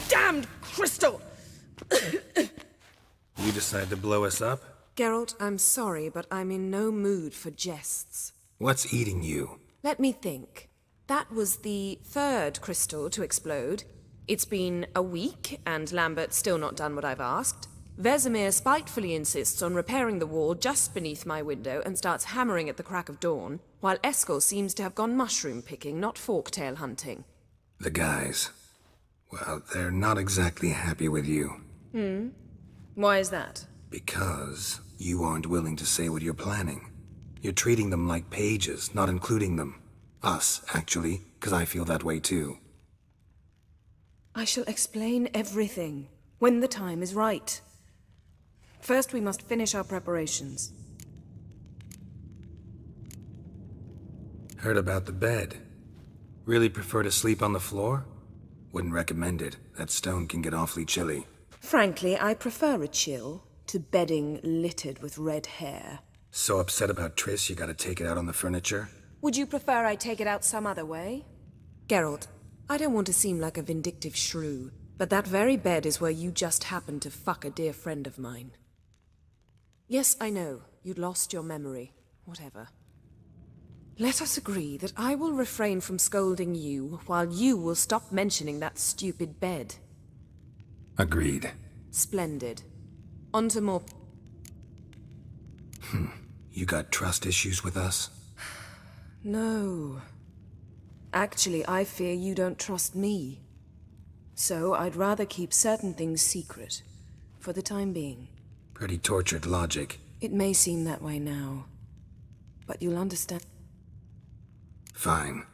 Damned crystal! You decide to blow us up? Geralt, I'm sorry, but I'm in no mood for jests. What's eating you? Let me think. That was the third crystal to explode. It's been a week, and Lambert's still not done what I've asked. Vesemir spitefully insists on repairing the wall just beneath my window and starts hammering at the crack of dawn, while Eskel seems to have gone mushroom picking, not forktail hunting. The guys. Well, they're not exactly happy with you. Why is that? Because you aren't willing to say what you're planning. You're treating them like pages, not including them. Us, actually, because I feel that way too. I shall explain everything, when the time is right. First, we must finish our preparations. Heard about the bed. Really prefer to sleep on the floor? Wouldn't recommend it. That stone can get awfully chilly. Frankly, I prefer a chill to bedding littered with red hair. So upset about Triss you gotta take it out on the furniture? Would you prefer I take it out some other way? Geralt, I don't want to seem like a vindictive shrew, but that very bed is where you just happened to fuck a dear friend of mine. Yes, I know, you'd lost your memory. Whatever. Let us agree that I will refrain from scolding you, while you will stop mentioning that stupid bed. Agreed. Splendid. On to more... You got trust issues with us? No. Actually, I fear you don't trust me. So I'd rather keep certain things secret, for the time being. Pretty tortured logic. It may seem that way now, but you'll understand. Fine.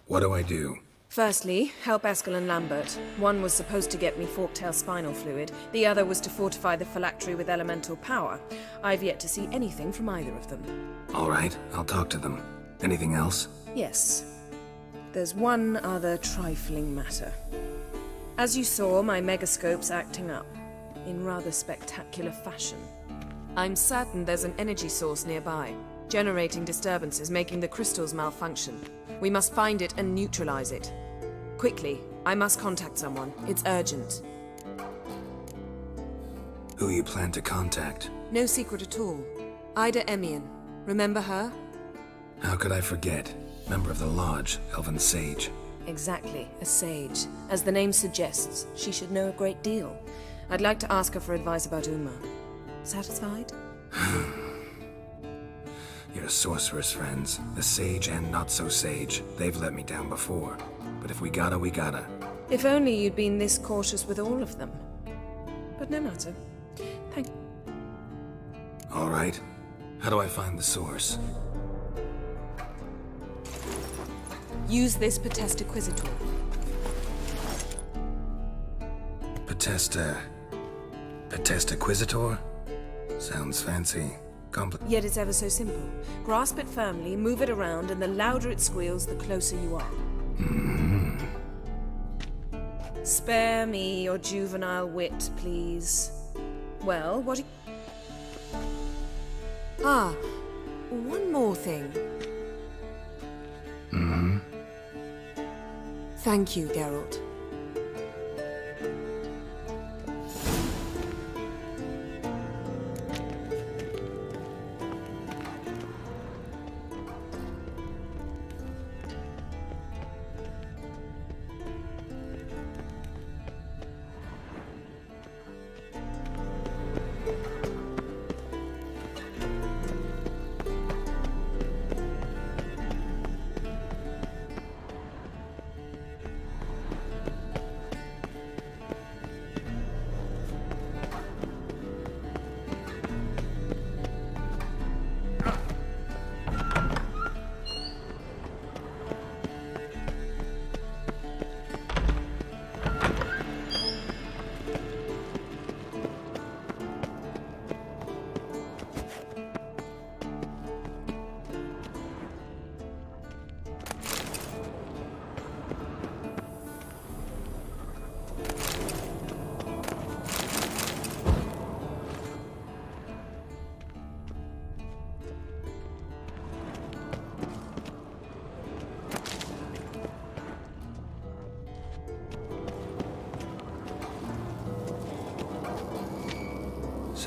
What do I do? Firstly, help Eskel and Lambert. One was supposed to get me forktail spinal fluid, the other was to fortify the phylactery with elemental power. I've yet to see anything from either of them. All right, I'll talk to them. Anything else? Yes. There's one other trifling matter. As you saw, my megascope's acting up, in rather spectacular fashion. I'm certain there's an energy source nearby, generating disturbances, making the crystals malfunction. We must find it and neutralize it. Quickly, I must contact someone. It's urgent. Who you plan to contact? No secret at all. Ida Emian. Remember her? How could I forget? Member of the Lodge, Elven Sage. Exactly, a sage. As the name suggests, she should know a great deal. I'd like to ask her for advice about Uma. Satisfied? Your sorceress friends, the sage and not-so-sage, they've let me down before. But if we gotta, we gotta. If only you'd been this cautious with all of them. But no matter. Thank you. All right. How do I find the source? Use this Potestaquizitor. Potestaquizitor? Sounds fancy. Yet it's ever so simple. Grasp it firmly, move it around, and the louder it squeals, the closer you are. Spare me your juvenile wit, please. Well, what Ah, one more thing. Thank you, Geralt.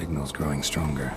signal's growing stronger.